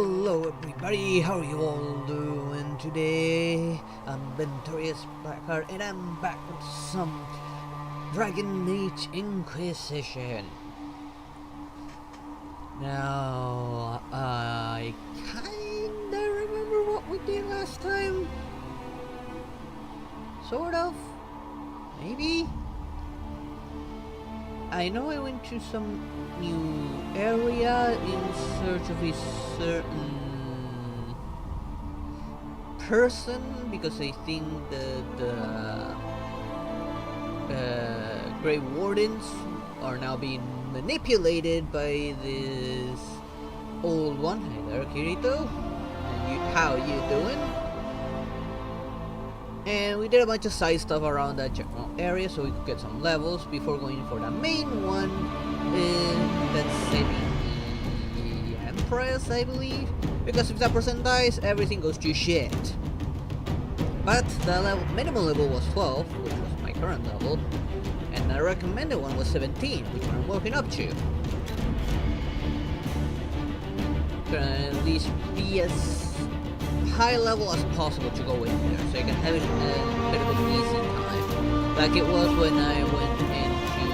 Hello everybody, how are you all doing today? I'm Ventorious Blackheart and I'm back with some Dragon Age Inquisition. Now, I kinda remember what we did last time. Sort of. Maybe? I know I went to some new area in search of a certain person because I think the Grey Wardens are now being manipulated by this old one. Hey there, Kirito. How you doing? And we did a bunch of side stuff around that general area so we could get some levels before going for the main one. That's saving the Empress, I believe. Because if that person dies, everything goes to shit. But the minimum level was 12, which was my current level. And the recommended one was 17, which I'm working up to. Gonna at least be as high level as possible to go in there, so you can have it a bit of an easy time, like it was when I went into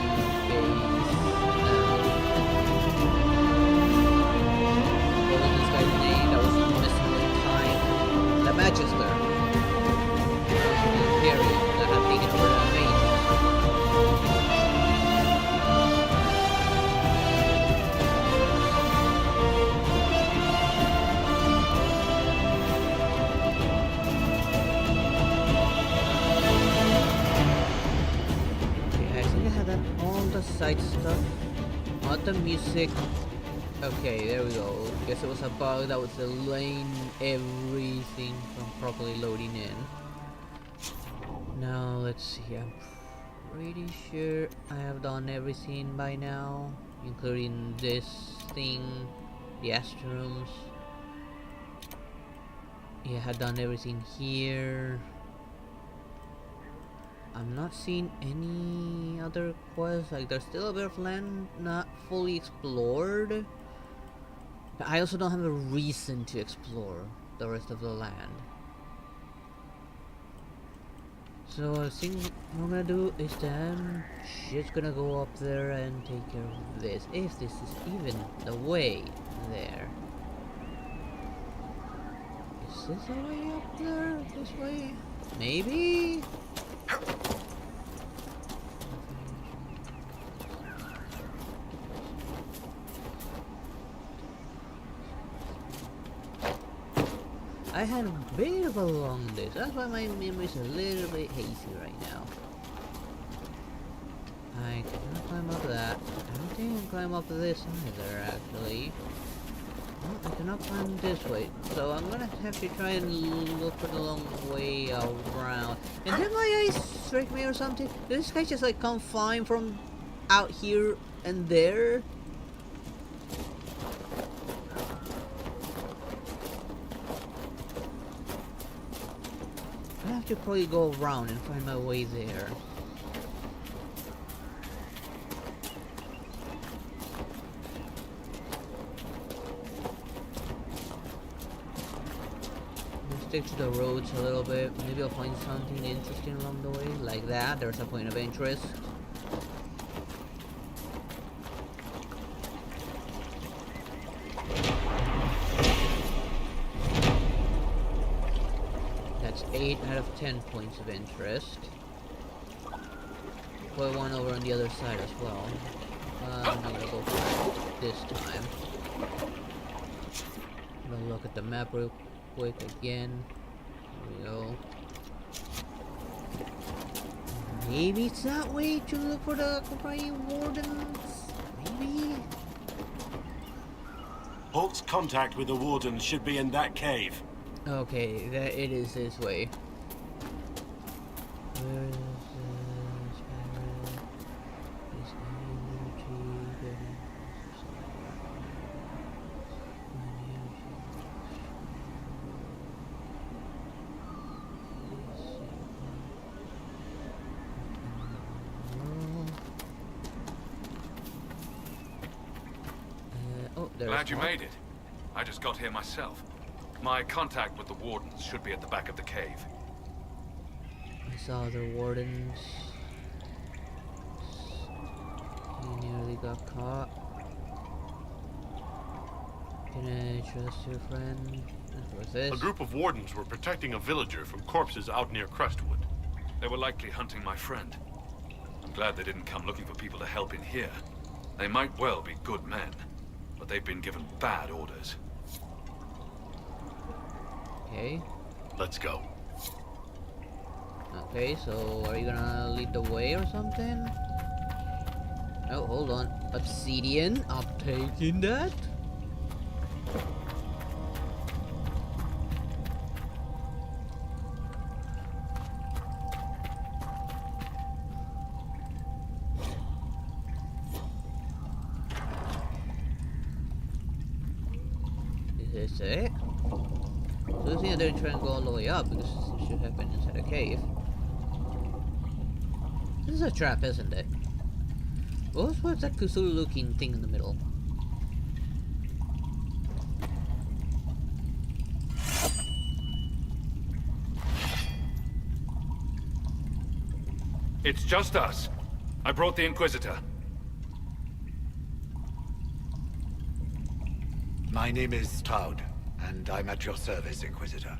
what was this guy's name that was missing the time? The Magister. The Imperium that had taken over the mages. Side stuff, not the music. Okay, there we go. Guess it was a bug that was delaying everything from properly loading in. Now let's see. I'm pretty sure I have done everything by now, including this thing, the Astrums. Yeah, I had done everything here. I'm not seeing any other quests, like there's still a bit of land not fully explored. I also don't have a reason to explore the rest of the land. So I think what I'm gonna do is then just gonna go up there and take care of this, if this is even the way there. Is this the way up there? This way? Maybe? I had a bit of a long day, so that's why my memory's a little bit hazy right now. I cannot climb up that. I don't think I can climb up this either, actually. No, I cannot climb this way, so I'm gonna have to try and look for the long way around. And did my eyes strike me or something? Did this guy just like come flying from out here and there? I have to probably go around and find my way there. Stick to the roads a little bit. Maybe I'll find something interesting along the way, like that. There's a point of interest. That's 8 out of 10 points of interest. Put one over on the other side as well. I'm not gonna go for it this time. I'm gonna look at the map real quick again. There we go. Maybe it's that way to look for the Grey Wardens? Maybe? Holt's contact with the Wardens should be in that cave. Okay, it is this way. Where is Glad you made it. I just got here myself. My contact with the wardens should be at the back of the cave. I saw the wardens. He nearly got caught. Can I trust your friend? What's this? A group of wardens were protecting a villager from corpses out near Crestwood. They were likely hunting my friend. I'm glad they didn't come looking for people to help in here. They might well be good men, but they've been given bad orders. Okay. Let's go. Okay, so are you gonna lead the way or something? Oh, hold on. Obsidian, I'm taking that. Is this it? So this thing they're trying to go all the way up because it should happen inside a cave. This is a trap, isn't it? What's that Cthulhu looking thing in the middle? It's just us. I brought the Inquisitor. My name is Toud, and I'm at your service, Inquisitor.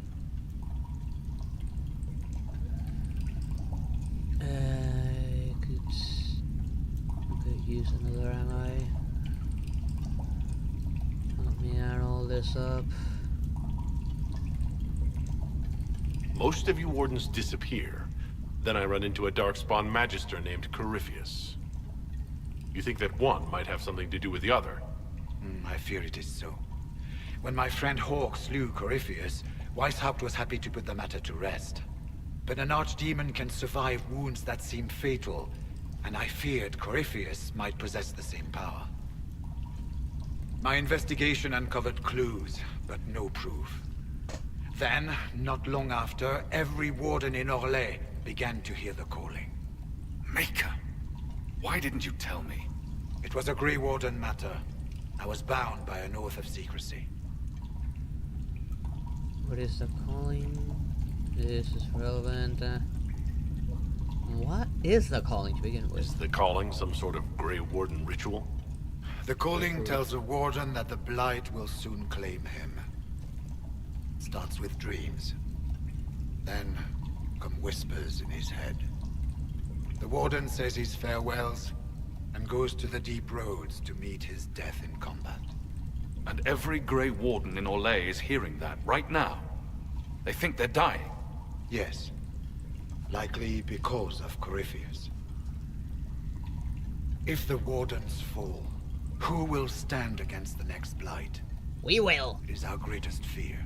I could use another ammo. Let me add all this up. Most of you wardens disappear. Then I run into a darkspawn magister named Corypheus. You think that one might have something to do with the other? I fear it is so. When my friend Hawk slew Corypheus, Weishaupt was happy to put the matter to rest. But an archdemon can survive wounds that seem fatal, and I feared Corypheus might possess the same power. My investigation uncovered clues, but no proof. Then, not long after, every warden in Orlais began to hear the calling. Maker, why didn't you tell me? It was a Grey Warden matter. I was bound by an oath of secrecy. What is the calling? This is relevant. What is the calling to begin with? Is the calling some sort of Grey Warden ritual? The calling tells a warden that the Blight will soon claim him. It starts with dreams. Then come whispers in his head. The warden says his farewells and goes to the deep roads to meet his death in combat. And every Grey Warden in Orlais is hearing that right now. They think they're dying. Yes. Likely because of Corypheus. If the wardens fall, who will stand against the next Blight? We will. It is our greatest fear.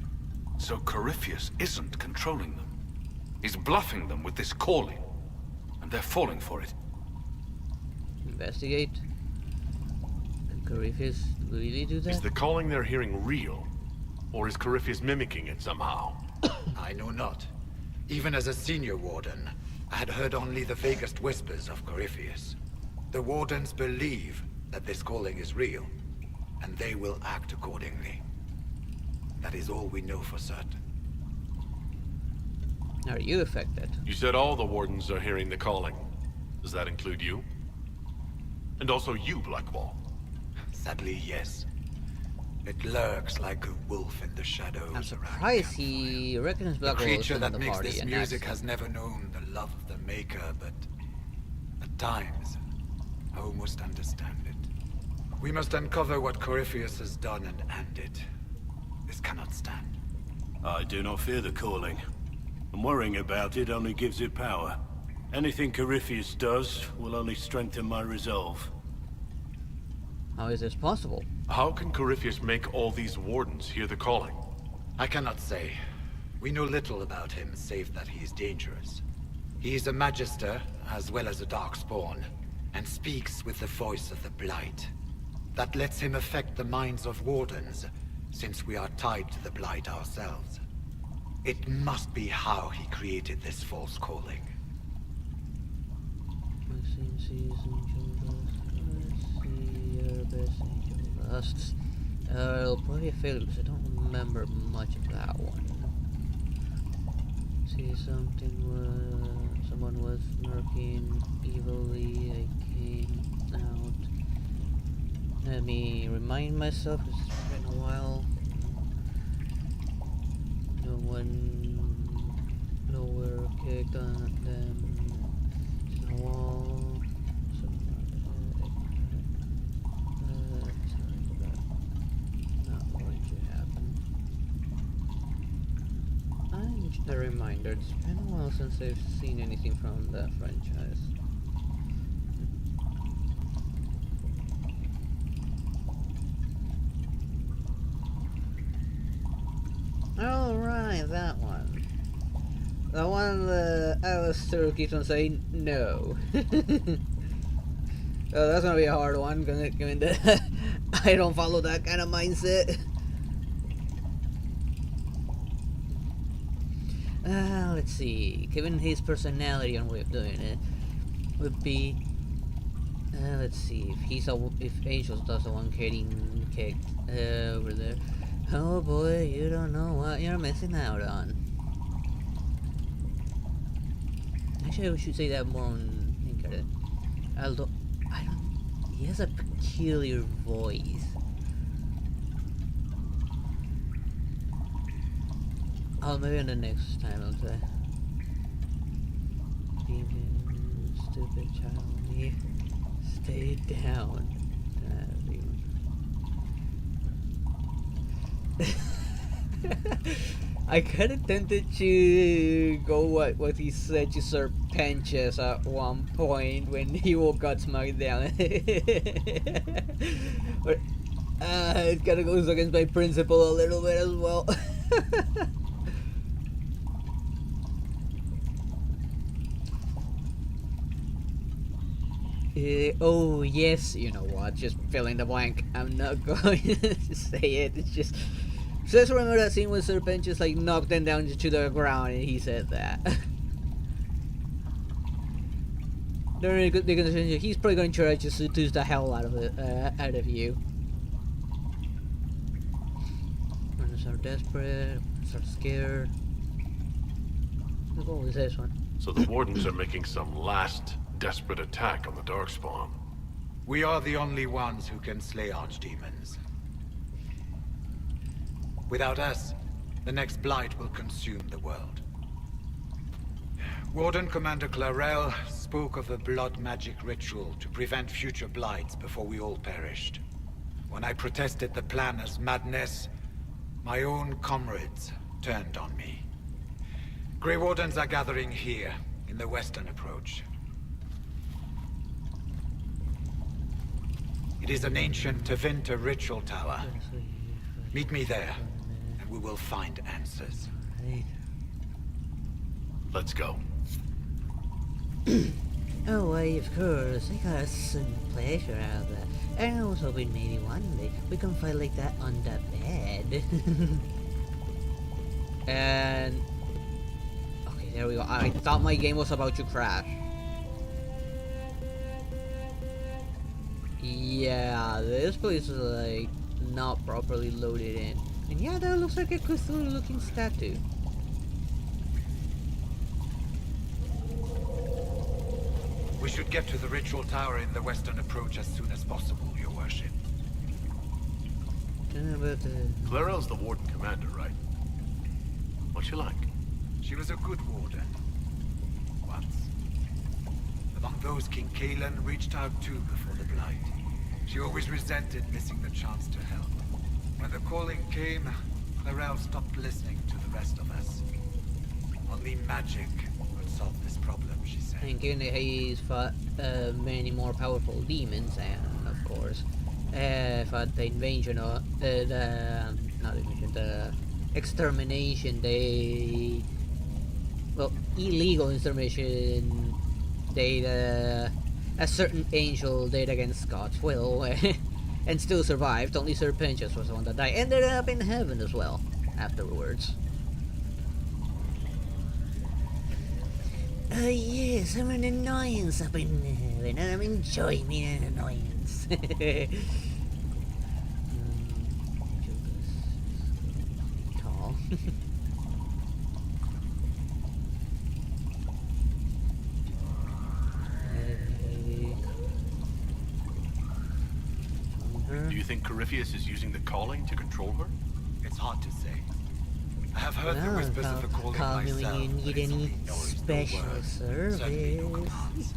So Corypheus isn't controlling them. He's bluffing them with this calling. And they're falling for it. Investigate. Can Corypheus really do that? Is the calling they're hearing real? Or is Corypheus mimicking it somehow? I know not. Even as a senior warden, I had heard only the vaguest whispers of Corypheus. The wardens believe that this calling is real, and they will act accordingly. That is all we know for certain. Are you affected? You said all the wardens are hearing the calling. Does that include you? And also you, Blackwall? Sadly, yes. It lurks like a wolf in the shadows. I'm surprised he reckons The Blackwall is creature in that the makes party this and music acts- has never known the love of the Maker, but at times, I almost understand it. We must uncover what Corypheus has done and end it. This cannot stand. I do not fear the calling. And worrying about it only gives it power. Anything Corypheus does will only strengthen my resolve. How is this possible? How can Corypheus make all these wardens hear the calling? I cannot say. We know little about him, save that he is dangerous. He is a Magister, as well as a Darkspawn, and speaks with the voice of the Blight. That lets him affect the minds of wardens, since we are tied to the Blight ourselves. It must be how he created this false calling. It'll probably fail because I don't remember much of that one. See, someone was lurking evilly. I came out. Let me remind myself, it's been a while. No one, nowhere kicked on them. It's a wall. Not going to happen. A reminder, it's been a while since I've seen anything from that franchise. Alright, that one. The one that Alistair keeps on saying no. Oh, that's gonna be a hard one, given that I don't follow that kind of mindset. Let's see. Given his personality and way of doing it, would be. Let's see. If Angel's does the one getting kicked over there. Oh boy, you don't know what you're missing out on. Actually, we should say that more on Inquisitor. Although, I don't. He has a peculiar voice. Oh, maybe on the next time I'll say. Demon, stupid child, me. Stay down. I kinda tempted to go what he said to Sir Penches at one point when he got smacked down. But it kinda goes against my principle a little bit as well. Oh yes, you know what, just fill in the blank. I'm not going to say it, it's just remember that scene when Sir Penches like knocked them down to the ground and he said that. He's probably going to try to seduce the hell out of you. When they are desperate, start scared. What was this one? So the Wardens are making some last desperate attack on the Darkspawn. We are the only ones who can slay archdemons. Without us, the next blight will consume the world. Warden Commander Clarel spoke of a blood magic ritual to prevent future blights before we all perished. When I protested the plan as madness, my own comrades turned on me. Grey Wardens are gathering here, in the western approach. It is an ancient Tevinter ritual tower. Meet me there, and we will find answers. Let's go. Oh, why, of course. I got some pleasure out of that. And I was hoping maybe one day we can fight like that on the bed. And... okay, there we go. I thought my game was about to crash. Yeah, this place is like not properly loaded in. And yeah, that looks like a Cthulhu looking statue. We should get to the ritual tower in the western approach as soon as possible, Your Worship. But, Clarel's the Warden Commander, right? What's she like? She was a good warden. Once. Among those King Kalen reached out to before the Blight. She always resented missing the chance to help. When the calling came, Clarel stopped listening to the rest of us. Only magic would solve this problem, she said. and given that he's fought many more powerful demons, and of course, fought the invasion or not invasion, the extermination, illegal extermination, a certain angel did against Scott's will, and still survived. Only Sir Pinchas was the one that died. Ended up in heaven as well afterwards. Yes, I'm an annoyance up in heaven, and I'm enjoying being an annoyance. Do you think Corypheus is using the calling to control her? It's hard to say. I have heard the whispers of the calling call me myself. when you need but it's any only noise, no special words, service. certainly no commands.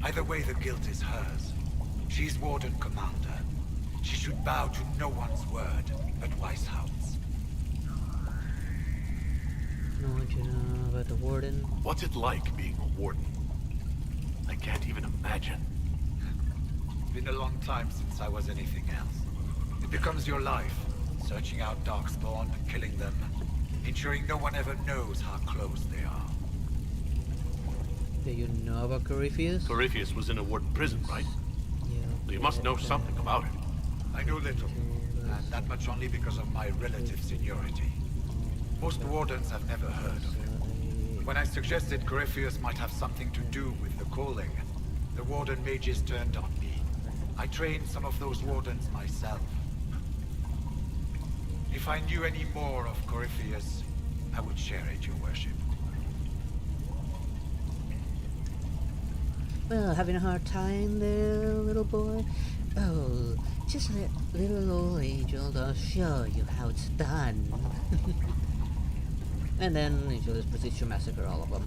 Either way, the guilt is hers. She's Warden Commander. She should bow to no one's word but Weishaupt's. Know what you know about the Warden? What's it like being a warden? I can't even imagine. Been a long time since I was anything else. It becomes your life, searching out Darkspawn, killing them, ensuring no one ever knows how close they are. Do you know about Corypheus? Corypheus was in a warden prison, right? Yeah. So you must know something about it. I know little, and that much only because of my relative seniority. Most wardens have never heard of him. When I suggested Corypheus might have something to do with the calling, the warden mages turned on me. I trained some of those wardens myself. If I knew any more of Corypheus, I would share it, your worship. Well, having a hard time there, little boy? Oh, just let little old Angel just show you how it's done. And then Angel just proceeds to massacre all of them.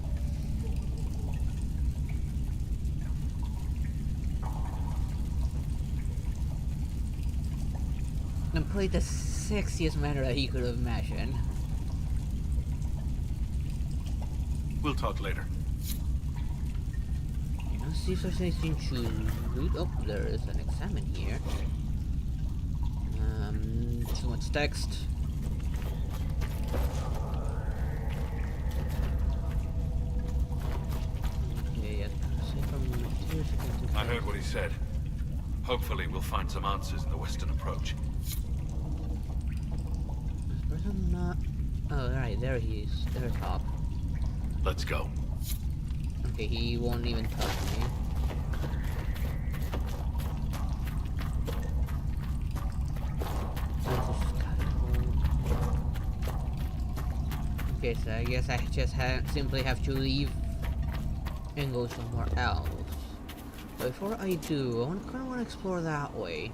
And played the sexiest manner that he could have imagined. We'll talk later. Let's see if there's anything to loot. Oh, there is an examine here. Too much text. Okay, yeah. I heard what he said. Hopefully we'll find some answers in the western approach. Person not. Oh, right, there he is. There, top. Let's go. Okay, he won't even touch me. Okay, so I guess I just simply have to leave and go somewhere else. But before I do, I kind of want to explore that way.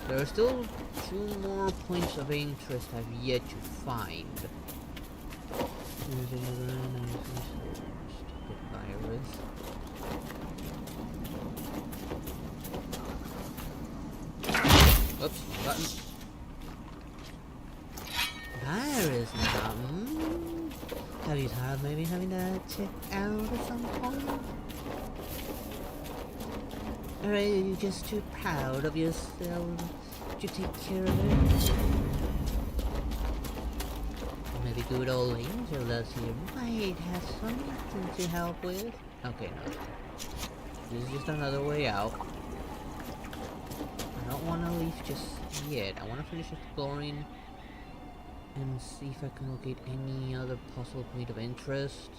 There are still 2 more points of interest I've yet to find. There's another stupid virus. Oops, button. Virus now. Have you thought of maybe having that checked out at some point? Or are you just too proud of yourself to take care of it? Maybe good old Angel does here might have something to help with. Okay, no. This is just another way out. I don't want to leave just yet. I want to finish exploring and see if I can locate any other possible point of interest.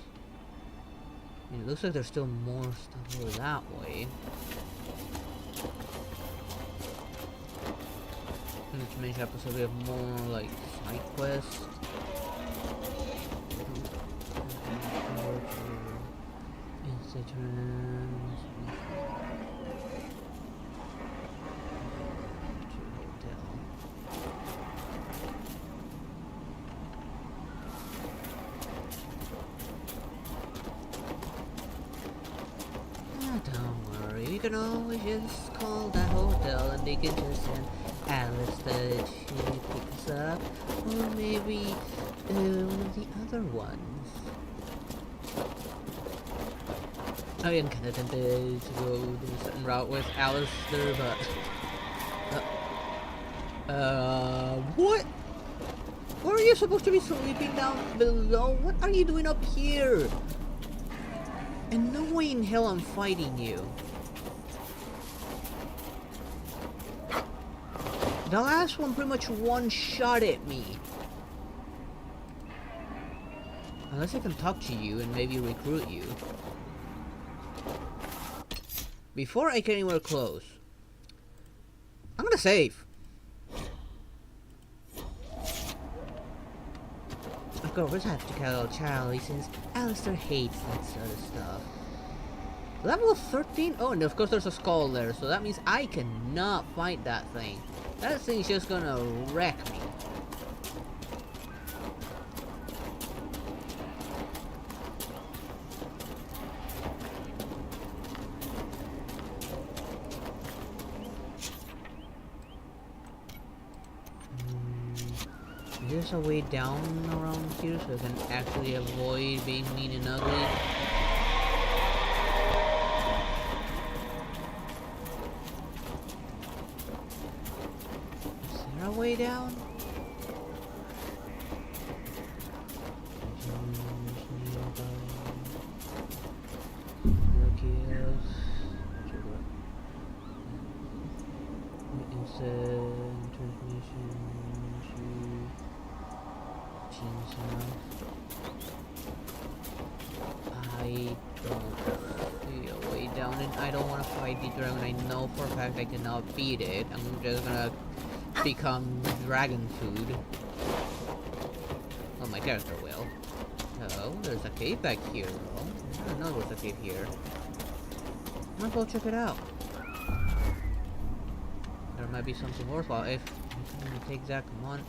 I mean, it looks like there's still more stuff over that way. Not to mention, we have more like side quests. Don't worry, you can always just call that hotel and they can just send Alice that she picks up, or maybe one of the other ones. I am kind of tempted to go do a certain route with Alistair, but what? Where are you supposed to be sleeping down below? What are you doing up here? And no way in hell I'm fighting you. The last one pretty much one-shot at me. Unless I can talk to you and maybe recruit you. Before I get anywhere close, I'm gonna save. course I have to kill Charlie since Alistair hates that sort of stuff. Level 13? Oh, and of course there's a skull there, so that means I cannot fight that thing. That thing's just gonna wreck me. Is there a way down around here so I can actually avoid being mean and ugly? Is there a way down? I don't see a way down, and I don't want to fight the dragon. I know for a fact I cannot beat it. I'm just gonna become dragon food. Well, my character will. Oh, there's a cave back here, though. I didn't know there was a cave here. Might as well check it out. There might be something worthwhile if I'm gonna take that. Come on.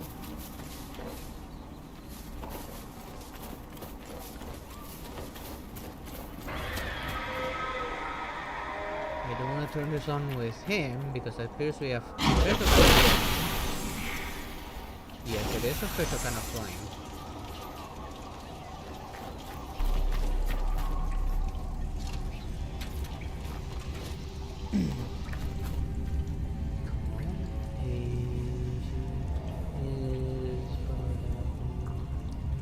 I don't want to turn this on with him because it appears we have special flame. Yes, it is a special kind of flame.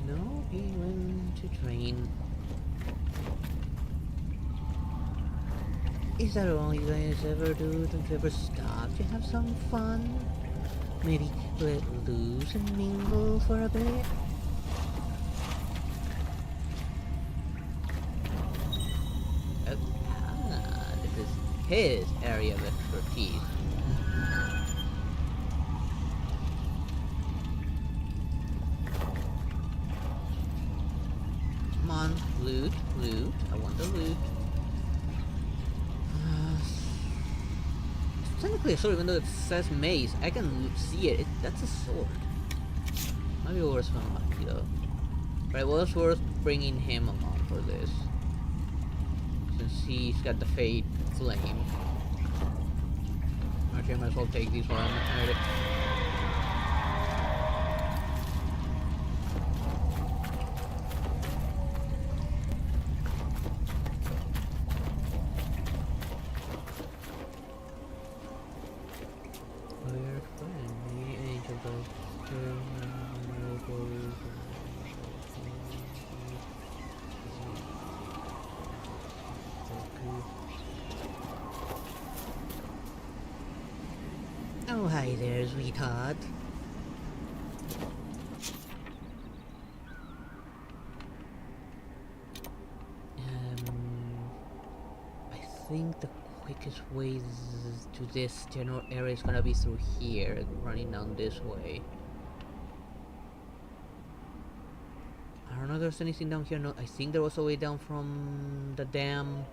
No, he went to train. Is that all you guys ever do? Don't you ever stop to have some fun? Maybe let loose and mingle for a bit? This is his area of expertise. Come on, loot, loot. I want the loot. Technically a sword, even though it says mace, I can see it. That's a sword. Might be worth from lucky though. Right, well, it's worth bringing him along for this, since he's got the fade flame. Actually, I might as well take these while I'm at it. Oh, hi there, sweetheart. I think the quickest way to this general area is gonna be through here, running down this way. I don't know if there's anything down here. No, I think there was a way down from the dam.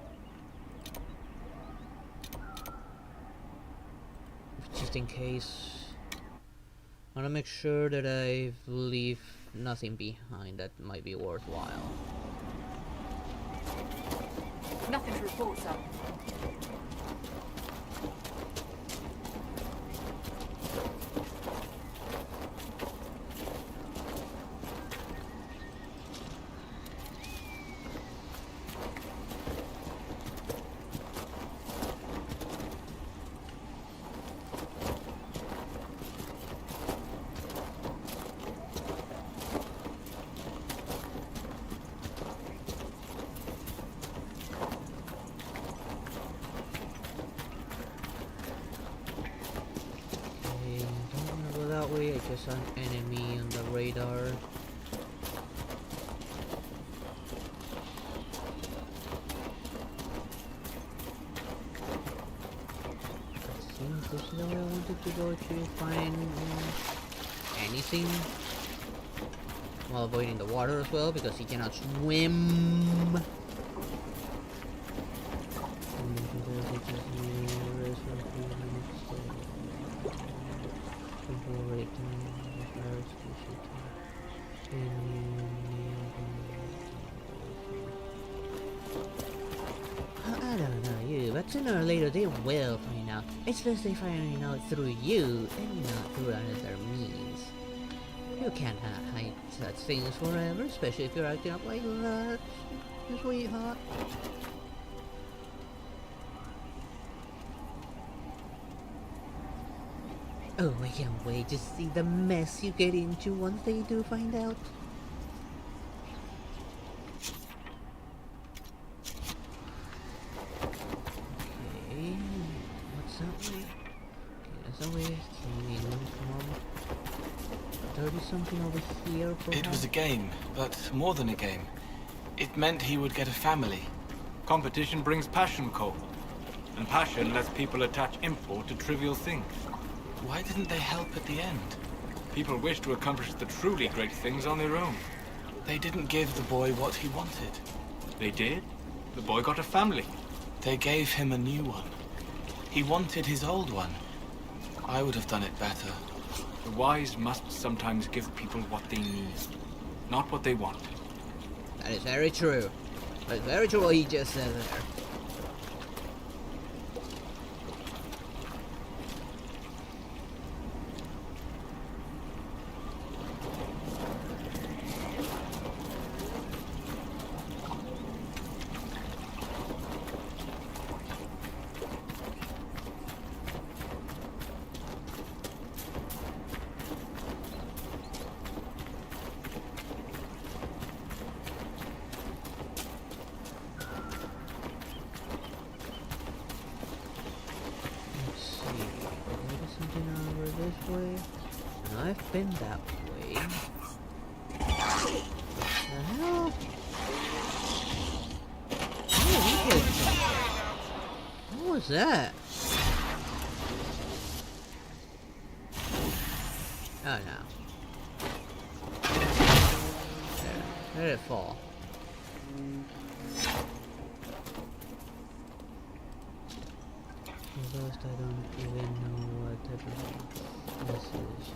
Just in case. I want to make sure that I leave nothing behind that might be worthwhile. Nothing to report, sir. I just saw an enemy on the radar. I think this is where I wanted to go to find anything. while avoiding the water as well because he cannot swim. I don't know you, but sooner or later they will find out. It's best they find out through you and not through another means. You can't hide such things forever, especially if you're acting up like that, sweetheart. Oh, I can't wait to see the mess you get into once they do find out. Okay, what's that way? Okay, that's that way. Can we come on? 30 something over here for It was a game, but more than a game. It meant he would get a family. Competition brings passion, Cole. And passion lets people attach import to trivial things. Why didn't they help at the end? People wish to accomplish the truly great things on their own. They didn't give the boy what he wanted. They did. The boy got a family. They gave him a new one. He wanted his old one. I would have done it better. The wise must sometimes give people what they need, not what they want. That is very true. That's very true what he just said there. This way, and I've been that way. The hell? Oh, we did something. What was that? Oh no. There. Where did it fall? First, I don't even know what type of messages.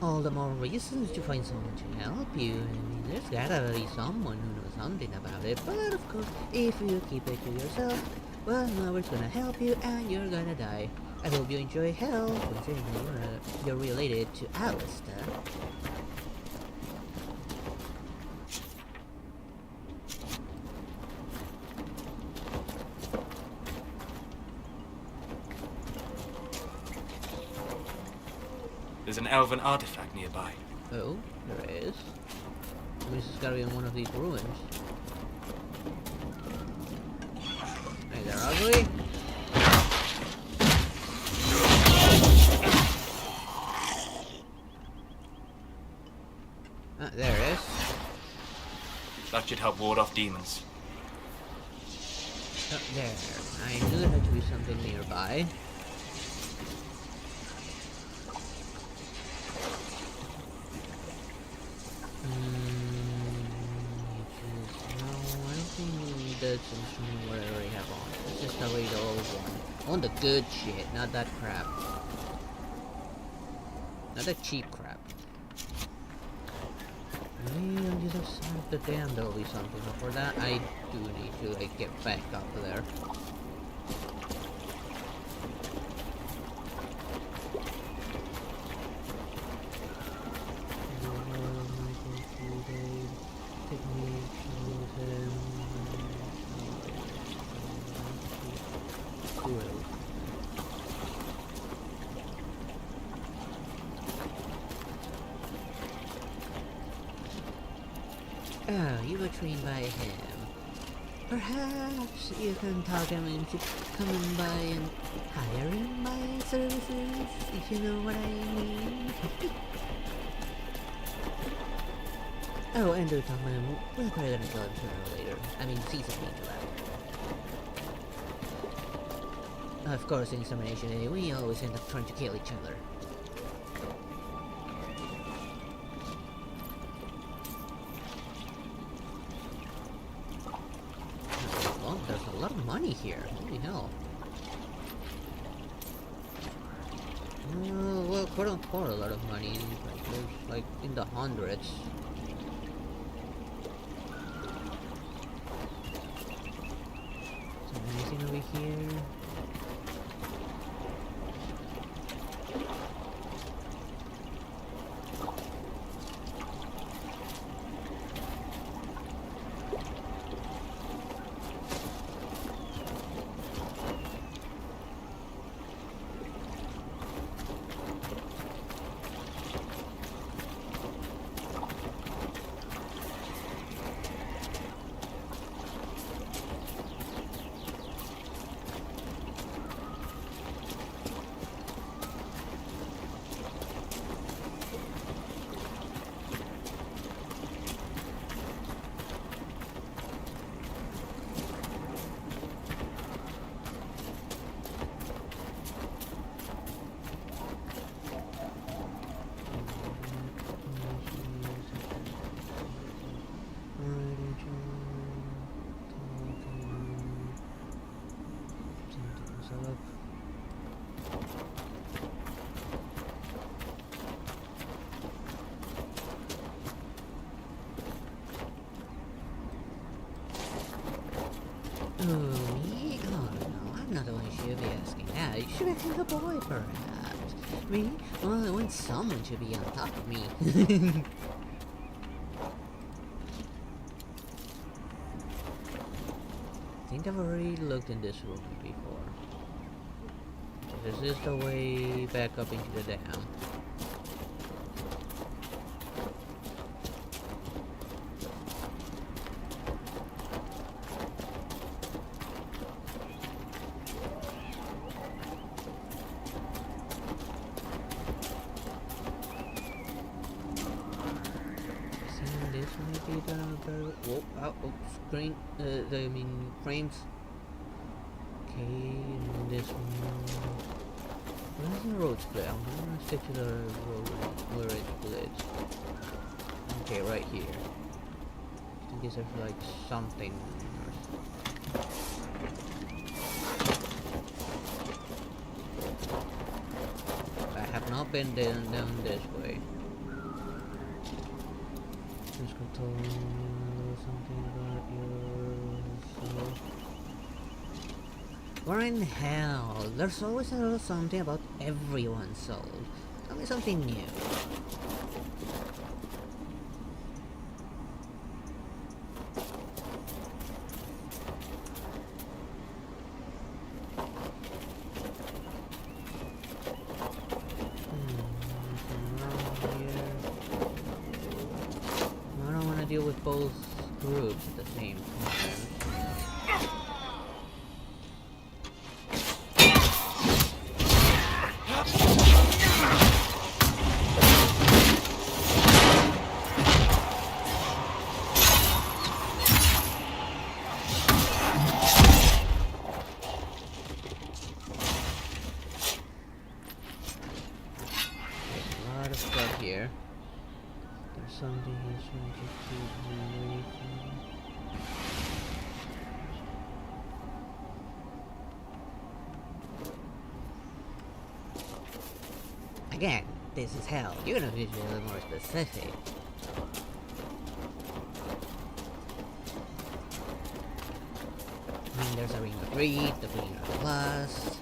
All the more reasons to find someone to help you. I mean, there's gotta be someone who knows something about it. But of course, if you keep it to yourself, well, no one's gonna help you and you're gonna die. I hope you enjoy hell, considering you're related to Alistair. There's an elven artifact nearby. Oh, there is. This has gotta be in one of these ruins. Hey, they're ugly. Ah, there it is. That should help ward off demons. Oh, there. I knew there had to be something nearby. That's something what I already have on. It's just the way the old one. I want the good shit, not that crap. Not that cheap crap. Maybe on the other side of the dam there'll be something, but for that I do need to like get back up there. Oh, you were trained by him. Perhaps you can talk him into coming by and hiring my services, if you know what I mean. Oh, and do talk him. We're probably gonna kill him sooner or later. I mean, see something to that. Of course, in extermination, we always end up trying to kill each other. money here. Holy hell. Well, quote unquote, a lot of money. Like, there's like in the hundreds. Is there anything over here? Me? Oh no, I'm not the one you should be asking that. You should be asking the boy, perhaps. Me? Well, I want someone should be on top of me. I think I've already looked in this room before. This is the way back up into the dam. Whoa, oh, screen, I mean frames. Okay, and this one. Where's the road split? I'm gonna stick to the road where it splits. Okay, right here. I guess there's like something. I have not been down this way. Just go to something about your soul. Where in hell? There's always a little something about everyone's soul. Tell me something new. Deal with both groups at the same time. There's a lot of stuff here. There's something he's trying to keep me away from. Again, this is hell. You're gonna be a little more specific. I mean, there's a ring of greed, the ring of lust.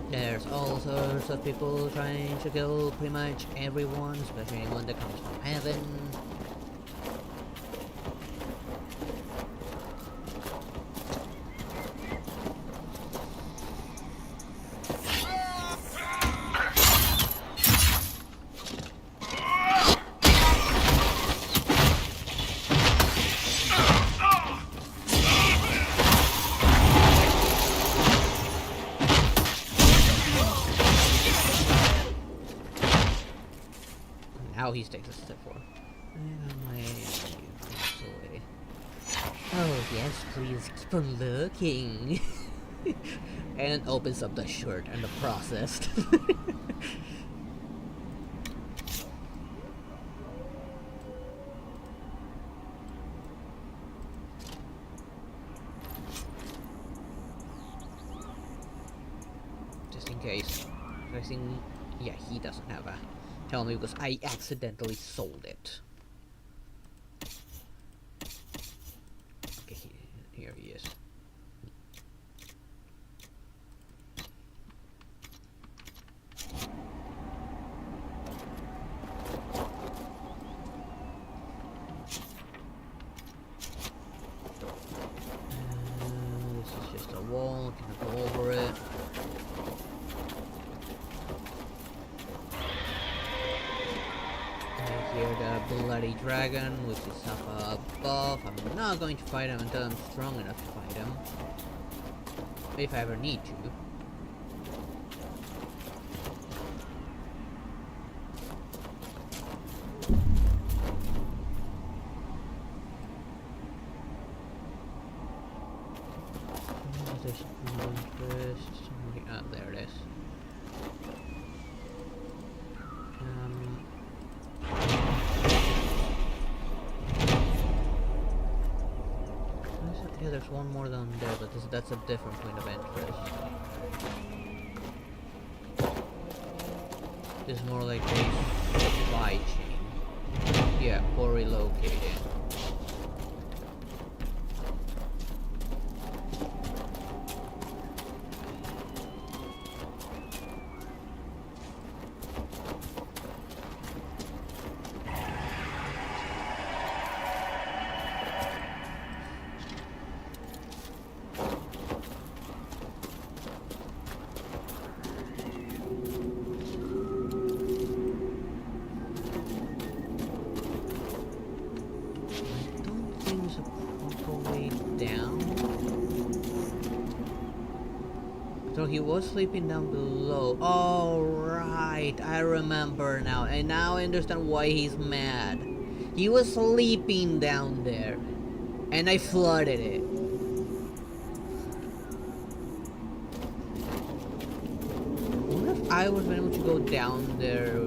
There's all sorts of people trying to kill pretty much everyone, especially anyone that comes from heaven. Now he takes a step forward. Oh yes, please keep on looking. And opens up the shirt and the processed. case. I think, yeah, he doesn't have a helmet because I accidentally sold it. Okay, here he is. This is just a wall, can go over it. Here the bloody dragon, which is up above. I'm not going to fight him until I'm strong enough to fight him. If I ever need to. There it is. Yeah, there's one more down there, but that's a different point of interest. It's more like a supply chain. Yeah, for relocating. So he was sleeping down below. Oh, right. I remember now. And now I understand why he's mad. He was sleeping down there. And I flooded it. What if I was able to go down there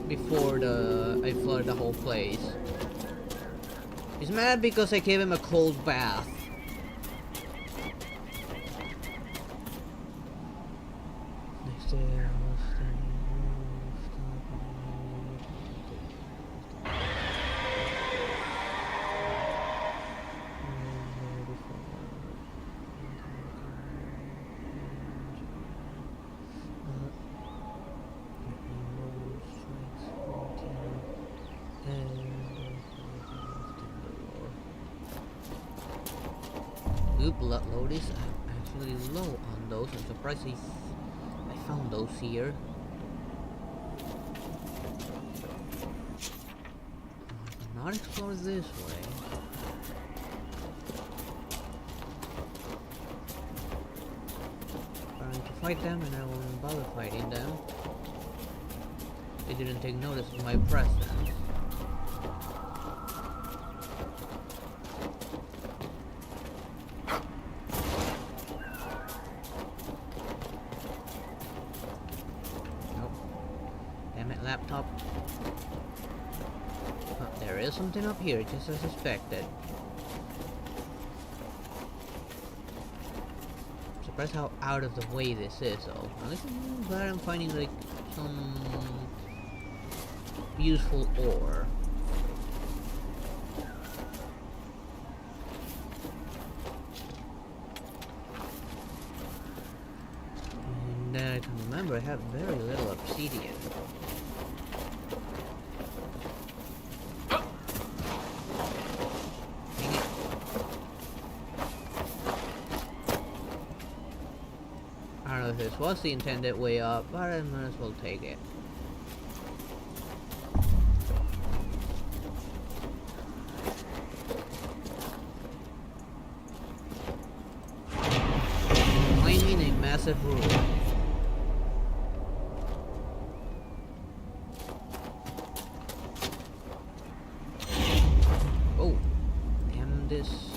before I flooded the whole place? He's mad because I gave him a cold bath. Blood lotus. I'm actually low on those. I'm surprised I found those here. I cannot explore this way. Trying to fight them, and I won't bother fighting them. They didn't take notice of my presence. Laptop. Oh, there is something up here, just as suspected. I'm surprised how out of the way this is, though. At least I'm glad I'm finding like some useful ore. And then I can remember I have very little obsidian. I don't know if this was the intended way up, but I might as well take it. Claiming a massive room. Oh, damn this.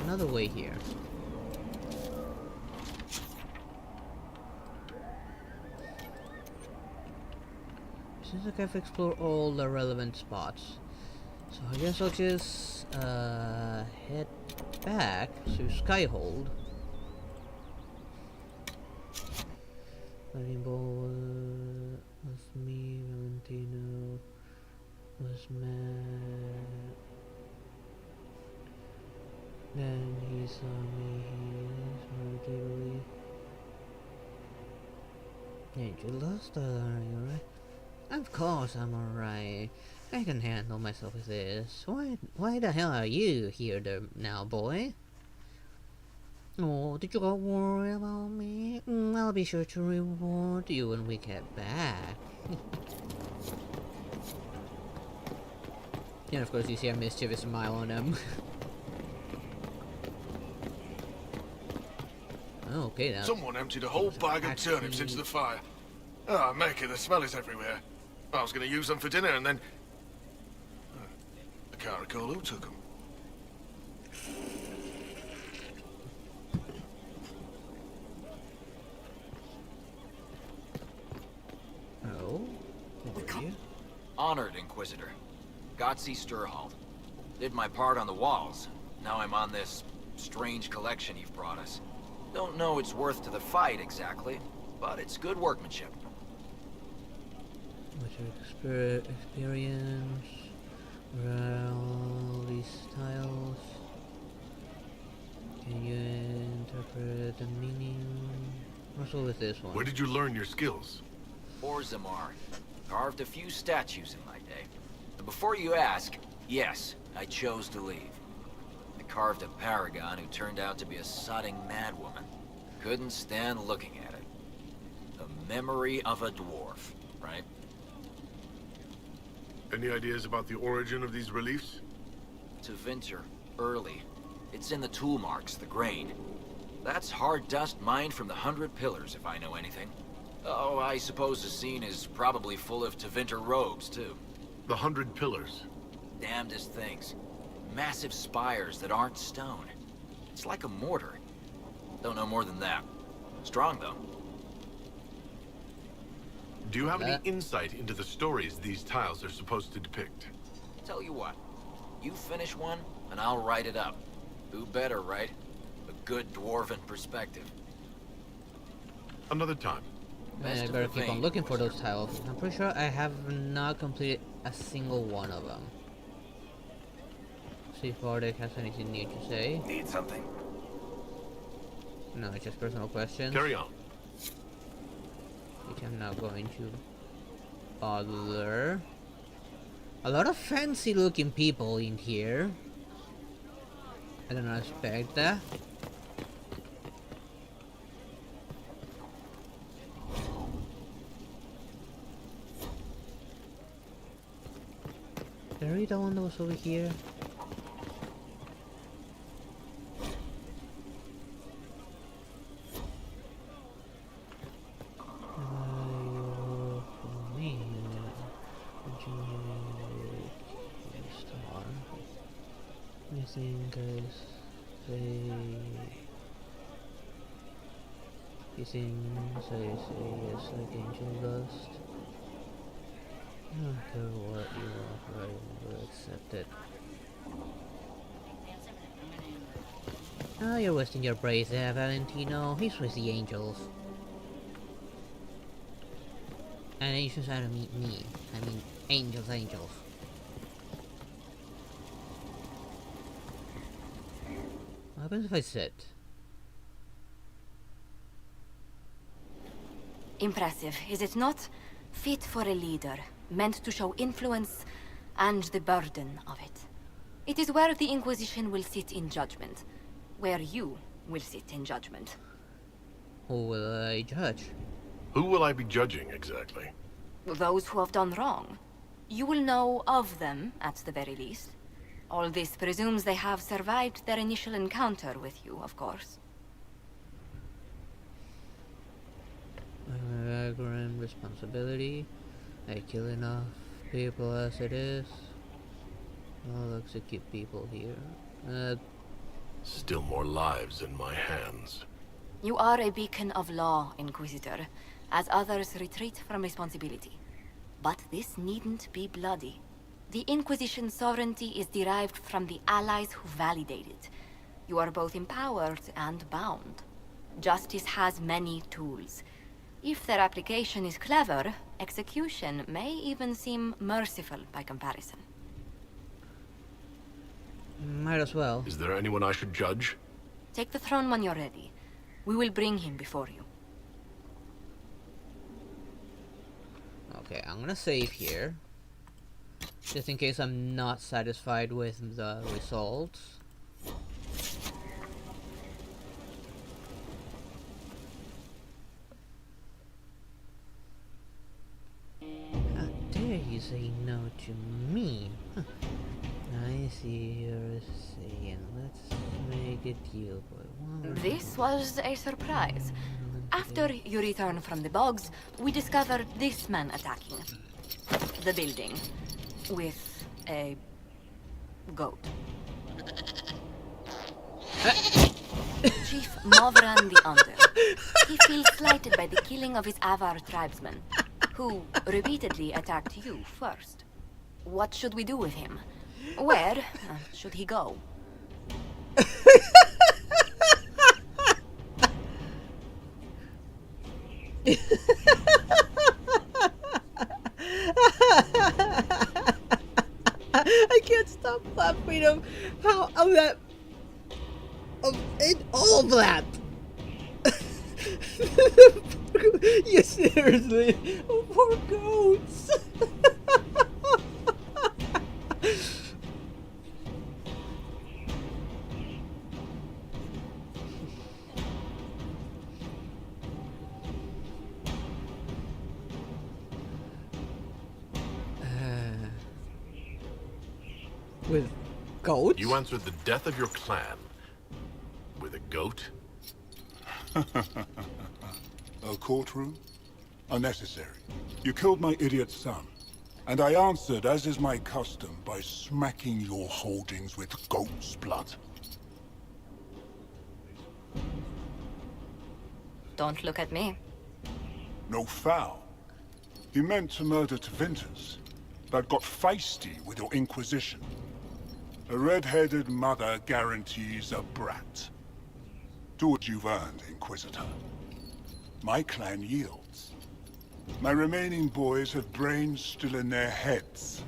Another way here. Seems like I've explored all the relevant spots. So I guess I'll just head back to Skyhold. Rainbow was me, Valentino was mad. Then he saw me, he was Ain't you lost, are you right? Of course I'm alright. I can handle myself with this. Why the hell are you here now, boy? Oh, did you all worry about me? I'll be sure to reward you when we get back. And of course you see a mischievous smile on him. Okay, now. Someone emptied a whole bag of turnips into the fire. Ah, Maker, the smell is everywhere. I was going to use them for dinner and then... I can't recall who took them. Oh? Who are you? Honored, Inquisitor. Gotzi Sturhald. Did my part on the walls. Now I'm on this strange collection you've brought us. Don't know its worth to the fight exactly, but it's good workmanship. What's your experience? All these styles. Can you interpret the meaning? Also with this one. Where did you learn your skills? Orzammar. Carved a few statues in my day. And before you ask, yes, I chose to leave. I carved a paragon who turned out to be a sodding madwoman. Couldn't stand looking at it. The memory of a dwarf, right? Any ideas about the origin of these reliefs? To Vinter, early. It's in the tool marks, the grain. That's hard dust mined from the 100 Pillars, if I know anything. Oh, I suppose the scene is probably full of Tevinter robes, too. The 100 Pillars? Damnedest things. Massive spires that aren't stone. It's like a mortar. Don't know more than that. Strong, though. Do you have any insight into the stories these tiles are supposed to depict? Tell you what. You finish one, and I'll write it up. Who better, right? A good dwarven perspective. Another time. And I better keep on looking for those tiles. I'm pretty sure I have not completed a single one of them. See if Bardic has anything new to say. Need something? No, it's just personal questions. Carry on. Which I'm not going to bother. A lot of fancy looking people in here. I didn't expect that. Did I read the one that was over here? Say yes, like angel dust. I don't care what you offer, I will accept it. Oh, you're wasting your praise there, Valentino. He's with the angels. And angels are to meet me. I mean, angels. What happens if I sit? Impressive, is it not? Fit for a leader, meant to show influence and the burden of it. It is where the Inquisition will sit in judgment. Where you will sit in judgment. Who will I judge? Who will I be judging, exactly? Those who have done wrong. You will know of them, at the very least. All this presumes they have survived their initial encounter with you, of course. Grim responsibility. I kill enough people as it is. I'll execute people here. Still more lives in my hands. You are a beacon of law, Inquisitor, as others retreat from responsibility. But this needn't be bloody. The Inquisition's sovereignty is derived from the allies who validate it. You are both empowered and bound. Justice has many tools. If their application is clever, execution may even seem merciful by comparison. Might as well. Is there anyone I should judge? Take the throne when you're ready. We will bring him before you. Okay, I'm gonna save here. Just in case I'm not satisfied with the results. How dare you say no to me? Huh. I see you're saying, let's make a deal, boy. This was a surprise. After you return from the bogs, we discovered this man attacking the building with a goat. Chief Movran the Under. He feels slighted by the killing of his Avar tribesmen, who repeatedly attacked you first. What should we do with him? Where should he go? I can't stop laughing of how of that of it, all of that. Yeah, seriously, poor goats. With goats? You answered the death of your clan with a goat? A courtroom? Unnecessary. You killed my idiot son, and I answered, as is my custom, by smacking your holdings with goat's blood. Don't look at me. No foul. He meant to murder Tevinters, but got feisty with your inquisition. A red-headed mother guarantees a brat. Do what you've earned, Inquisitor. My clan yields. My remaining boys have brains still in their heads.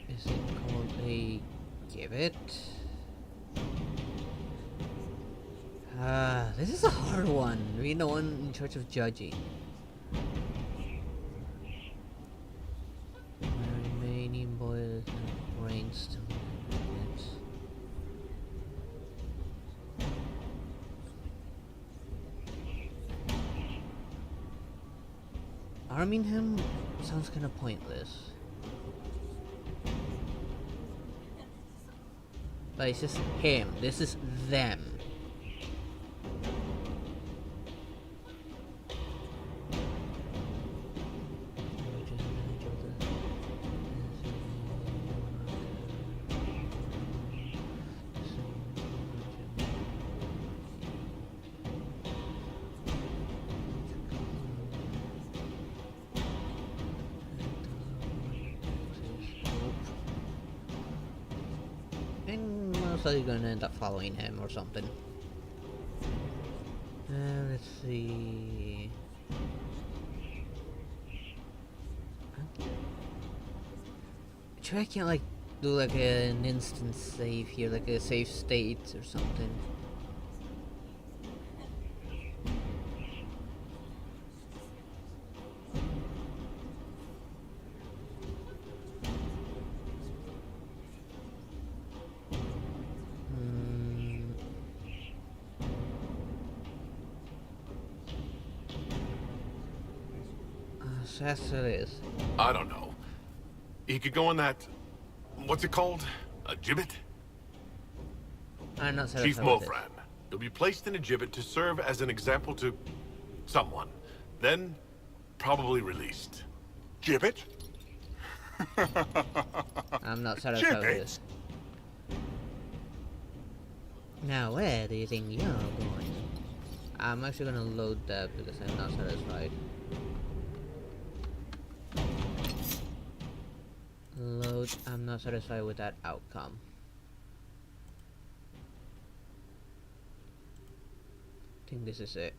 Is it called a gibbet? This is a hard one. We're the one in charge of judging. My remaining boys have brains to it. Arming him sounds kind of pointless. But it's just him. This is them. So you're gonna end up following him or something. Let's see. Sure, I can't like do like an instant save here, like a save state or something. Yes, it is. I don't know. He could go on that... what's it called? A gibbet? I'm not Chief Movran. He'll be placed in a gibbet to serve as an example to... someone. Then, probably released. Gibbet? I'm not satisfied with this. Now where do you think you're going? I'm actually gonna load that because I'm not satisfied. Load, I'm not satisfied with that outcome. I think this is it.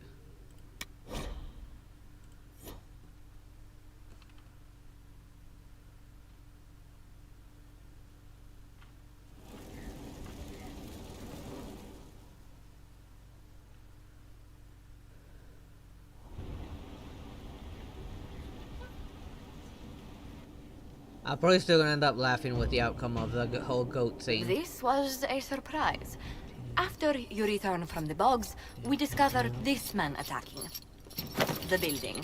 I'm probably still gonna end up laughing with the outcome of the whole goat thing. This was a surprise. After you return from the bogs, we discovered this man attacking the building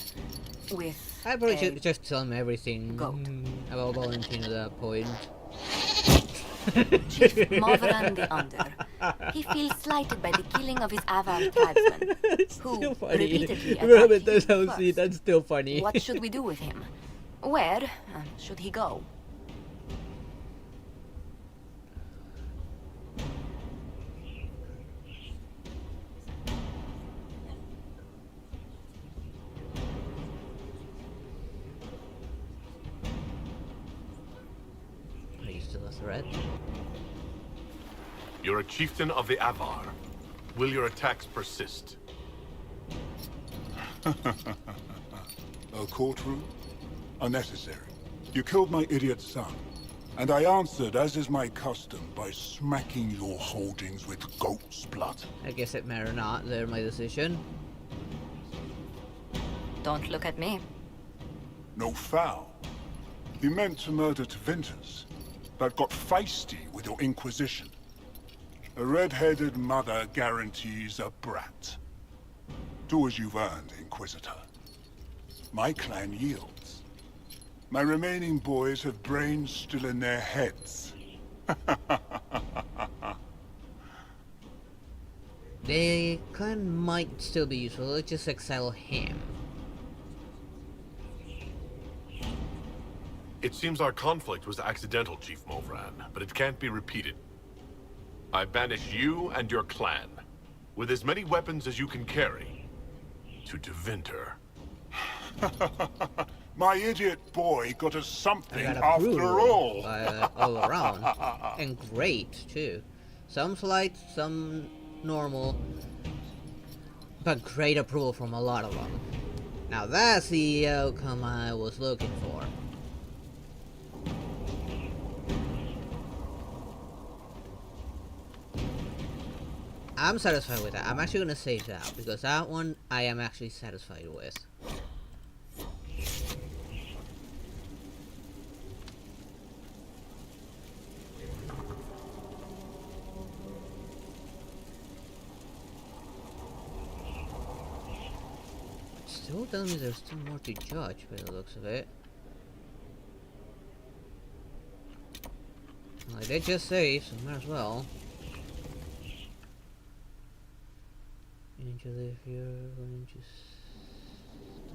with I probably should just tell him everything about Valentine at that point. Chief Movran the Under. He feels slighted by the killing of his Avar tribesmen, who repeatedly attacked him first. That's still funny. What should we do with him? Where should he go? Are you still a threat? You're a chieftain of the Avar. Will your attacks persist? A courtroom? Unnecessary. You killed my idiot son, and I answered, as is my custom, by smacking your holdings with goat's blood. I guess it may or not, they're my decision. Don't look at me. No foul. He meant to murder Tvinters, but got feisty with your inquisition. A red-headed mother guarantees a brat. Do as you've earned, Inquisitor. My clan yields. My remaining boys have brains still in their heads. The clan might still be useful, let's just exile him. It seems our conflict was accidental, Chief Movran, but it can't be repeated. I banish you and your clan, with as many weapons as you can carry, to Tevinter. My idiot boy got us something I got after all. all around. And great, too. Some slight, some normal. But great approval from a lot of them. Now that's the outcome I was looking for. I'm satisfied with that. I'm actually gonna save that, because that one I am actually satisfied with. Still telling me there's still more to judge by the looks of it. Well, I did just save, so might as well.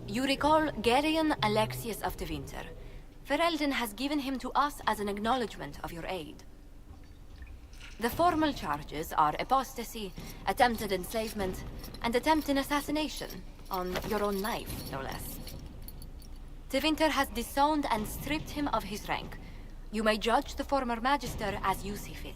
You recall Gerion Alexius of Tevinter. Ferelden has given him to us as an acknowledgement of your aid. The formal charges are apostasy, attempted enslavement, and attempted assassination on your own life, no less. Tevinter has disowned and stripped him of his rank. You may judge the former magister as you see fit.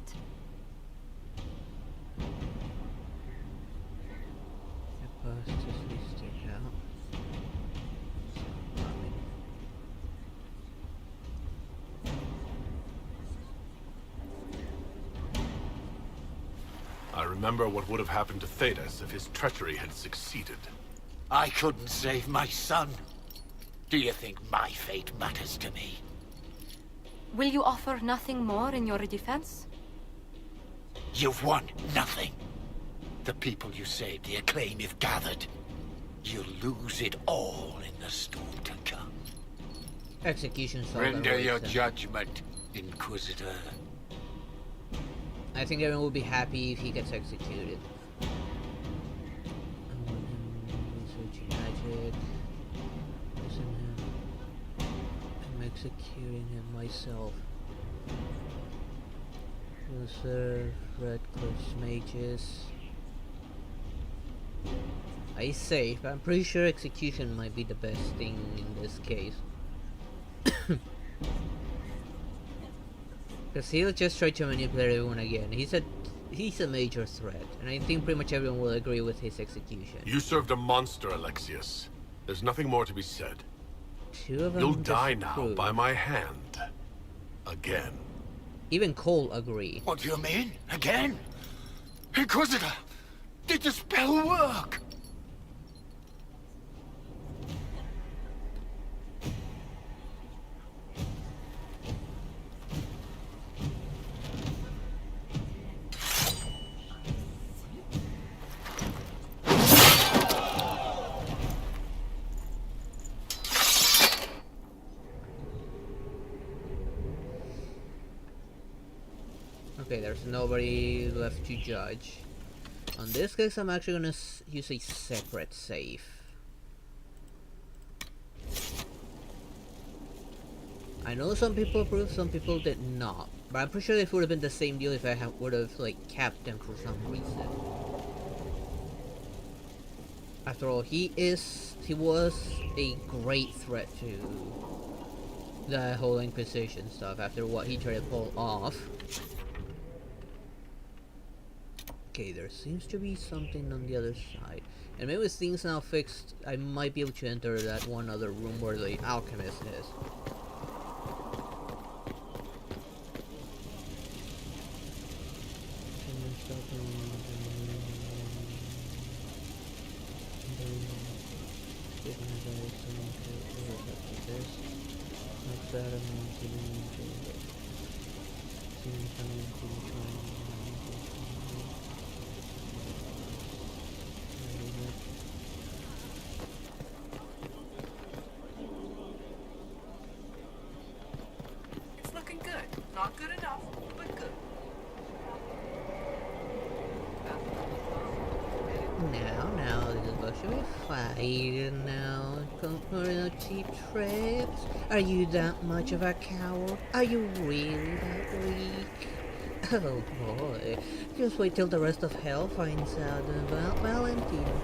I remember what would have happened to Thedas if his treachery had succeeded. I couldn't save my son. Do you think my fate matters to me? Will you offer nothing more in your defense? You've won nothing. The people you saved, the acclaim you've gathered. You'll lose it all in the storm to come. Execution. Render your judgment, Inquisitor. I think everyone will be happy if he gets executed. Researching magic. I'm executing him myself. User, red close mages. I say, but I'm pretty sure execution might be the best thing in this case. Because he'll just try to manipulate everyone again. He's a major threat, and I think pretty much everyone will agree with his execution. You served a monster, Alexius. There's nothing more to be said. Two of them You'll die now disapprove. by my hand. Again. Even Cole agree. What do you mean? Again? Inquisitor! Did the spell work? Okay, there's nobody left to judge. On this case, I'm actually gonna use a separate save. I know some people approved, some people did not. But I'm pretty sure it would have been the same deal if I would have like capped them for some reason. After all, he was a great threat to the whole Inquisition stuff after what he tried to pull off. Okay, there seems to be something on the other side. And maybe with things now fixed, I might be able to enter that one other room where the alchemist is. It's looking good. Not good enough, but good. Now, this book should be fine now. Come for no cheap tricks. Are you that much of a coward? Are you really that weak? Oh boy. Just wait till the rest of hell finds out about Valentino.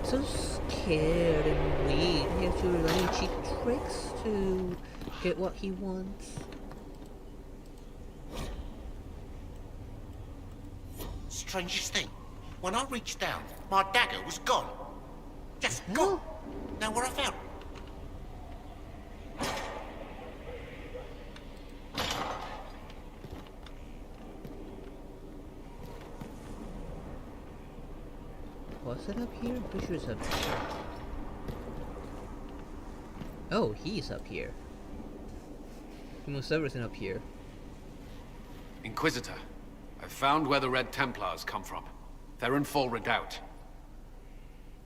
So scared and weak. He has to rely on cheap tricks to get what he wants. Strangest thing, when I reached down, my dagger was gone. Just gone. Now where I found it. Was it up here? I'm pretty sure it's up here. Oh, he's up here. He moves everything up here. Inquisitor, I've found where the Red Templars come from. They're in full redoubt.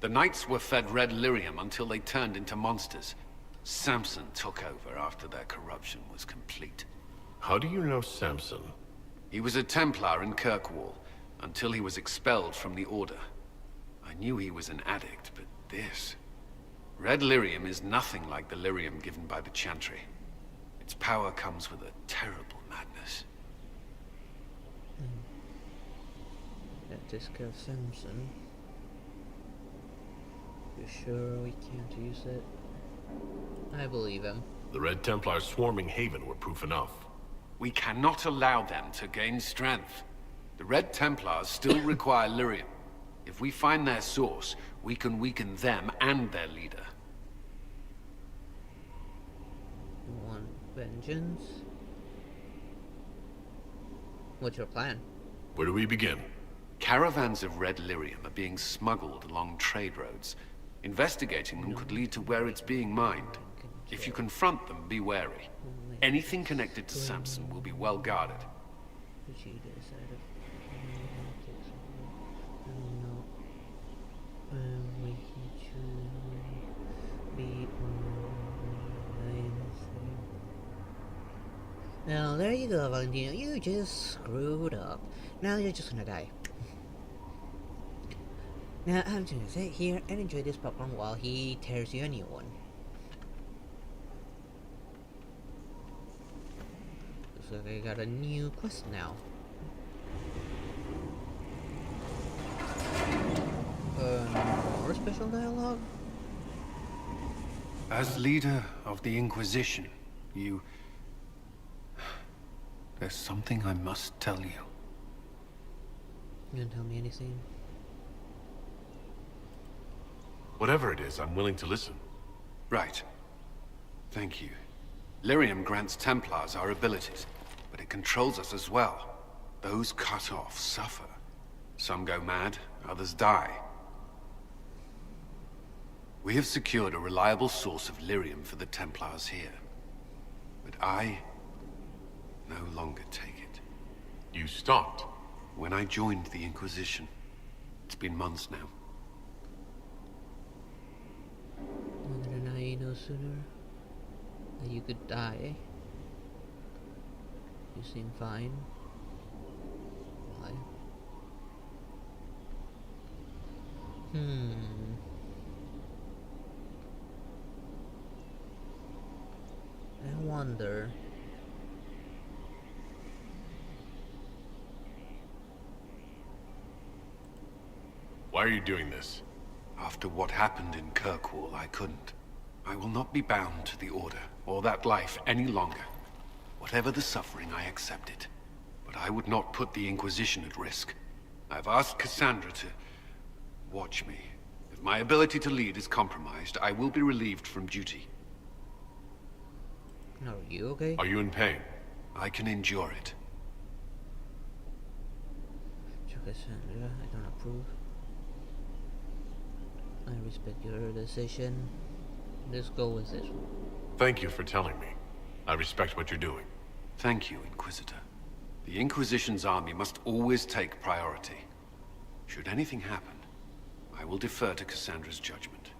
The Knights were fed red lyrium until they turned into monsters. Samson took over after their corruption was complete. How do you know Samson? He was a Templar in Kirkwall, until he was expelled from the Order. I knew he was an addict, but this... Red lyrium is nothing like the lyrium given by the Chantry. Its power comes with a terrible madness. That disc of Samson. You sure we can't use it? I believe him. The Red Templars swarming Haven were proof enough. We cannot allow them to gain strength. The Red Templars still require lyrium. If we find their source, we can weaken them and their leader. You want vengeance? What's your plan? Where do we begin? Caravans of red lyrium are being smuggled along trade roads. Investigating them could lead to where it's being mined. If you confront them, be wary. Anything connected to Samson will be well guarded. Now there you go, Valentino. You just screwed up. Now you're just gonna die. Now I'm just gonna sit here and enjoy this popcorn while he tears you a new one. Looks like I got a new quest now. More special dialogue? As leader of the Inquisition, you... There's something I must tell you. You didn't tell me anything. Whatever it is, I'm willing to listen. Right. Thank you. Lyrium grants Templars our abilities, but it controls us as well. Those cut off suffer. Some go mad, others die. We have secured a reliable source of lyrium for the Templars here. But I no longer take it. You stopped? When I joined the Inquisition. It's been months now. Why didn't I know sooner that you could die? You seem fine. Why? I wonder. Why are you doing this? After what happened in Kirkwall, I couldn't. I will not be bound to the Order, or that life any longer. Whatever the suffering, I accept it. But I would not put the Inquisition at risk. I've asked Cassandra to watch me. If my ability to lead is compromised, I will be relieved from duty. Are you okay? Are you in pain? I can endure it. Cassandra, I don't approve. I respect your decision. Let's go with this one. Thank you for telling me. I respect what you're doing. Thank you, Inquisitor. The Inquisition's army must always take priority. Should anything happen, I will defer to Cassandra's judgment.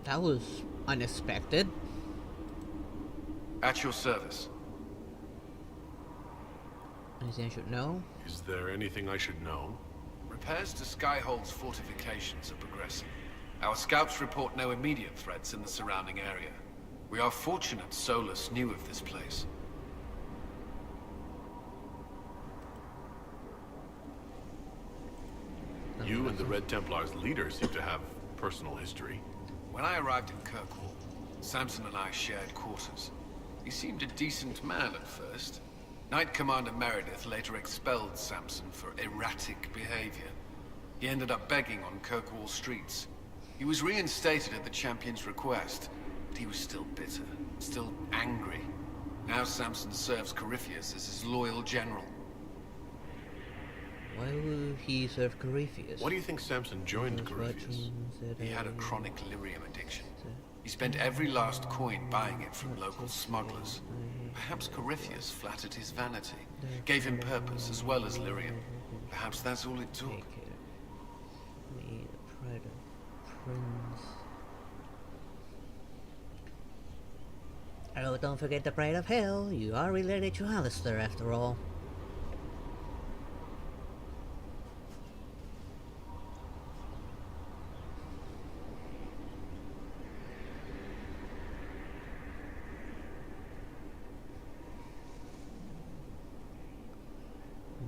That was unexpected. At your service. Anything I should know? Is there anything I should know? Repairs to Skyhold's fortifications are progressing. Our scouts report no immediate threats in the surrounding area. We are fortunate Solus knew of this place. You and the Red Templar's leader seem to have personal history. When I arrived in Kirkwall, Samson and I shared quarters. He seemed a decent man at first. Knight Commander Meredith later expelled Samson for erratic behavior. He ended up begging on Kirkwall streets. He was reinstated at the Champion's request, but he was still bitter, still angry. Now Samson serves Corypheus as his loyal general. Why would he serve Corypheus? Why do you think Samson joined Corypheus? He had a chronic lyrium addiction. He spent every last coin buying it from local smugglers. Perhaps Corypheus flattered his vanity, gave him purpose as well as lyrium. Perhaps that's all it took. Oh, don't forget the Pride of Hell. You are related to Alistair after all.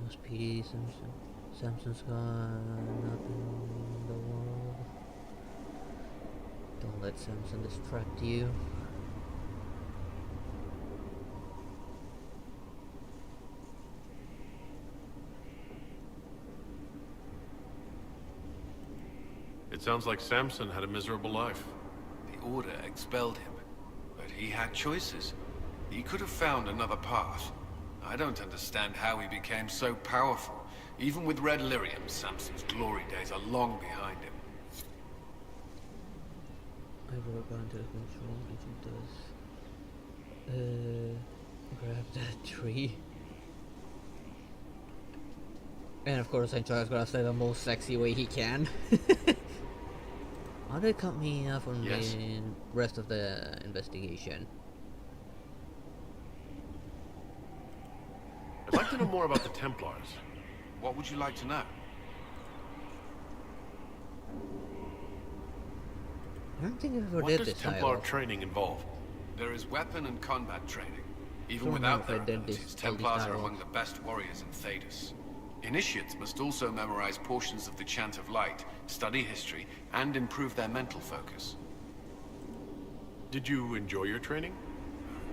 Must be Samson. Samson's gone up in the world. Don't let Samson distract you. It sounds like Samson had a miserable life. The Order expelled him, but he had choices. He could have found another path. I don't understand how he became so powerful. Even with Red Lyrium, Samson's glory days are long behind him. I work under control if it does. Grab that tree. And of course, Sancho's gonna say the most sexy way he can. How did it cut me off from the rest of the investigation? I'd like to know more about the Templars. What would you like to know? I don't think I've ever What did does this Templar dialogue. training involve? There is weapon and combat training. Even Don't know without if their I did abilities, this Templars are dialogue. among the best warriors in Thedas. Initiates must also memorize portions of the Chant of Light, study history, and improve their mental focus. Did you enjoy your training?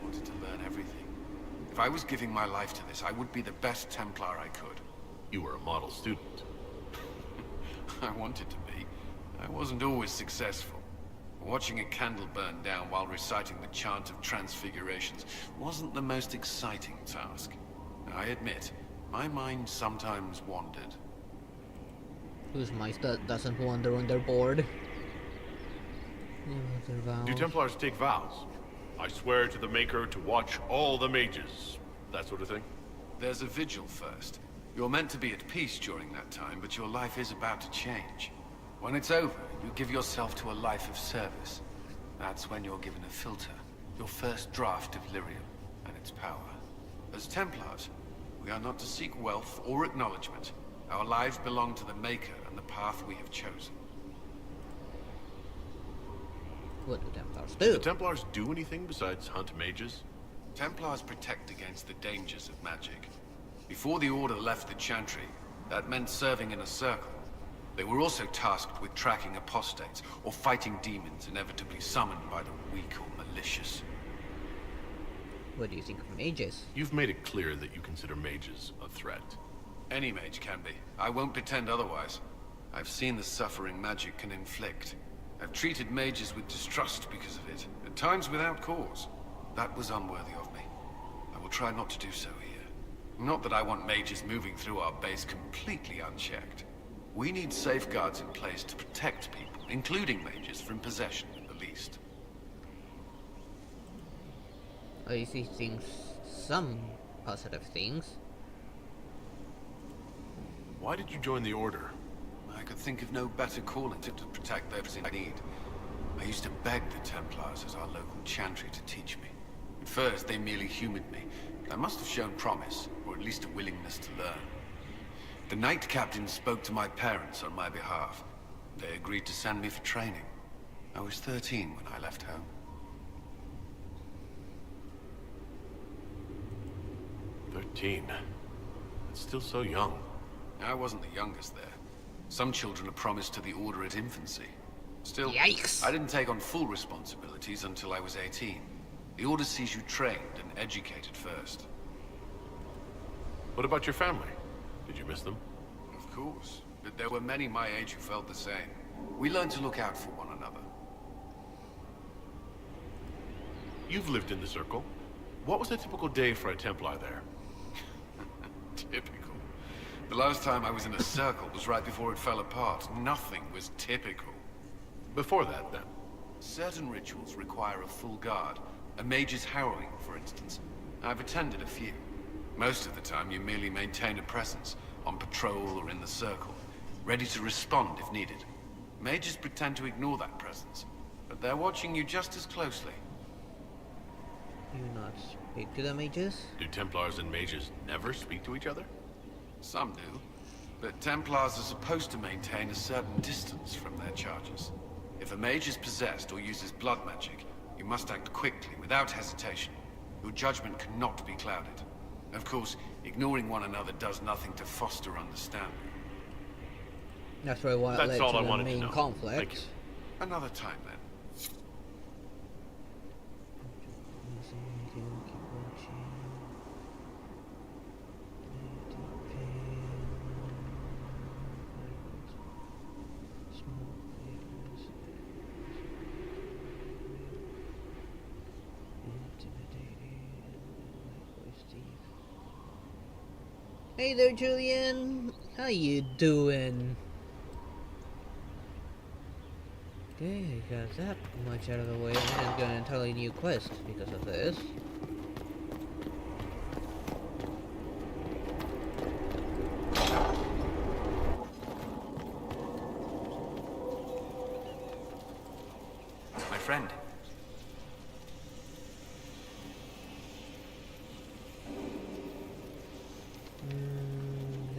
I wanted to learn everything. If I was giving my life to this, I would be the best Templar I could. You were a model student. I wanted to be. I wasn't always successful. Watching a candle burn down while reciting the Chant of Transfigurations wasn't the most exciting task. I admit, my mind sometimes wandered. Whose mind doesn't wander when they're bored? Do Templars take vows? I swear to the Maker to watch all the mages. That sort of thing? There's a vigil first. You're meant to be at peace during that time, but your life is about to change. When it's over, you give yourself to a life of service. That's when you're given a filter, your first draft of lyrium and its power. As Templars, we are not to seek wealth or acknowledgement. Our lives belong to the Maker and the path we have chosen. What do Templars Do do? the Templars do anything besides hunt mages? Templars protect against the dangers of magic. Before the Order left the Chantry, that meant serving in a circle. They were also tasked with tracking apostates, or fighting demons inevitably summoned by the weak or malicious. What do you think of mages? You've made it clear that you consider mages a threat. Any mage can be. I won't pretend otherwise. I've seen the suffering magic can inflict. I've treated mages with distrust because of it, at times without cause. That was unworthy of me. I will try not to do so here. Not that I want mages moving through our base completely unchecked. We need safeguards in place to protect people, including mages, from possession at the least. I see things, some positive things. Why did you join the Order? I could think of no better calling to protect those in need. I used to beg the Templars as our local chantry to teach me. At first, they merely humored me. I must have shown promise, or at least a willingness to learn. The Knight Captain spoke to my parents on my behalf. They agreed to send me for training. I was 13 when I left home. 13. That's still so young. I wasn't the youngest there. Some children are promised to the Order at infancy. Still, Yikes. I didn't take on full responsibilities until I was 18. The Order sees you trained and educated first. What about your family? Did you miss them? Of course, but there were many my age who felt the same. We learned to look out for one another. You've lived in the Circle. What was a typical day for a Templar there? Typical. The last time I was in a circle was right before it fell apart. Nothing was typical. Before that, then? Certain rituals require a full guard. A mage's harrowing, for instance. I've attended a few. Most of the time, you merely maintain a presence, on patrol or in the circle, ready to respond if needed. Mages pretend to ignore that presence, but they're watching you just as closely. You not speak to the mages? Do Templars and mages never speak to each other? Some do, but Templars are supposed to maintain a certain distance from their charges. If a mage is possessed or uses blood magic, you must act quickly, without hesitation. Your judgment cannot be clouded. Of course, ignoring one another does nothing to foster understanding. That's probably what That's led all to I the wanted to main know. conflict. Thank you. Another time, then. Hey there, Julian. How you doing? Okay, got that much out of the way. I'm got an entirely new quest because of this. My friend.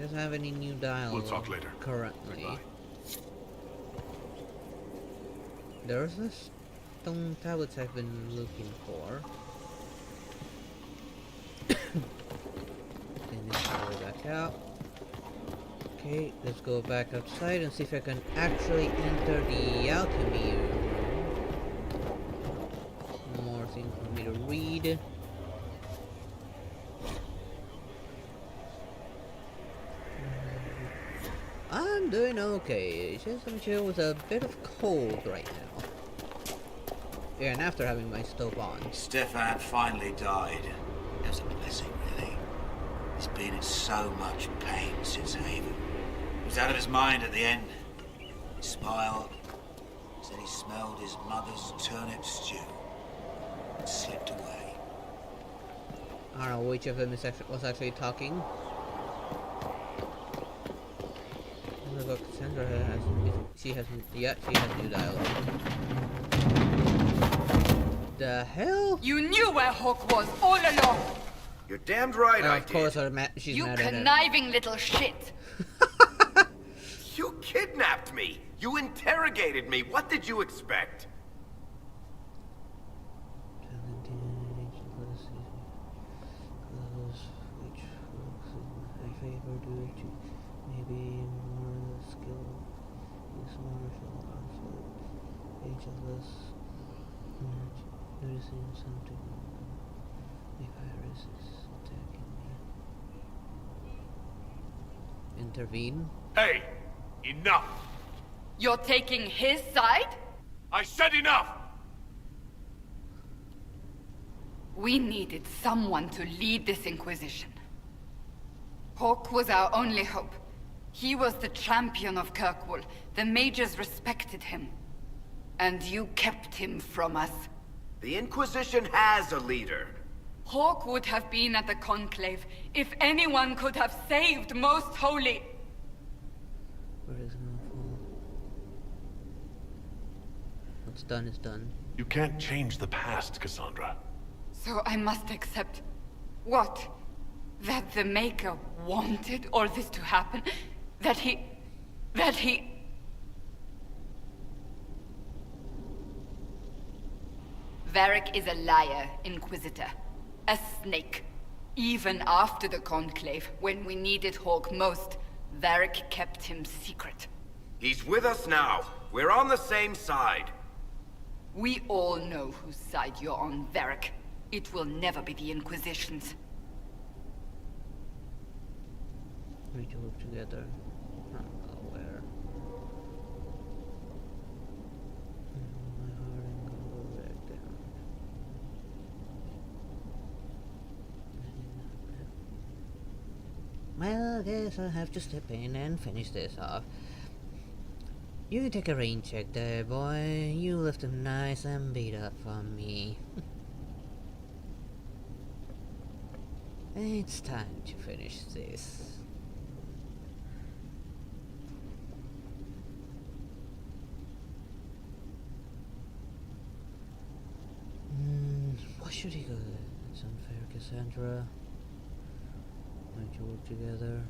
Doesn't have any new dialogue. We'll talk later. Currently. Goodbye. There's a stone tablets I've been looking for. way back out. Okay, let's go back outside and see if I can actually enter the alchemy room. More things for me to read. I'm doing okay. Just I'm chill with a bit of cold right now. Yeah, and after having my stove on. Stefan finally died. It was a blessing, really. He's been in so much pain since Haven. He was out of his mind at the end. He smiled, said he smelled his mother's turnip stew, and slipped away. I don't know which of them was actually talking. Look, Cassandra has, she has new dialogue. The hell? You knew where Hawk was all along. You're damned right I Of course, she's You mad at him. conniving little shit. You kidnapped me. You interrogated me. What did you expect? Maybe more skill, use more martial conflict, ageless, noticing something, a virus is attacking me. Intervene? Hey! Enough! You're taking his side? I said enough! We needed someone to lead this Inquisition. Hawk was our only hope. He was the champion of Kirkwall. The mages respected him. And you kept him from us. The Inquisition has a leader. Hawk would have been at the Conclave if anyone could have saved Most Holy. What's done is done. You can't change the past, Cassandra. So I must accept... what? That the Maker wanted all this to happen? That he... Varric is a liar, Inquisitor. A snake. Even after the Conclave, when we needed Hawk most, Varric kept him secret. He's with us now. We're on the same side. We all know whose side you're on, Varric. It will never be the Inquisition's. We need to work together. Not aware. My heart ain't gonna go back down. Well, I guess I'll have to step in and finish this off. You can take a rain check there, boy. You left him nice and beat up on me. It's time to finish this. Why should he go there? It's unfair, Cassandra. Why don't you work together?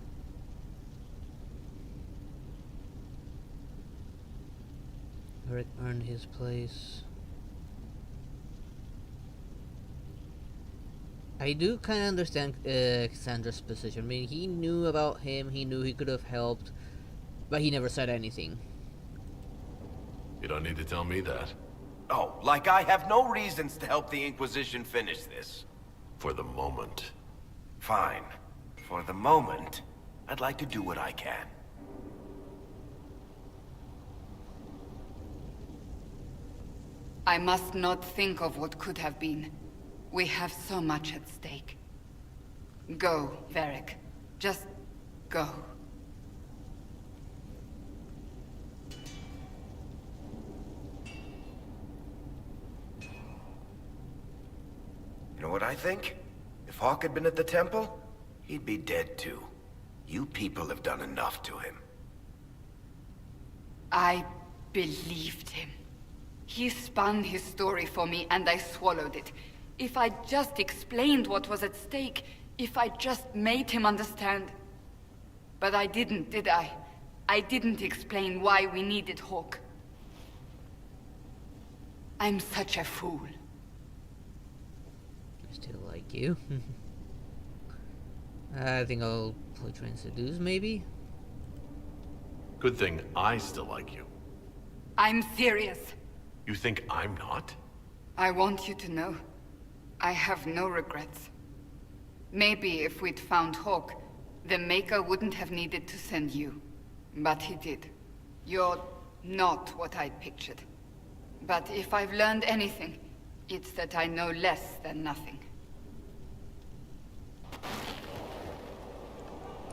Rick earned his place. I do kind of understand Cassandra's position. I mean, he knew about him, he knew he could have helped, but he never said anything. You don't need to tell me that. Oh, like I have no reasons to help the Inquisition finish this. For the moment. Fine. For the moment, I'd like to do what I can. I must not think of what could have been. We have so much at stake. Go, Varric. Just go. You know what I think? If Hawk had been at the temple, he'd be dead too. You people have done enough to him. I believed him. He spun his story for me and I swallowed it. If I just explained what was at stake, if I just made him understand. But I didn't, did I? I didn't explain why we needed Hawk. I'm such a fool. I still like you. I think I'll Probably try and seduce, maybe? Good thing I still like you. I'm serious. You think I'm not? I want you to know, I have no regrets. Maybe if we'd found Hawk, the Maker wouldn't have needed to send you. But he did. You're not what I'd pictured. But if I've learned anything, it's that I know less than nothing.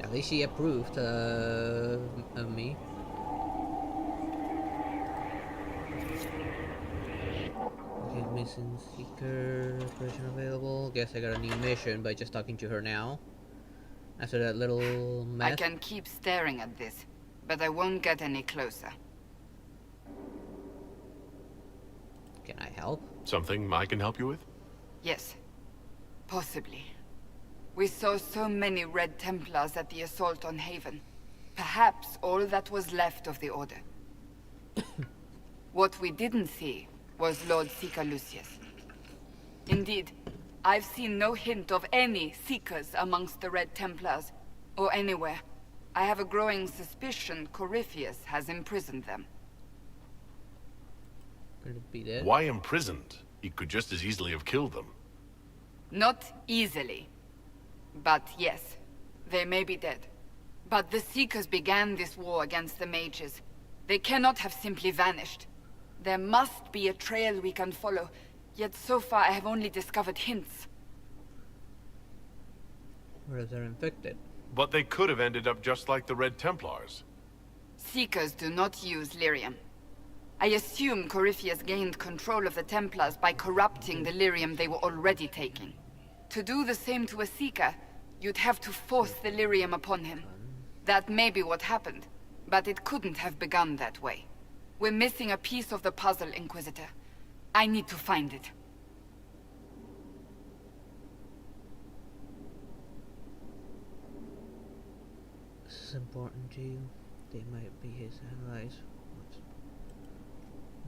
At least she approved of me. Okay, mission seeker operation available. Guess I got a new mission by just talking to her now. After that little mess. I can keep staring at this, but I won't get any closer. Can I help? Something I can help you with? Yes. Possibly. We saw so many Red Templars at the assault on Haven. Perhaps all that was left of the Order. What we didn't see was Lord Seeker Lucius. Indeed, I've seen no hint of any Seekers amongst the Red Templars, or anywhere. I have a growing suspicion Corypheus has imprisoned them. Could it be dead? Why imprisoned? He could just as easily have killed them. Not easily. But yes, they may be dead. But the Seekers began this war against the mages. They cannot have simply vanished. There must be a trail we can follow, yet so far I have only discovered hints. Or if they're infected. But they could have ended up just like the Red Templars. Seekers do not use lyrium. I assume Corypheus gained control of the Templars by corrupting the lyrium they were already taking. To do the same to a Seeker, you'd have to force the lyrium upon him. That may be what happened, but it couldn't have begun that way. We're missing a piece of the puzzle, Inquisitor. I need to find it. This is important to you. They might be his allies.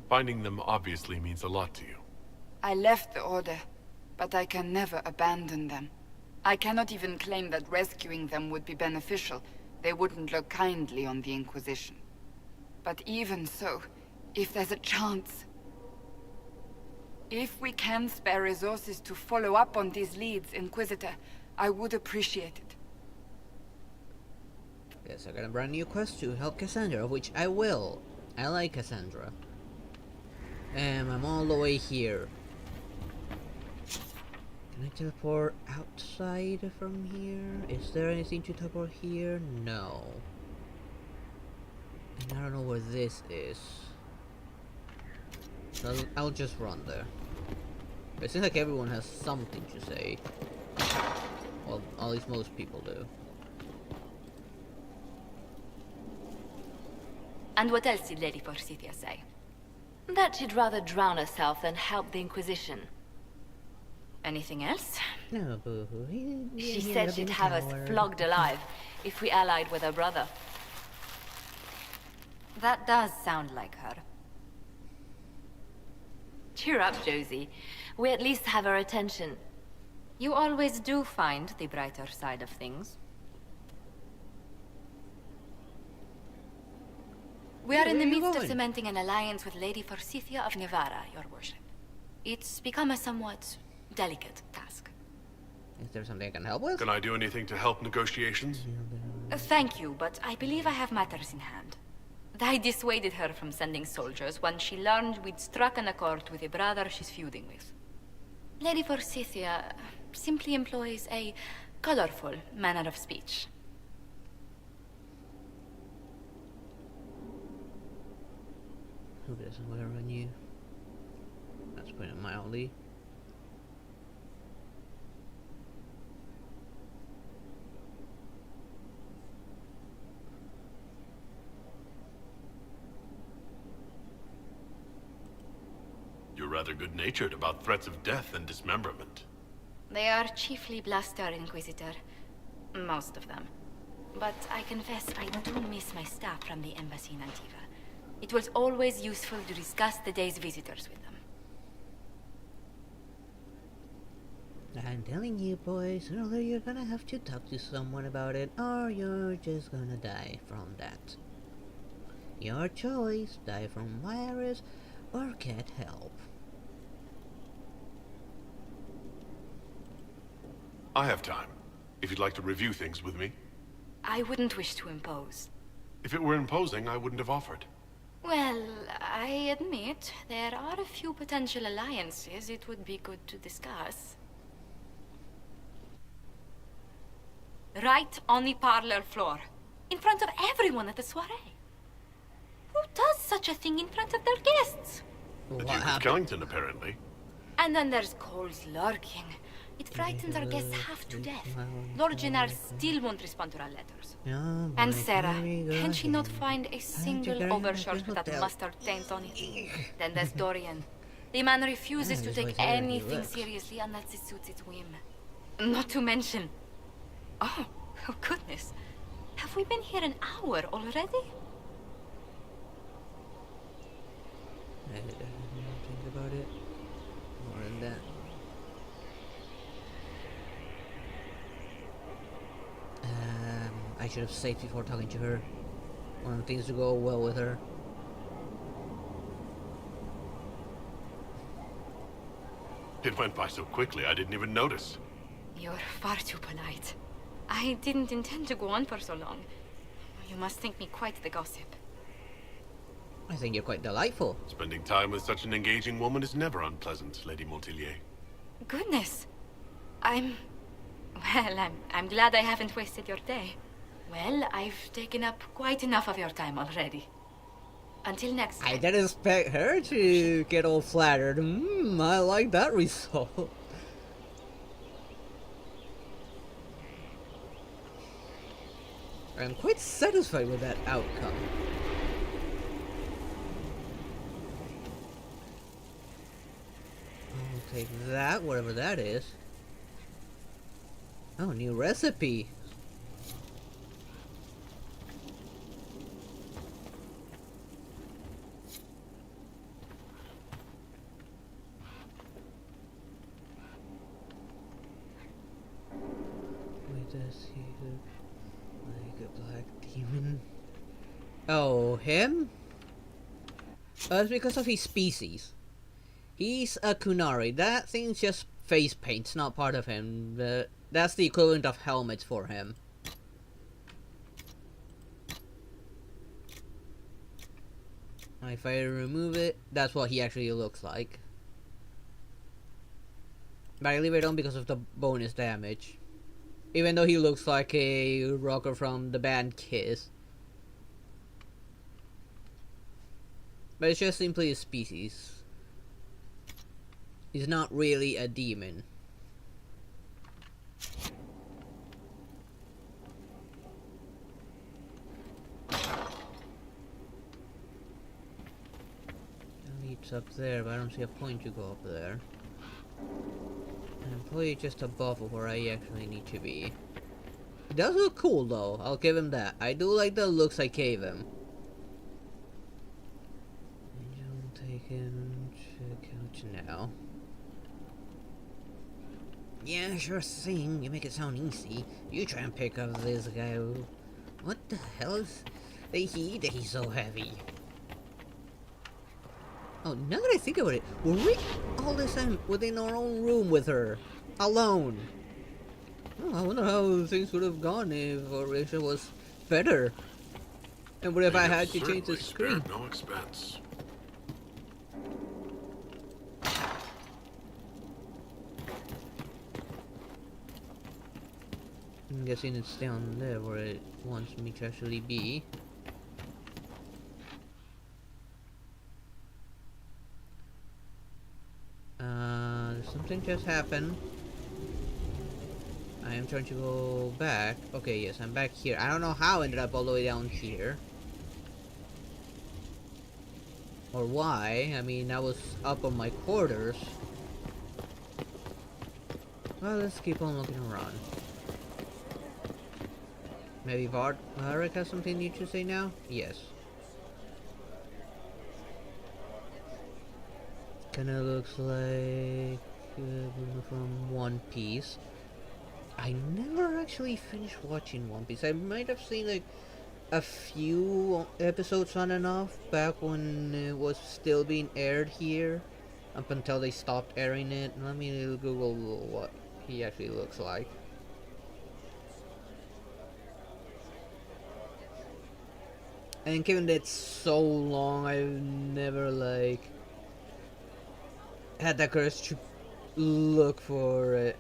Finding them obviously means a lot to you. I left the Order, but I can never abandon them. I cannot even claim that rescuing them would be beneficial. They wouldn't look kindly on the Inquisition. But even so, if there's a chance... If we can spare resources to follow up on these leads, Inquisitor, I would appreciate it. Yes, I got a brand new quest to help Cassandra, which I will. I like Cassandra. I'm all the way here. Can I teleport outside from here? Is there anything to teleport here? No. And I don't know where this is. So I'll just run there. It seems like everyone has something to say. Well, at least most people do. And what else did Lady Forsythia say? That she'd rather drown herself than help the Inquisition. Anything else? No, boo-hoo. She said she'd have us flogged alive if we allied with her brother. That does sound like her. Cheer up, Josie. We at least have her attention. You always do find the brighter side of things. We are in the midst of cementing an alliance with Lady Forsythia of Nevada, your worship. It's become a somewhat delicate task. Is there something I can help with? Can I do anything to help negotiations? Thank you, but I believe I have matters in hand. I dissuaded her from sending soldiers when she learned we'd struck an accord with a brother she's feuding with. Lady Forsythia simply employs a colorful manner of speech. Who doesn't wear on you? That's putting it mildly. You're rather good-natured about threats of death and dismemberment. They are chiefly bluster, Inquisitor. Most of them. But I confess I do miss my staff from the embassy in Antigua. It was always useful to discuss the day's visitors with them. I'm telling you, boys, sooner or later you're gonna have to talk to someone about it, or you're just gonna die from that. Your choice, die from virus, or get help. I have time, if you'd like to review things with me. I wouldn't wish to impose. If it were imposing, I wouldn't have offered. Well, I admit there are a few potential alliances it would be good to discuss. Right on the parlor floor, in front of everyone at the soiree. Who does such a thing in front of their guests? The Duke of Kellington, apparently. And then there's Cole's lurking. It frightens our guests half to death. Lord Gennard still won't respond to our letters. And Sarah, can she not find a single overshirt with that mustard taint on it? Then there's Dorian. The man refuses to take anything seriously unless it suits its whim. Not to mention... Oh goodness. Have we been here an hour already? I didn't think about it. More than that. I should have saved before talking to her. I want things to go well with her. It went by so quickly, I didn't even notice. You're far too polite. I didn't intend to go on for so long. You must think me quite the gossip. I think you're quite delightful. Spending time with such an engaging woman is never unpleasant, Lady Montilyet. Goodness. I'm glad I haven't wasted your day. Well, I've taken up quite enough of your time already. Until next time. I didn't expect her to get all flattered. I like that result. I'm quite satisfied with that outcome. I'll take that, whatever that is. Oh, new recipe. Wait, does he look like a black demon? Oh, him? It's because of his species. He's a Kunari. That thing's just face paint. It's not part of him. That's the equivalent of helmets for him. If I remove it, that's what he actually looks like. But I leave it on because of the bonus damage. Even though he looks like a rocker from the band Kiss. But it's just simply a species. He's not really a demon. It's up there, but I don't see a point to go up there. And I'm probably just above of where I actually need to be. It does look cool though, I'll give him that. I do like the looks I gave him. Don't take him to couch now. Yeah, sure thing. You make it sound easy. You try and pick up this guy. What the hell is the heat that he's so heavy? Oh, now that I think about it, were we all this time within our own room with her? Alone? Oh, I wonder how things would have gone if our relationship was better. And what if I had to change the screen? No expense. I'm guessing it's down there where it wants me to actually be. Something just happened. I am trying to go back. Okay, yes, I'm back here. I don't know how I ended up all the way down here. Or why. I mean, I was up on my quarters. Well, let's keep on looking around. Maybe Varric has something new to say now? Yes. Kinda looks like from One Piece. I never actually finished watching One Piece. I might have seen like a few episodes on and off back when it was still being aired here, up until they stopped airing it. Let me Google what he actually looks like. And given that it's so long, I've never like had that courage to look for it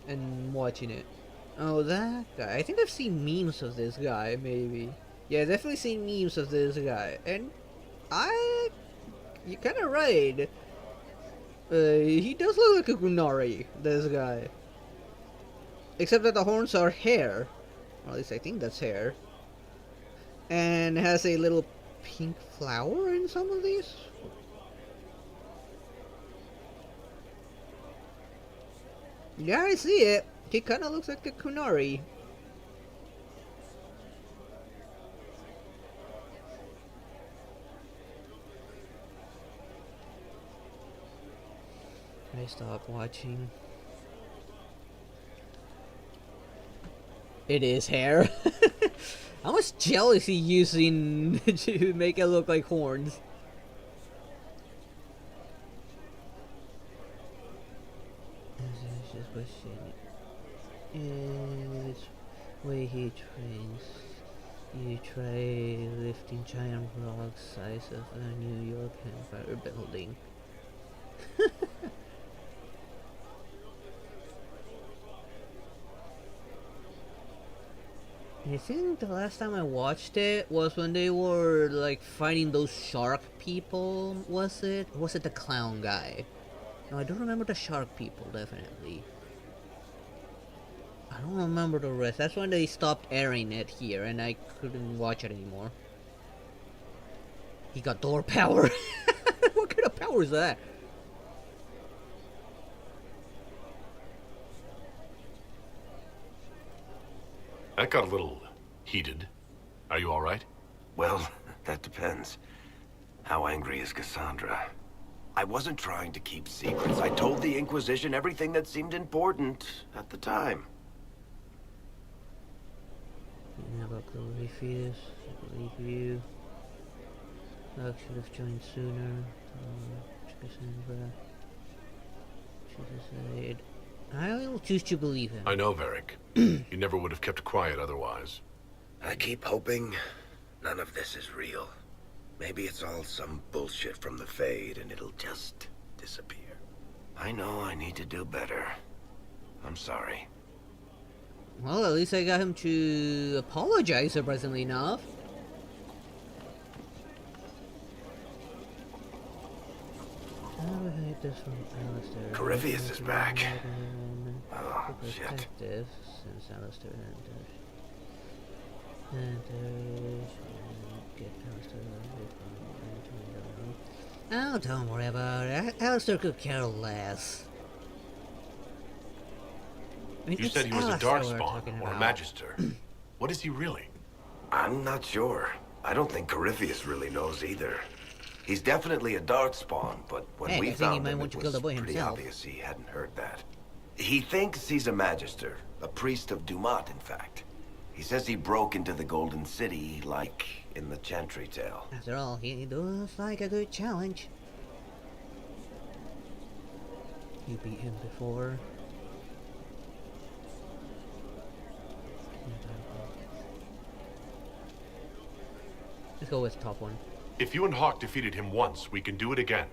and watching it. Oh, that guy. I think I've seen memes of this guy, maybe. Yeah, definitely seen memes of this guy. And you're kind of right. He does look like a Gunari, this guy. Except that the horns are hair. Or at least I think that's hair. And has a little pink flower in some of these. Yeah, I see it. He kind of looks like a Kunari. I stopped watching. It is hair. How much gel is he using to make it look like horns? It's way he trains. You try lifting giant rocks size of a New York Empire building. I think the last time I watched it was when they were like fighting those shark people. Was it? Or was it the clown guy? No, I don't remember the shark people, definitely. I don't remember the rest. That's when they stopped airing it here and I couldn't watch it anymore. He got door power. What kind of power is that? That got a little heated. Are you all right? Well, that depends. How angry is Cassandra? I wasn't trying to keep secrets. I told the Inquisition everything that seemed important at the time. How about Glorifius? I believe you. I should have joined sooner. Cassandra. She decided. I'll choose to believe him. I know, Varric. You never would have kept quiet otherwise. I keep hoping none of this is real. Maybe it's all some bullshit from the Fade and it'll just disappear. I know I need to do better. I'm sorry. Well, at least I got him to apologize, surprisingly enough. Corypheus is back. Oh, shit. Since Alistair oh, don't worry about it. Alistair could care less. I mean, You said he was a Darkspawn, or a Magister. What is he really? I'm not sure. I don't think Corypheus really knows either. He's definitely a Darkspawn, but when we found him, it was pretty obvious he hadn't heard that. He thinks he's a Magister, a priest of Dumat, in fact. He says he broke into the Golden City, like in the Chantry Tale. After all, he does like a good challenge. You beat him before. Let's go with top one. If you and Hawk defeated him once, we can do it again.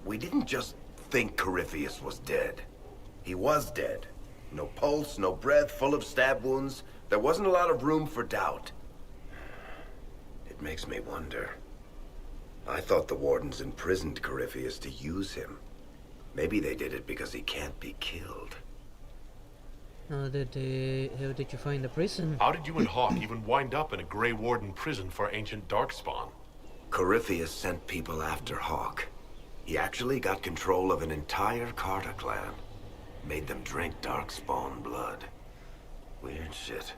We didn't just think Corypheus was dead. He was dead. No pulse, no breath, full of stab wounds. There wasn't a lot of room for doubt. It makes me wonder. I thought the Wardens imprisoned Corypheus to use him. Maybe they did it because he can't be killed. How did you find the prison? How did you and Hawk even wind up in a Grey Warden prison for ancient Darkspawn? Corypheus sent people after Hawk. He actually got control of an entire Carta clan. Made them drink Darkspawn blood. Weird shit.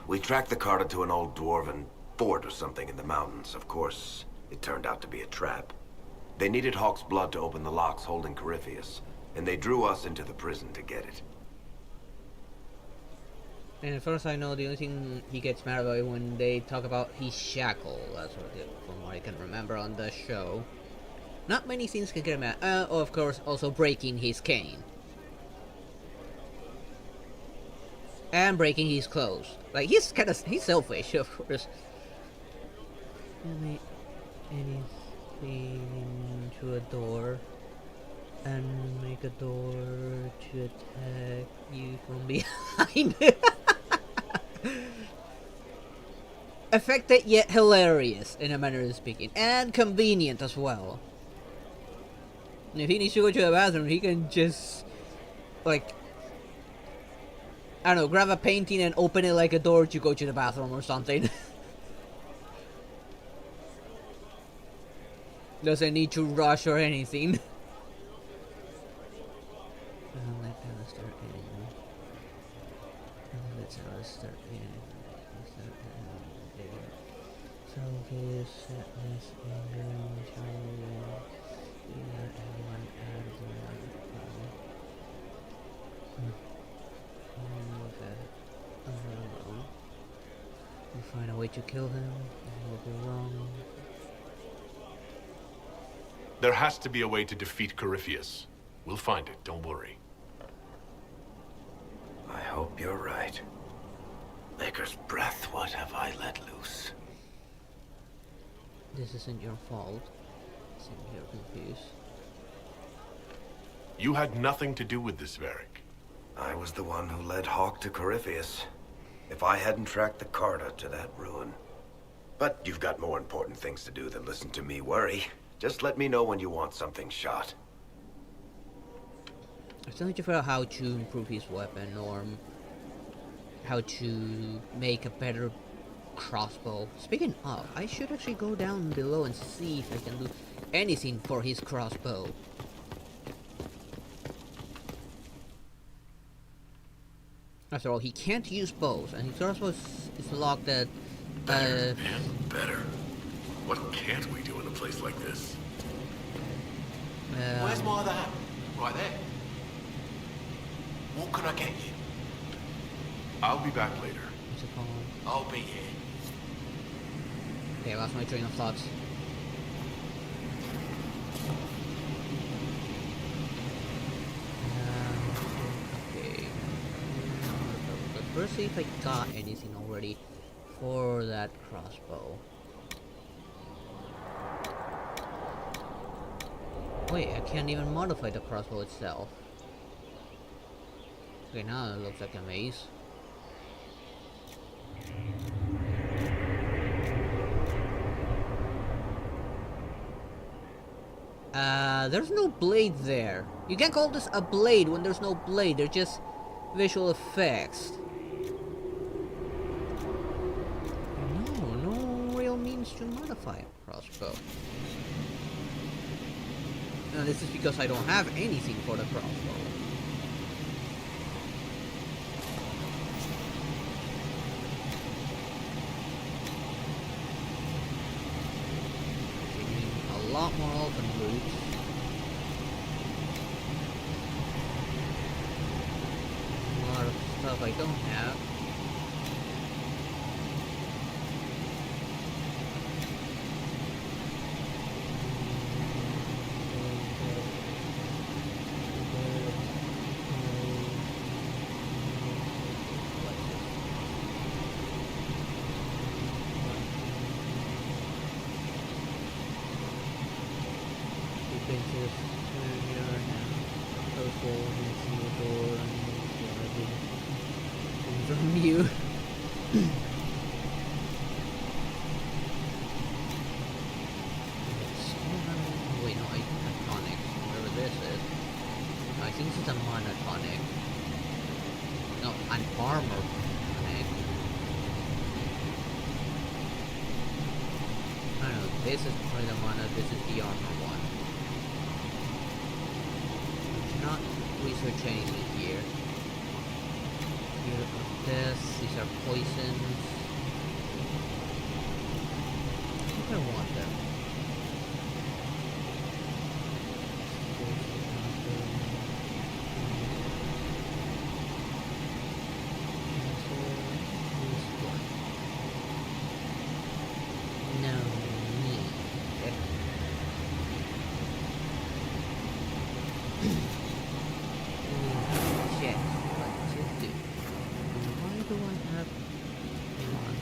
We tracked the Carta to an old dwarven fort or something in the mountains. Of course, It turned out to be a trap. They needed Hawk's blood to open the locks holding Corypheus, and they drew us into the prison to get it. And as far as I know, the only thing he gets mad about is when they talk about his shackle. That's what from what I can remember on the show. Not many things can get him mad. Of course, also breaking his cane. And breaking his clothes. Like, he's selfish, of course. Anything to a door. And make a door to attack you from behind. Affected yet hilarious in a manner of speaking. And convenient as well. And if he needs to go to the bathroom, he can just, like, I don't know, grab a painting and open it like a door to go to the bathroom or something. Doesn't need to rush or anything. We'll find a way to kill him, and we'll go wrong. There has to be a way to defeat Corypheus. We'll find it, don't worry. I hope you're right. Maker's breath, what have I let loose? This isn't your fault. Seem you're confused. You had nothing to do with this, Varric. I was the one who led Hawk to Corypheus. If I hadn't tracked the Carta to that ruin. But you've got more important things to do than listen to me worry. Just let me know when you want something shot. I still need to figure out how to improve his weapon or how to make a better crossbow. Speaking of, I should actually go down below and see if I can do anything for his crossbow. After all, he can't use bows, and his crossbow is locked at... Better and better. What can't we do in a place like this? Where's my other hat? Right there. What can I get you? I'll be back later. What's it called? I'll be here. Okay, I lost my train of thoughts. Okay. But first see if I got anything already for that crossbow. Wait, I can't even modify the crossbow itself. Okay, now it looks like a maze. There's no blade there. You can't call this a blade when there's no blade. They're just visual effects. No real means to modify a crossbow. Now this is because I don't have anything for the crossbow. A lot more open routes. A lot of stuff I don't have. From you. Wait, no, tonic. Whatever this is. No, I think this is a monotonic. No, an armor tonic. I don't know, this is probably the mono, this is the armor one. I'm not research anything here. These are poisons. I think I want them. no need. Check what to do. Why do I have... Hang on.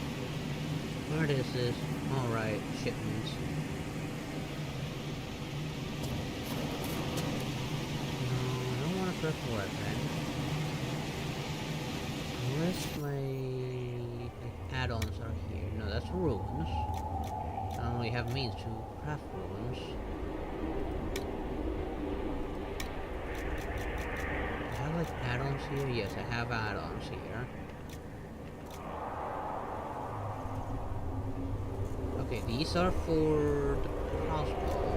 Where is this? Alright, shipments. No, I don't want a purple weapon. Unless my add-ons are here. No, that's runes. I don't really have means to craft runes. I have like add-ons here? Yes, I have add-ons here. Okay, these are for the crossbow.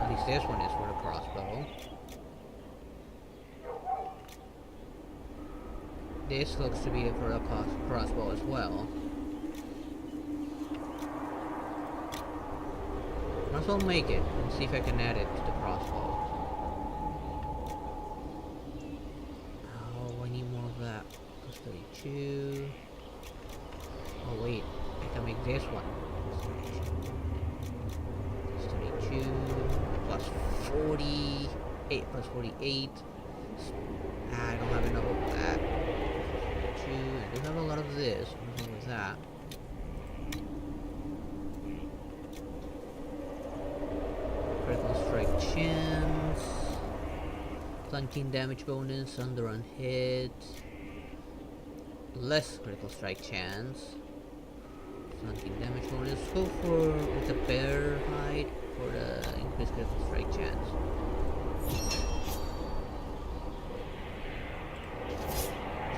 At least this one is for the crossbow. This looks to be for a crossbow as well. Might as well make it and see if I can add it to the crossbow. Oh, I need more of that. Plus 32. Oh wait, I can make this one. Plus 32. Plus 48. Plus 48. I don't have enough of that. I do have a lot of this. What's wrong with that? Critical strike chance. Plunking damage bonus under on hit. Less critical strike chance. Plunking damage bonus. Go for with a bear hide for the increased critical strike chance.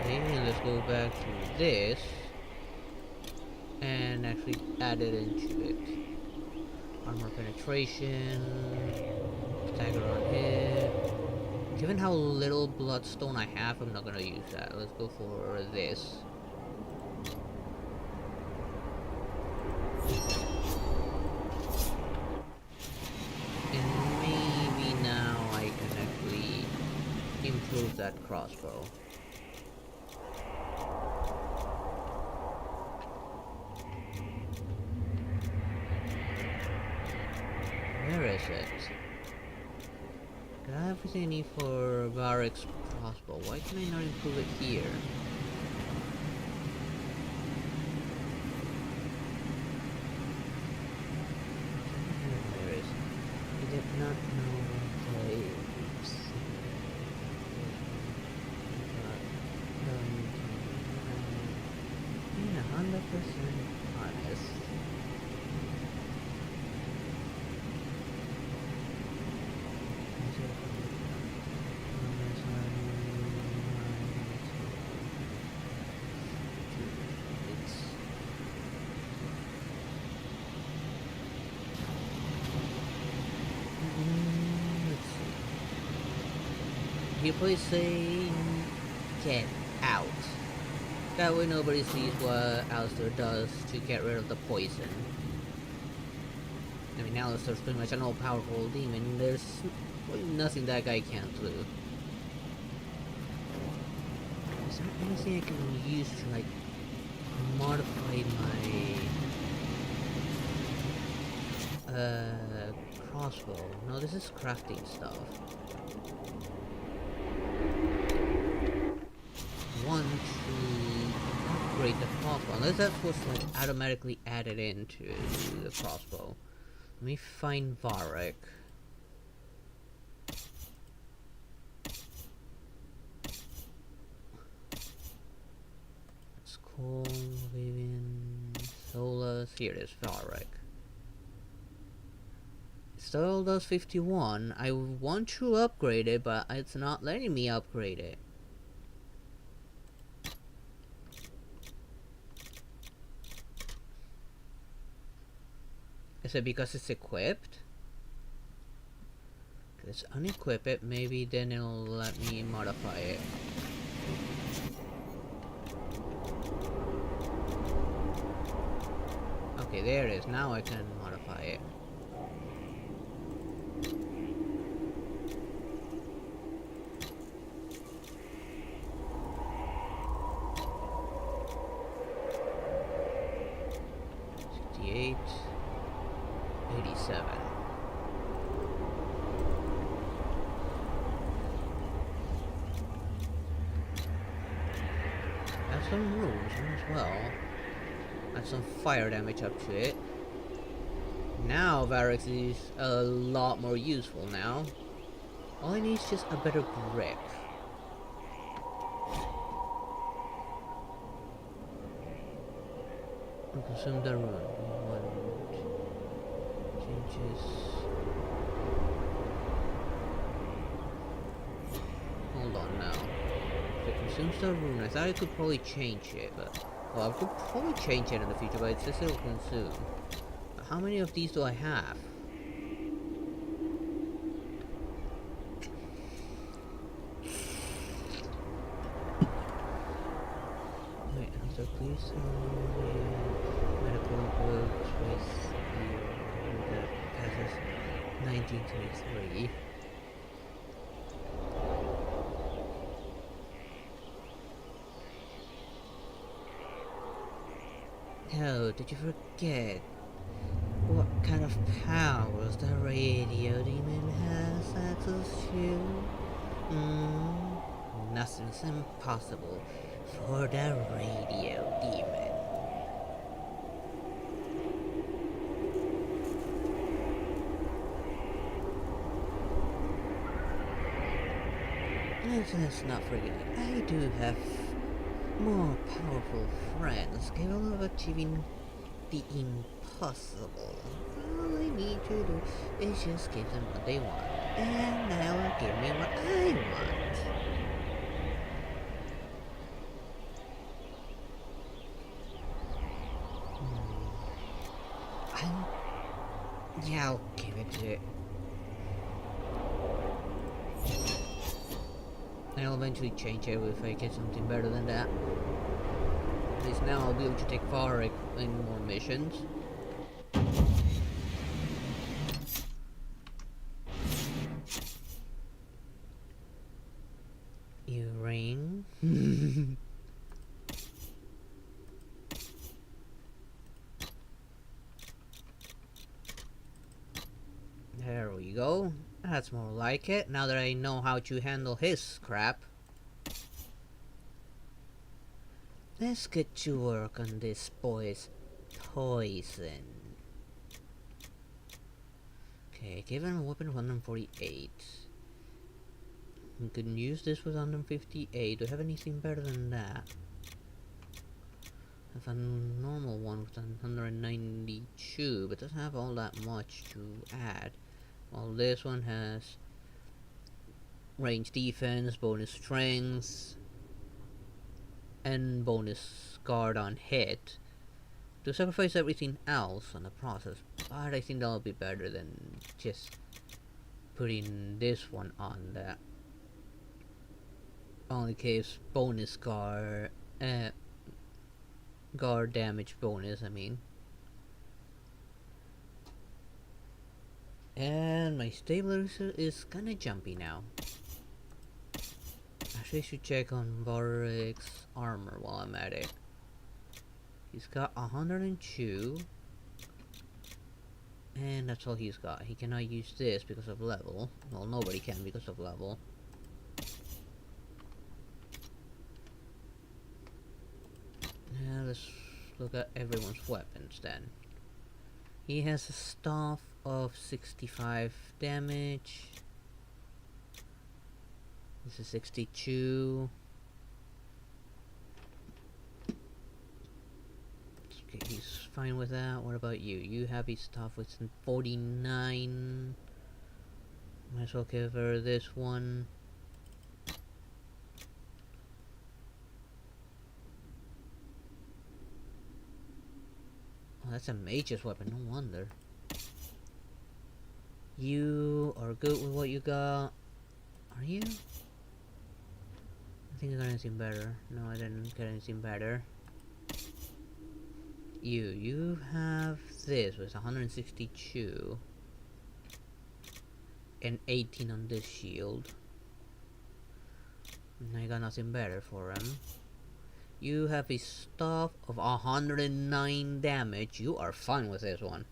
Okay, let's go back to this and actually add it into it. Armor penetration, stagger on hit. Given how little bloodstone I have, I'm not gonna use that. Let's go for this. And maybe now I can actually improve that crossbow. Where is it? Got everything I need for Varric's crossbow. Why can I not improve it here? Where is it? I did not know what I... 100% honest. People say get out. That way nobody sees what Alistair does to get rid of the poison. I mean, Alistair's pretty much an all-powerful demon. There's nothing that guy can't do. Is there anything I can use to, like, modify my crossbow? No, this is crafting stuff. Want to upgrade the crossbow, unless that was like automatically added into the crossbow. Let me find Varric. Let's call Vivian Solas. Here it is, Varric. It still does 51. I want to upgrade it, but it's not letting me upgrade it. Is it because it's equipped? Let's unequip it, maybe then it'll let me modify it. Okay, there it is. Now I can modify it. 68, 87. Have some runes as well. Add some fire damage up to it. Now Varix is a lot more useful now. All I need is just a better grip. And consume the rune. One changes. Hold on now. If it consumes the rune, I thought I could probably change it, but well, I could probably change it in the future, but it says it'll consume. But how many of these do I have? Wait, so please medical books with the passes 1923. Oh, did you forget what kind of powers the radio demon has access to? Nothing's impossible for the radio demon. Let's not forget, I do have more powerful friends capable of achieving the impossible. All I need to do is just give them what they want, and they'll give me what I want. Yeah, I'll give it to it. I'll eventually change it if I get something better than that. At least now I'll be able to take far in more missions. You ring. There we go. That's more like it, now that I know how to handle his crap. Let's get to work on this boy's poison. Okay, given a weapon of 148. We could use this with 158. Do I have anything better than that? I have a normal one with 192, but doesn't have all that much to add. Well, this one has range defense, bonus strength, and bonus guard on hit. To sacrifice everything else on the process, but I think that'll be better than just putting this one on that. Only gives bonus guard, guard damage bonus, I mean. And my stabilizer is kinda jumpy now. Actually, I should check on Varric's armor while I'm at it. He's got 102. And that's all he's got. He cannot use this because of level. Well, nobody can because of level. Now let's look at everyone's weapons then. He has a staff of 65 damage. This is 62. Okay, he's fine with that. What about you? You have his stuff with 49. Might as well give her this one. Oh, that's a mage's weapon, no wonder. You are good with what you got. Are you? I think I got anything better. No, I didn't get anything better. You have this with 162 and 18 on this shield. And I got nothing better for him. You have a staff of 109 damage. You are fine with this one.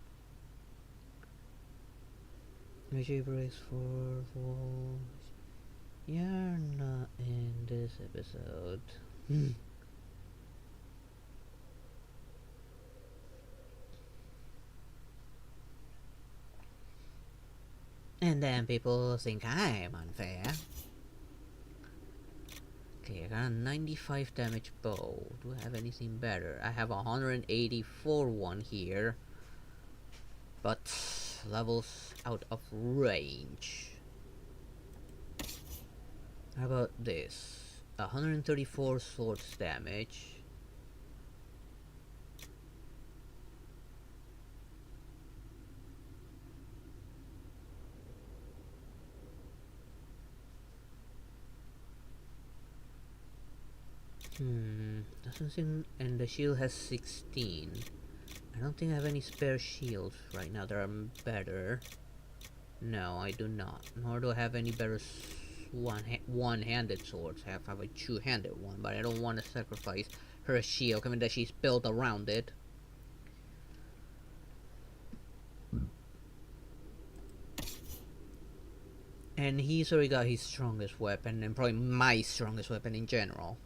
Magic breaks for walls. You're not in this episode. And then people think I'm unfair. Okay, I got a 95 damage bow. Do I have anything better? I have a 184 one here. But levels out of range. How about this? 134 swords damage. Doesn't seem, and the shield has 16. I don't think I have any spare shields right now that are better. No, I do not. Nor do I have any better one-handed swords. I have a two-handed one, but I don't want to sacrifice her shield, given that she's built around it. And he's already got his strongest weapon, and probably my strongest weapon in general.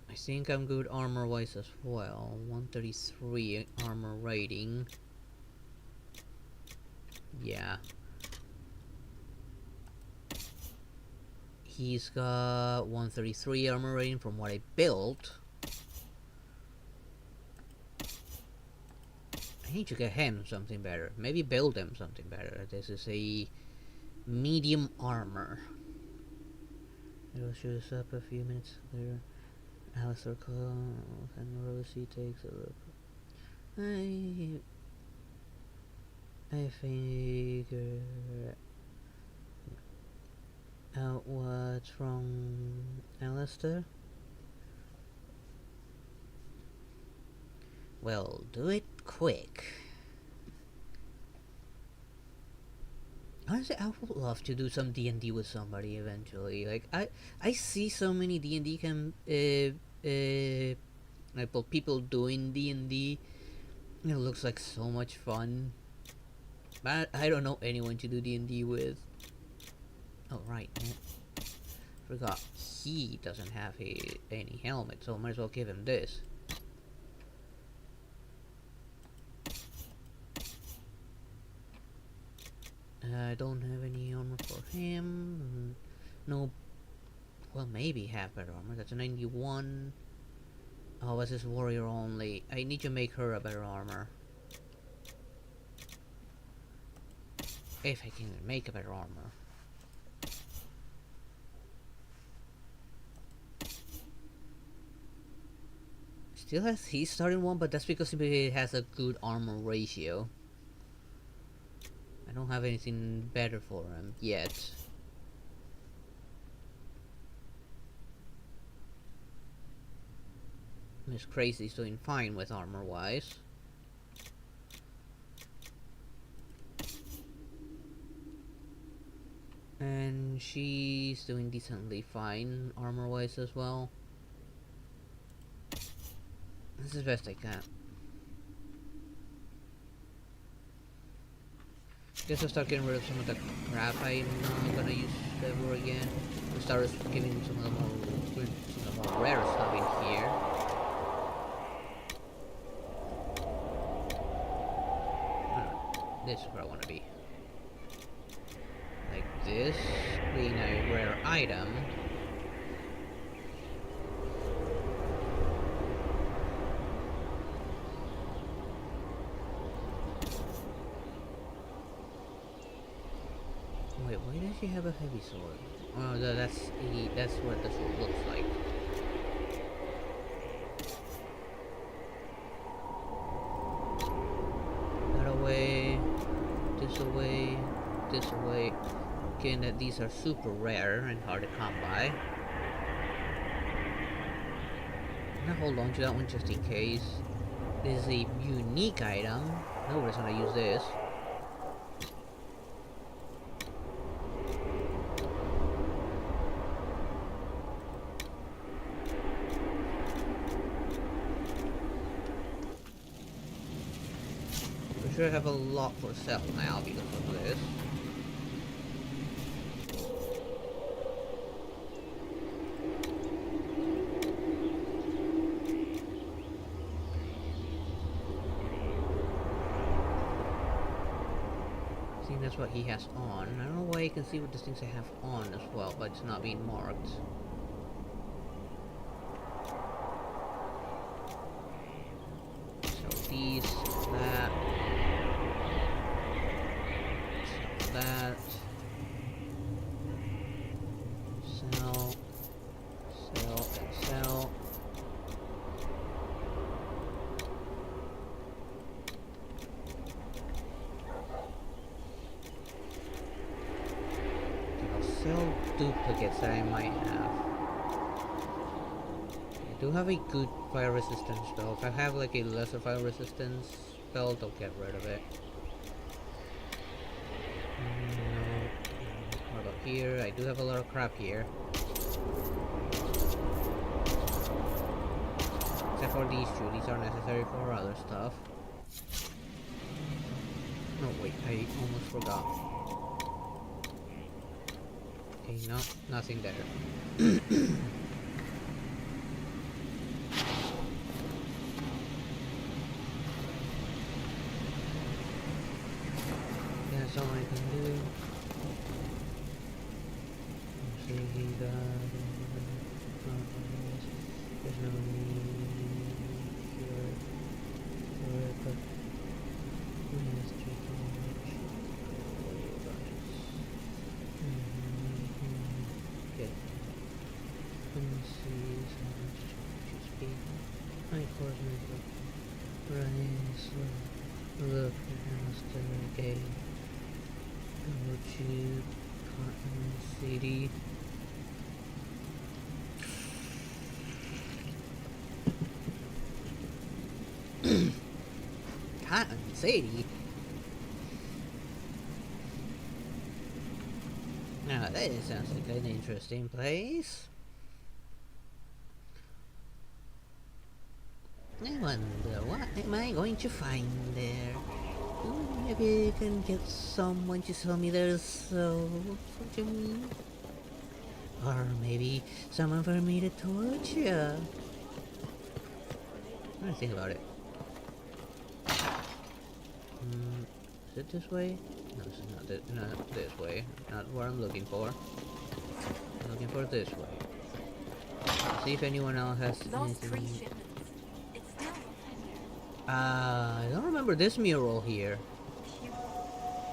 I think I'm good armor-wise as well. 133 armor rating. Yeah. He's got 133 armor rating from what I built. I need to get him something better. Maybe build him something better. This is a medium armor. It'll show us up a few minutes later. Alistair calls and Rosie takes a look. I figure out what's wrong, Alistair. Well, do it quick. Honestly, I would love to do some D&D with somebody eventually. Like, I see so many D&D like people doing D&D. It looks like so much fun. But I don't know anyone to do D&D with. Oh, right. Forgot. He doesn't have any helmet, so I might as well give him this. I don't have any armor for him. No. Well, maybe half better armor. That's a 91. Oh, was this warrior only? I need to make her a better armor. If I can make a better armor. Still has his starting one, but that's because he has a good armor ratio. I don't have anything better for him yet. Miss Crazy's doing fine with armor wise. And she's doing decently fine armor wise as well. This is the best I can. Guess I'll start getting rid of some of the crap I'm not gonna use ever again. We'll start giving some of the more rare stuff in here. This is where I want to be. Like this, being a rare item. Wait, why does she have a heavy sword? Oh, that's what the sword looks like. That away, this away, this away. Again, that these are super rare and hard to come by. I'm gonna hold on to that one just in case. This is a unique item. Nobody's gonna use this. I'm sure I have a lot for sale now because of this. See, that's what he has on. I don't know why you can see what these things I have on as well, but it's not being marked. So these, that, so that, sell, sell, and sell. Sell duplicates that I might have. I do have a good fire resistance spell. If I have like a lesser fire resistance spell, don't get rid of it. No. What about here? I do have a lot of crap here. Except for these two. These are necessary for other stuff. No, wait. I almost forgot. Okay, no, nothing there. That's all I can do. There's no need for it, but let's check my course running slow. Look at the game. Go to Cotton City. Cotton City? Now that sounds like an interesting place. I wonder what am I going to find there? Ooh, maybe I can get someone to tell me their soul to me. Or maybe someone for me to torture. What do you think about it? Is it this way? No, this is not this way. Not what I'm looking for. I'm looking for this way. See if anyone else has anything. I don't remember this mural here.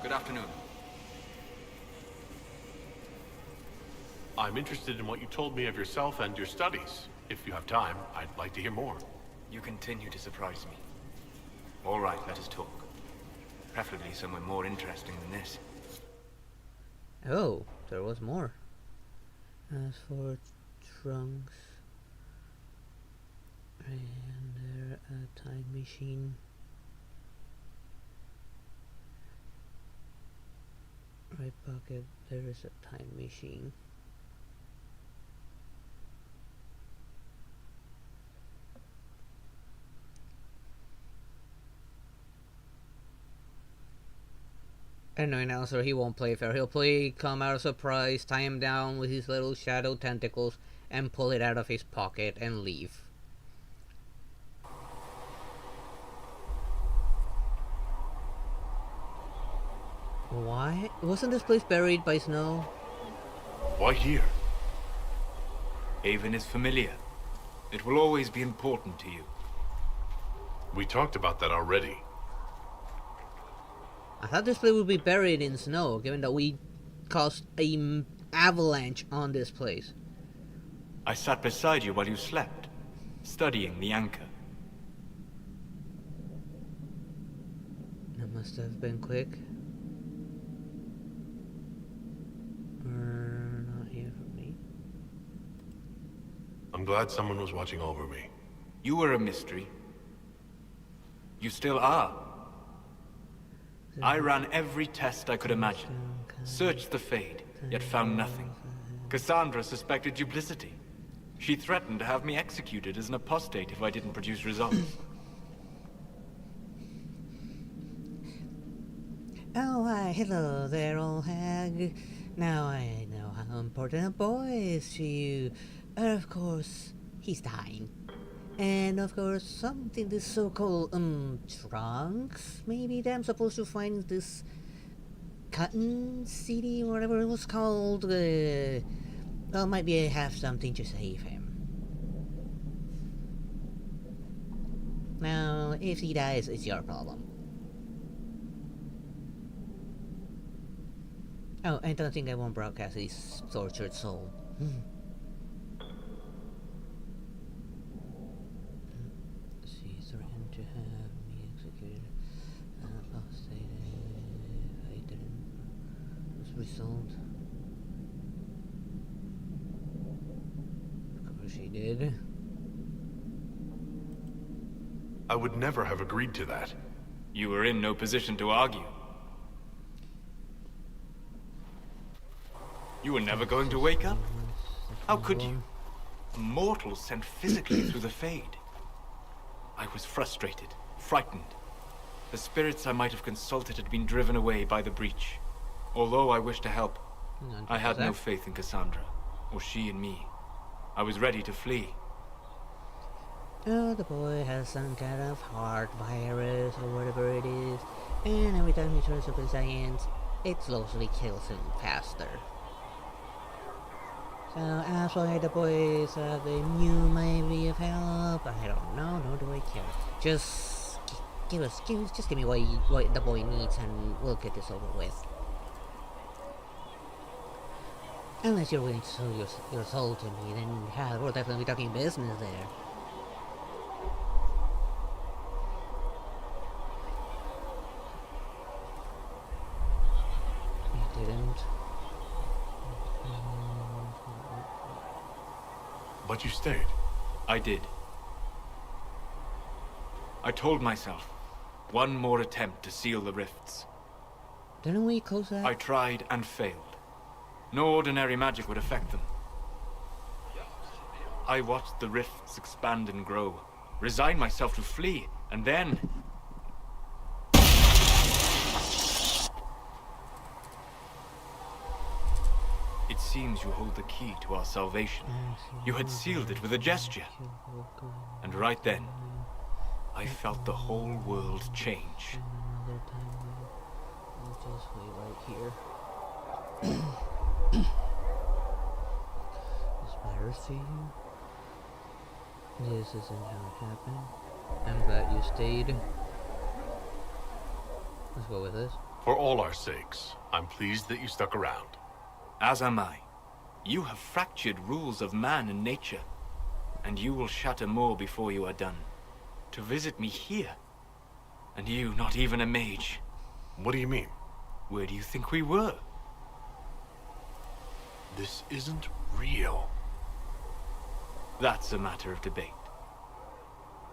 Good afternoon. I'm interested in what you told me of yourself and your studies. If you have time, I'd like to hear more. You continue to surprise me. All right, let us talk. Preferably somewhere more interesting than this. Oh, there was more. As for trunks, and there a time machine. Right pocket, there is a time machine. Anyway, now, so he won't play fair. He'll play come out of surprise, tie him down with his little shadow tentacles, and pull it out of his pocket and leave. Why? Wasn't this place buried by snow? Why here? Haven is familiar. It will always be important to you. We talked about that already. I thought this place would be buried in snow, given that we caused an avalanche on this place. I sat beside you while you slept, studying the anchor. That must have been quick. Not here for me. I'm glad someone was watching over me. You were a mystery. You still are. I ran every test I could imagine. Searched the Fade, yet found nothing. Cassandra suspected duplicity. She threatened to have me executed as an apostate if I didn't produce results. Oh, hi, hello there, old hag. Now I know how important a boy is to you. Of course, he's dying. And of course, something this so-called, trunks, maybe that I'm supposed to find this cotton city, whatever it was called. Well, maybe I have something to save him. Now, if he dies, it's your problem. Oh, I don't think I won't broadcast his tortured soul. She threatened to have me executed. I'll say that if I didn't. As a result. Of course she did. I would never have agreed to that. You were in no position to argue. You were never going to wake up? How could you? A mortal sent physically through the Fade. I was frustrated, frightened. The spirits I might have consulted had been driven away by the breach. Although I wished to help, I had no faith in Cassandra, or she in me. I was ready to flee. Oh, the boy has some kind of heart virus or whatever it is, and every time he turns up in science, it slowly kills him faster. So that's why the boys have a new maybe of help. I don't know, nor do I care. Just give me what the boy needs, and we'll get this over with. Unless you're willing to sell your soul to me, then yeah, we'll definitely be talking business there. You didn't. But you stayed. I did. I told myself, one more attempt to seal the rifts. Didn't we close that? I tried and failed. No ordinary magic would affect them. I watched the rifts expand and grow, resigned myself to flee, and then... It seems you hold the key to our salvation. You had sealed it with a gesture. And right then, I felt the whole world change. I'll just wait right here. This matters to you? This isn't how it happened. I'm glad you stayed. Let's go with this. For all our sakes, I'm pleased that you stuck around. As am I. You have fractured rules of man and nature, and you will shatter more before you are done. To visit me here, and you not even a mage. What do you mean? Where do you think we were? This isn't real. That's a matter of debate.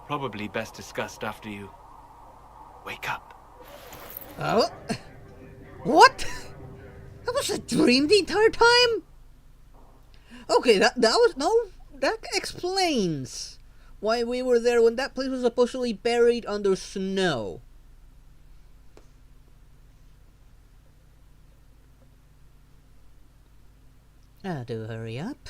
Probably best discussed after you wake up. Oh? What? That was a dream the entire time? Okay, that explains why we were there when that place was supposedly buried under snow. Do hurry up.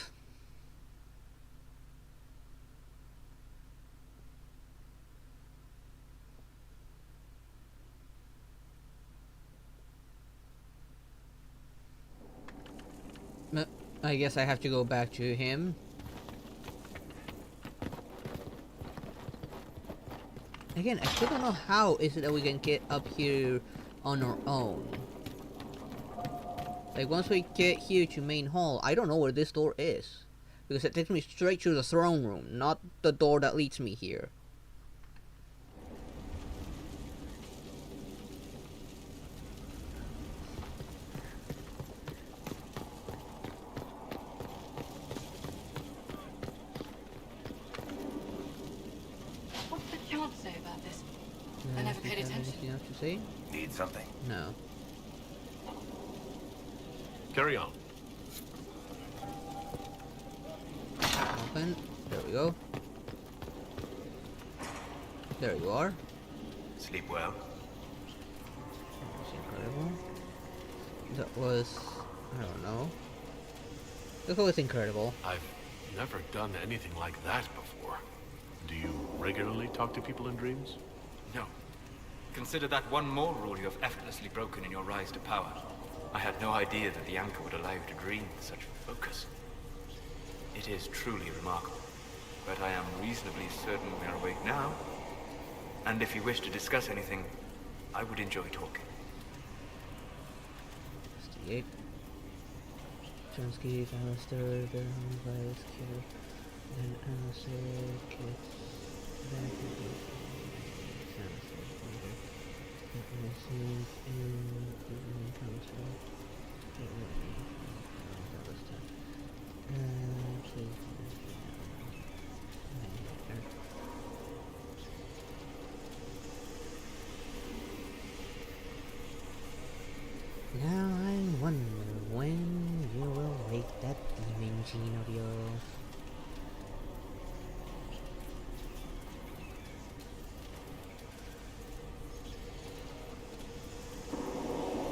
I guess I have to go back to him. Again, I still don't know how is it that we can get up here on our own. Like, once we get here to main hall, I don't know where this door is. Because it takes me straight to the throne room, not the door that leads me here. What's the chant say about this? I never paid attention. Anything else to say? Need something? No. Carry on. Open. There we go. There you are. Sleep well? incredible. That was, I don't know. That was incredible. I've never done anything like that before. Do you regularly talk to people in dreams? No. Consider that one more rule you have effortlessly broken in your rise to power. I had no idea that the anchor would allow you to dream with such focus. It is truly remarkable. But I am reasonably certain we are awake now. And if you wish to discuss anything, I would enjoy talking. 68. Transky, Alistair, the virus cure, and Alistair gets back to the receive in council. Now I wonder when you will wake that demon gene of yours.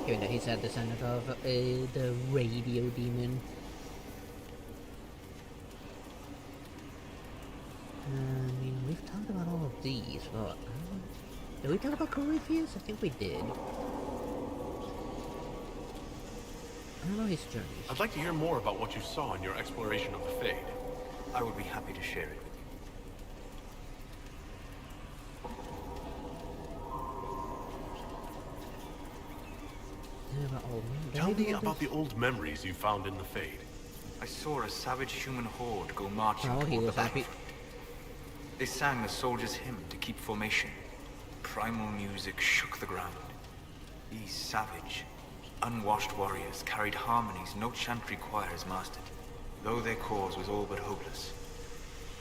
Given that he's at the center of the radio demon. I mean, we've talked about all of these, but did we talk about Corypheus? I think we did. I don't know his journeys. I'd like to hear more about what you saw in your exploration of the Fade. I would be happy to share it with you. Tell me about the old memories you found in the Fade. I saw a savage human horde go marching he toward the was happy. battlefield. They sang the soldier's hymn to keep formation. Primal music shook the ground. These savage, unwashed warriors carried harmonies no chantry choirs mastered. Though their cause was all but hopeless,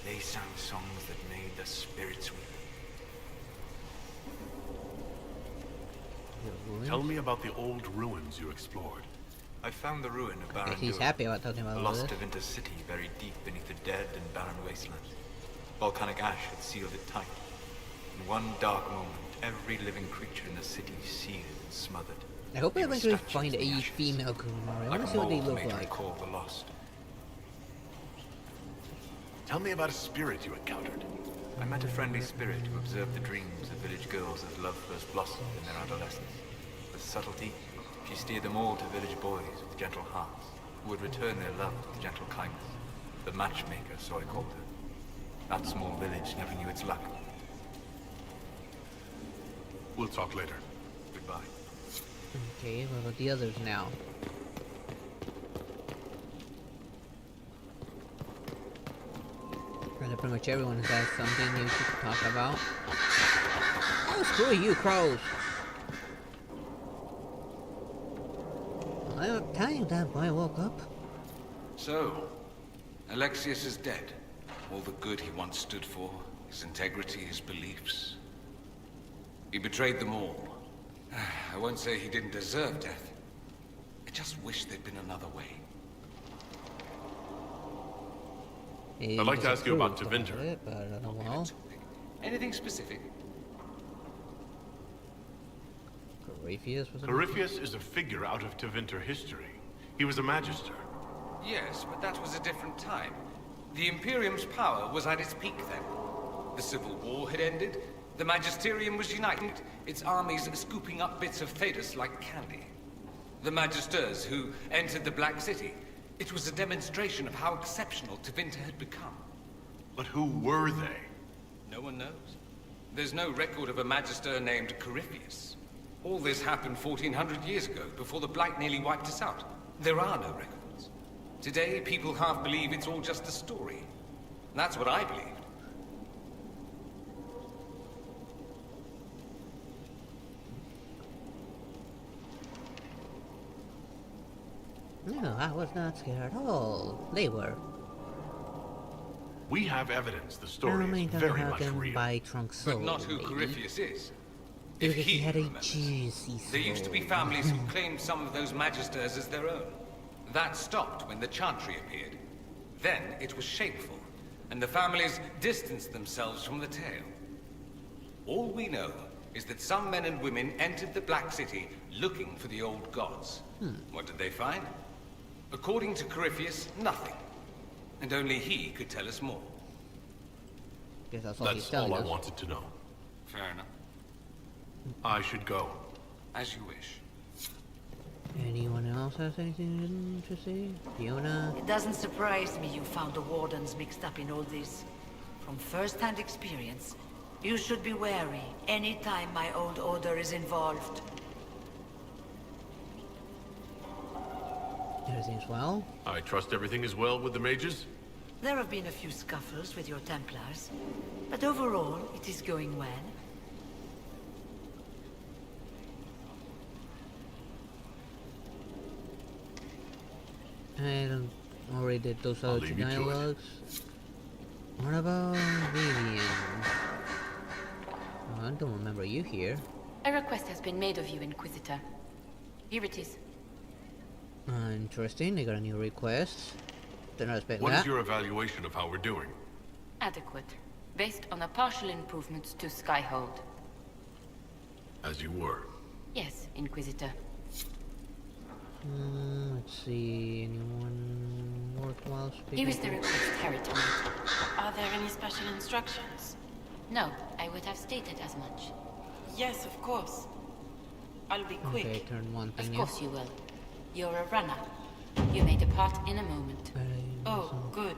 they sang songs that made the spirits weep. Tell me about the old ruins you explored. I found the ruin of Baron He's happy about talking about all lost this. Tevinter's city buried deep beneath the dead and barren wasteland. Volcanic ash had sealed it tight. In one dark moment, every living creature in the city seared and smothered. I hope I They were eventually statues find in a the ashes, female Kumari. I like want a to see what they mold look made to like. recall the lost. Tell me about a spirit you encountered. I met a friendly spirit who observed the dreams of village girls as love first blossomed in their adolescence. With subtlety, she steered them all to village boys with gentle hearts, who would return their love with gentle kindness. The matchmaker, so I called her. That small village never knew its luck. We'll talk later. Goodbye. Okay, what about the others now? Pretty much everyone has something new to talk about. Oh, screw you, crows! I'm telling that boy woke up. So, Alexius is dead. All the good he once stood for, his integrity, his beliefs. He betrayed them all. I won't say he didn't deserve death. I just wish there'd been another way. I'd like to ask you about Tevinter. Anything specific? Corypheus is a figure out of Tevinter history. He was a magister. Yes, but that was a different time. The Imperium's power was at its peak then. The Civil War had ended. The Magisterium was united, its armies scooping up bits of Thedas like candy. The Magisters who entered the Black City. It was a demonstration of how exceptional Tevinter had become. But who were they? No one knows. There's no record of a Magister named Corypheus. All this happened 1400 years ago, before the Blight nearly wiped us out. There are no records. Today, people half believe it's all just a story. That's what I believed. No, I was not scared at all. They were. We have evidence the story is doesn't very much happen real. by trunk soul, But not who maybe. Corypheus is. Because If he had a remembers. juicy There used to be soul. families who claimed some of those Magisters as their own. That stopped when the Chantry appeared. Then it was shameful, and the families distanced themselves from the tale. All we know is that some men and women entered the Black City looking for the old gods. What did they find? According to Corypheus, nothing. And only he could tell us more. Guess that's all he's That's telling all I us. wanted to know. Fair enough. I should go. As you wish. Anyone else has anything to say? Fiona? It doesn't surprise me you found the Wardens mixed up in all this. From first-hand experience, you should be wary anytime my old order is involved. Everything's well? I trust everything is well with the mages? There have been a few scuffles with your Templars, but overall, it is going well. I already did those I'll other two leave you to it. dialogues. What about Vivian? Oh, I don't remember you here. A request has been made of you, Inquisitor. Here it is. Interesting, they got a new request. Didn't expect What that. is your evaluation of how we're doing? Adequate. Based on a partial improvement to Skyhold. As you were. Yes, Inquisitor. Let's see, anyone worthwhile speaking? Here is the request Harry told me. Are there any special instructions? No, I would have stated as much. Yes, of course. I'll be quick. Okay, turn one thing. Of course you will. You're a runner. You may depart in a moment. Oh, good.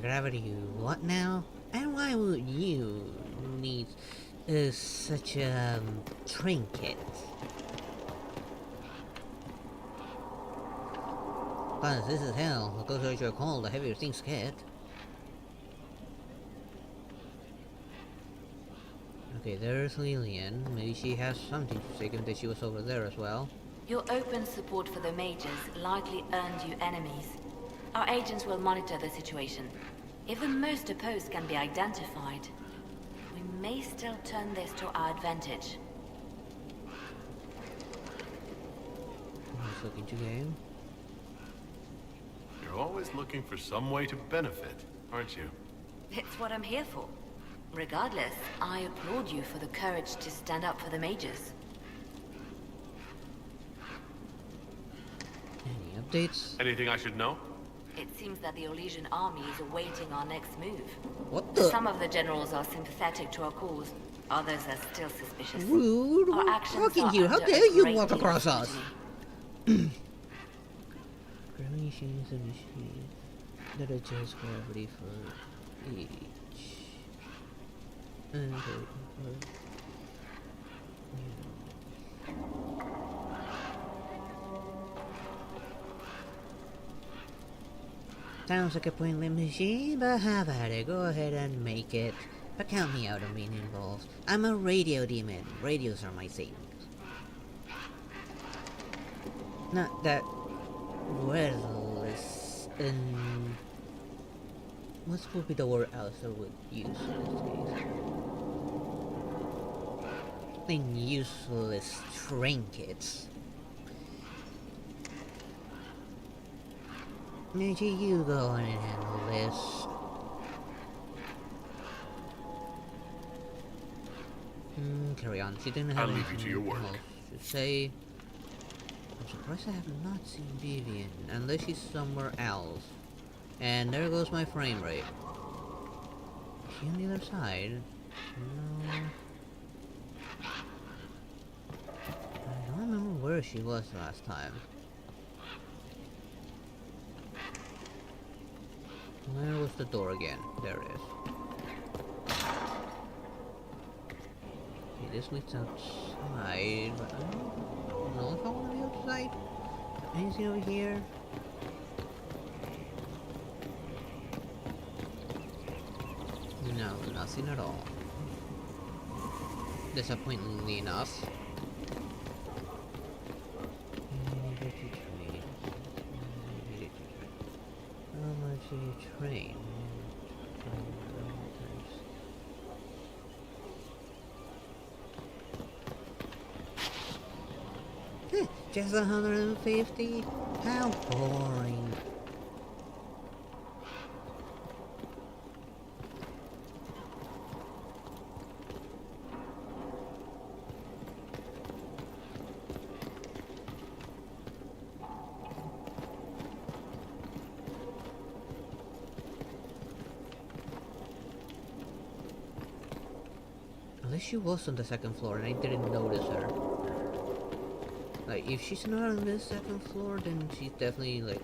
Gravity, what now? And why would you need such a trinket? Plus, this is hell. The closer you're cold, the heavier things get. Okay, there's Lillian. Maybe she has something to say, given that she was over there as well. Your open support for the mages likely earned you enemies. Our agents will monitor the situation. If the most opposed can be identified, we may still turn this to our advantage. Let's look into game. You're always looking for some way to benefit, aren't you? It's what I'm here for. Regardless, I applaud you for the courage to stand up for the mages. Any updates? Anything I should know? It seems that the Orlesian army is awaiting our next move. What the? Some of the generals are sympathetic to our cause. Others are still suspicious. Rude! Our We're actions talking are here. How under dare a you great walk deal of across us? scrutiny. Gravity machines and machine that adjust gravity for each. And sounds like a pointless machine, but how about it? Go ahead and make it. But count me out of being involved. I'm a radio demon. Radios are my savings. Not that worthless and what would be the word Alistair would use in this case? Thing useless trinkets. Maybe you go on and handle this. Carry on. She didn't have I'll leave you to your work. else to say. I'm surprised I have not seen Vivian, unless she's somewhere else. And there goes my frame rate. Is she on the other side? No. I don't remember where she was last time. Where was the door again? There it is. Okay, this leads outside, but I don't know if I want to be outside. Anything over here? No, nothing at all. Disappointingly enough. How much train. Just 150? How boring. Unless she was on the second floor and I didn't notice her. Like, if she's not on the second floor, then she's definitely, like,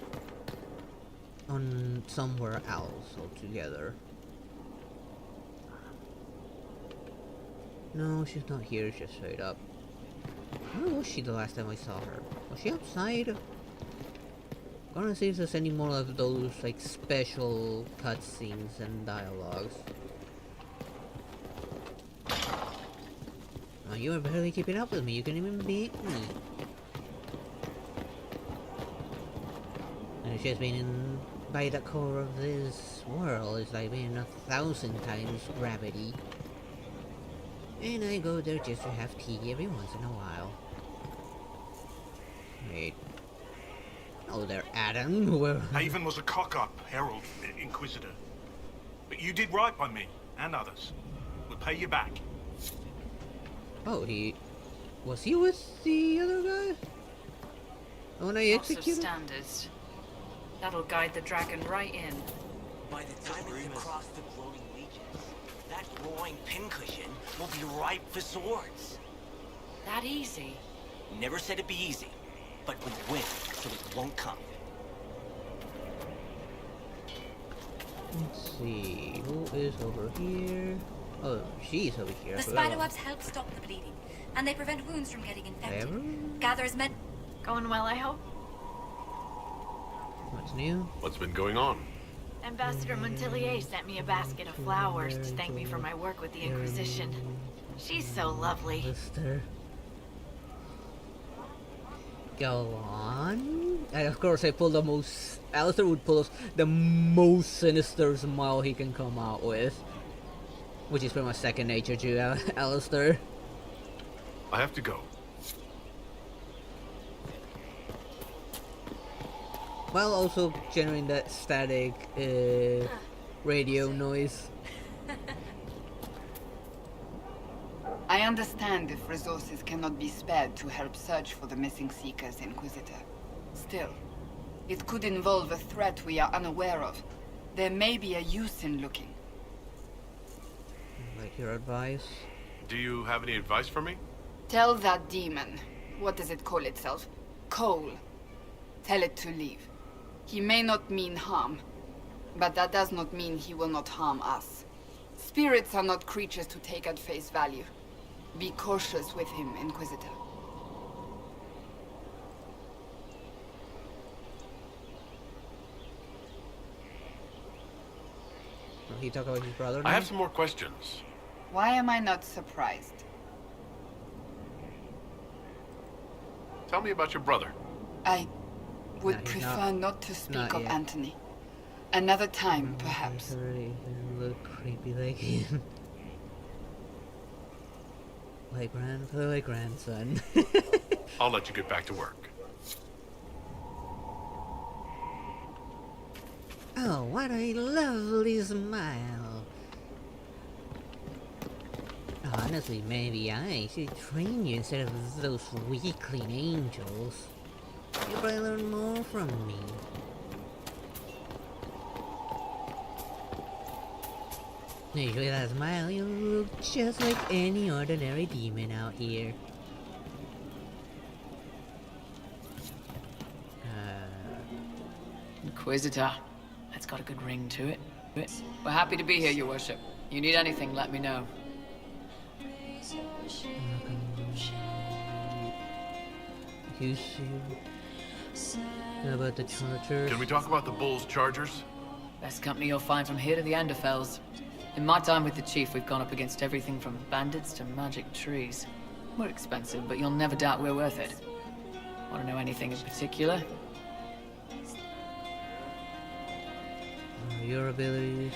on somewhere else altogether. No, she's not here, she's straight up. Where was she the last time I saw her? Was she outside? Gonna see if there's any more of those, like, special cutscenes and dialogues. Oh, you are barely keeping up with me, you can even beat me. And it's just being by the core of this world, it's like being 1,000 times gravity. And I go there just to have tea every once in a while. Wait. Oh, there, Adam. Where? Haven was a cock-up, Herald, Inquisitor. But you did right by me, and others. We'll pay you back. Oh, was he with the other guy? When I executed? Standards. That'll guide the dragon right in. By the time it's across the glowing reaches, that glowing pincushion will be ripe for swords. That easy? Never said it'd be easy, but we win, so it won't come. Let's see, who is over here? Oh, she's over here. The spiderwebs help stop the bleeding, and they prevent wounds from getting infected. Gather as many... Going well, I hope? What's new? What's been going on? Ambassador Montilier sent me a basket of flowers to thank me for my work with the Inquisition. She's so lovely. Go on. And of course I pull the most... Alistair would pull the most sinister smile he can come out with. Which is pretty much second nature to Alistair. I have to go. While also generating that static radio noise. I understand if resources cannot be spared to help search for the missing Seekers, Inquisitor. Still, it could involve a threat we are unaware of. There may be a use in looking. Like your advice? Do you have any advice for me? Tell that demon, what does it call itself? Cole. Tell it to leave. He may not mean harm, but that does not mean he will not harm us. Spirits are not creatures to take at face value. Be cautious with him, Inquisitor. Will he talk about his brother now? I have some more questions. Why am I not surprised? Tell me about your brother. I would prefer not to speak of yet. Anthony. Another time, perhaps. He's already a little creepy like him. Like grandfather, like grandson. I'll let you get back to work. Oh, what a lovely smile. Honestly, maybe I should train you instead of those weakling angels. You'll probably learn more from me. Usually that smile, you look just like any ordinary demon out here. Inquisitor. That's got a good ring to it. We're happy to be here, Your Worship. You need anything, let me know. How about the Chargers? Can we talk about the Bull's Chargers? Best company you'll find from here to the Enderfells. In my time with the Chief, we've gone up against everything from bandits to magic trees. We're expensive, but you'll never doubt we're worth it. Want to know anything in particular? Your abilities.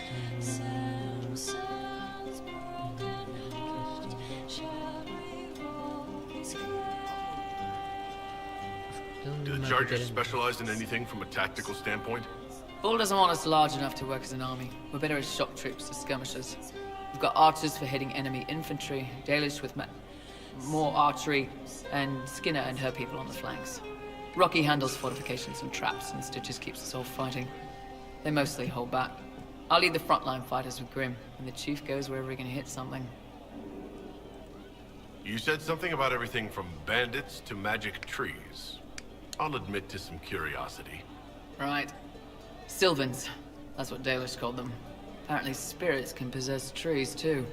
Do the Chargers specialize in anything from a tactical standpoint? Bull doesn't want us large enough to work as an army. We're better as shock troops, as skirmishers. We've got archers for hitting enemy infantry, Dalish with more archery, and Skinner and her people on the flanks. Rocky handles fortifications and traps, and Stitches keeps us all fighting. They mostly hold back. I'll lead the frontline fighters with Grim, and the Chief goes wherever he can hit something. You said something about everything from bandits to magic trees. I'll admit to some curiosity. Right. Sylvans. That's what Dalish called them. Apparently spirits can possess trees, too.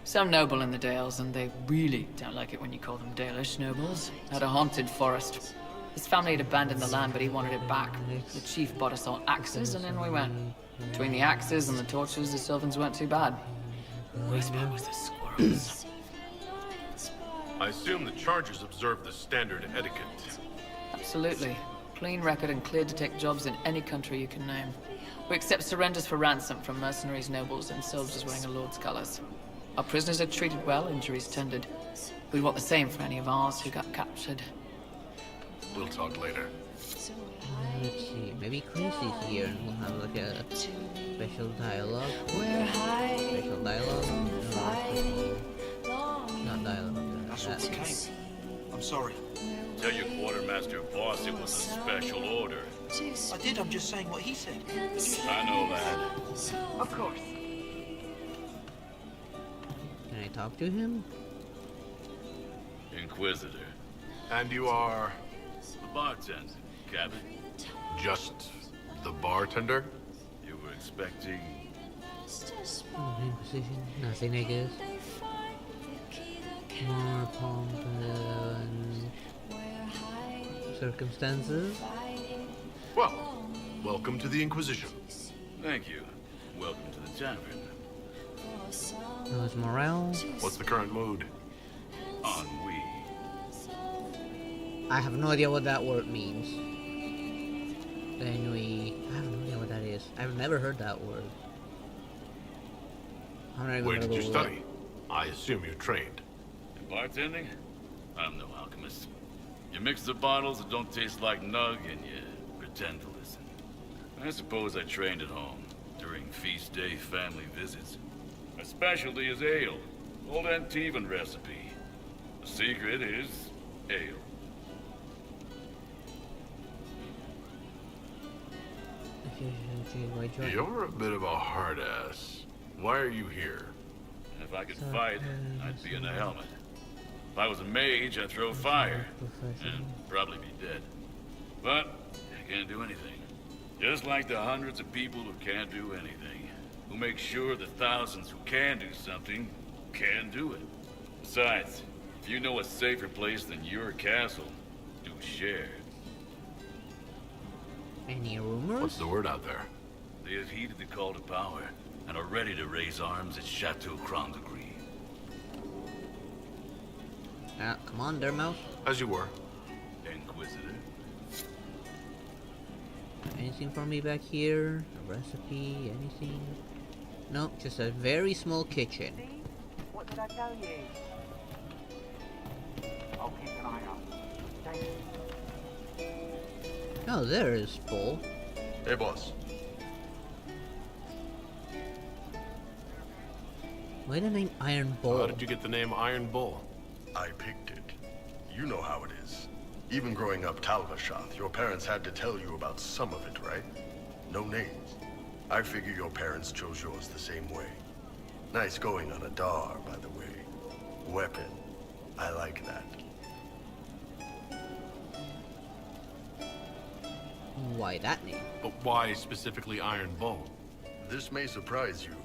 Some noble in the Dales, and they really don't like it when you call them Dalish nobles, had a haunted forest. His family had abandoned the land, but he wanted it back. The Chief bought us all axes, and in we went. Between the axes and the torches, the Sylvans weren't too bad. Worst part was the squirrels. I assume the Chargers observe the standard etiquette. Absolutely. Clean record and cleared to take jobs in any country you can name. We accept surrenders for ransom from mercenaries, nobles, and soldiers wearing a lord's colors. Our prisoners are treated well, injuries tended. We want the same for any of ours who got captured. We'll talk later. Let's see, maybe Quincy's here and we'll have like a special dialogue. Special dialogue? Not dialogue. That's what came. I'm sorry. Tell your quartermaster boss it was a special order. I did, I'm just saying what he said. I know, lad. Of course. Can I talk to him? Inquisitor. And you are? The bartender, Cabot. Just the bartender? You were expecting... Inquisition, nothing I guess. More pomp and circumstances. Well, welcome to the Inquisition. Thank you. Welcome to the tavern. How's morale? What's the current mood? Ennui. I have no idea what that word means. Ennui. I have no idea what that is. I've never heard that word. I'm not even Where did you Google study? I assume you're trained. In bartending? I'm no alchemist. You mix the bottles that don't taste like nug and you pretend to listen. I suppose I trained at home during feast day family visits. My specialty is ale. Old Antivan recipe. The secret is ale. You're a bit of a hard ass. Why are you here? If I could fight, I'd be in a helmet. If I was a mage, I'd throw fire. And probably be dead. But I can't do anything. Just like the hundreds of people who can't do anything. Who make sure the thousands who can do something, can do it. Besides, if you know a safer place than your castle, do share. Any rumors? What's the word out there? They have heeded the call to power, and are ready to raise arms at Chateau Crown de Gris. Come on, Dermouth. As you were. Inquisitor. Anything for me back here? A recipe? Anything? No, just a very small kitchen. What did I tell you? I'll keep an eye out. Thank you. Oh, there is Bull. Hey, boss. Why the name Iron Bull? How did you get the name Iron Bull? I picked it. You know how it is. Even growing up Talvashath, your parents had to tell you about some of it, right? No names. I figure your parents chose yours the same way. Nice going on a dar, by the way. Weapon. I like that. Why that name? But why specifically Iron Bull? This may surprise you,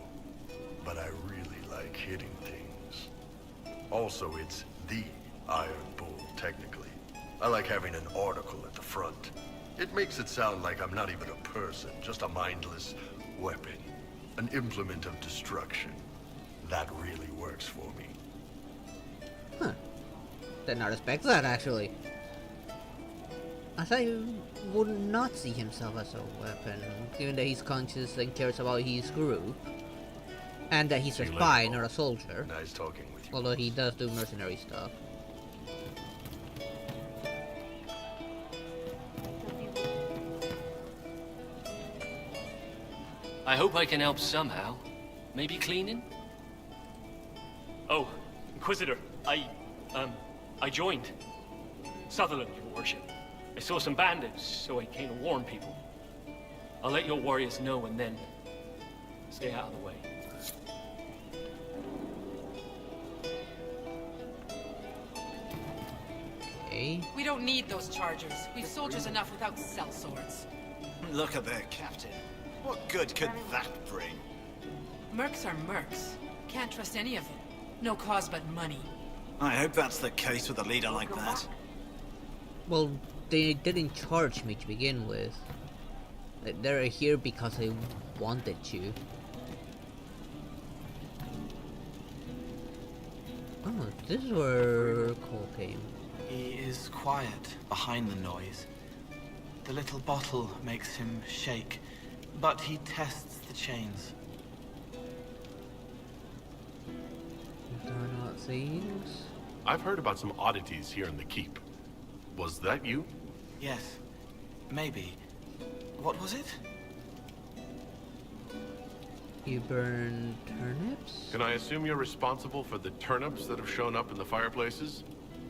but I really like hitting things. Also, it's the Iron Bull, technically. I like having an article at the front. It makes it sound like I'm not even a person, just a mindless weapon. An implement of destruction. That really works for me. Huh. Did not expect that, actually. as I would not see himself as a weapon, given that he's conscious and cares about his group, and that he's a spy, not a soldier. Nice talking with you. Although he does do mercenary stuff. I hope I can help somehow. Maybe cleaning? Oh, Inquisitor, I joined. Sutherland, your worship. I saw some bandits, so I came to warn people. I'll let your warriors know and then stay out of the way. Okay. We don't need those chargers. We've soldiers enough without sellswords. Look at their captain. What good could that bring? Mercs are mercs. Can't trust any of them. No cause but money. I hope that's the case with a leader like that. Well, they didn't charge me to begin with. They're here because they wanted to. Oh, this is where Cole came. He is quiet behind the noise. The little bottle makes him shake, but he tests the chains. These are not things. I've heard about some oddities here in the keep. Was that you? Yes, maybe. What was it? You burn turnips? Can I assume you're responsible for the turnips that have shown up in the fireplaces?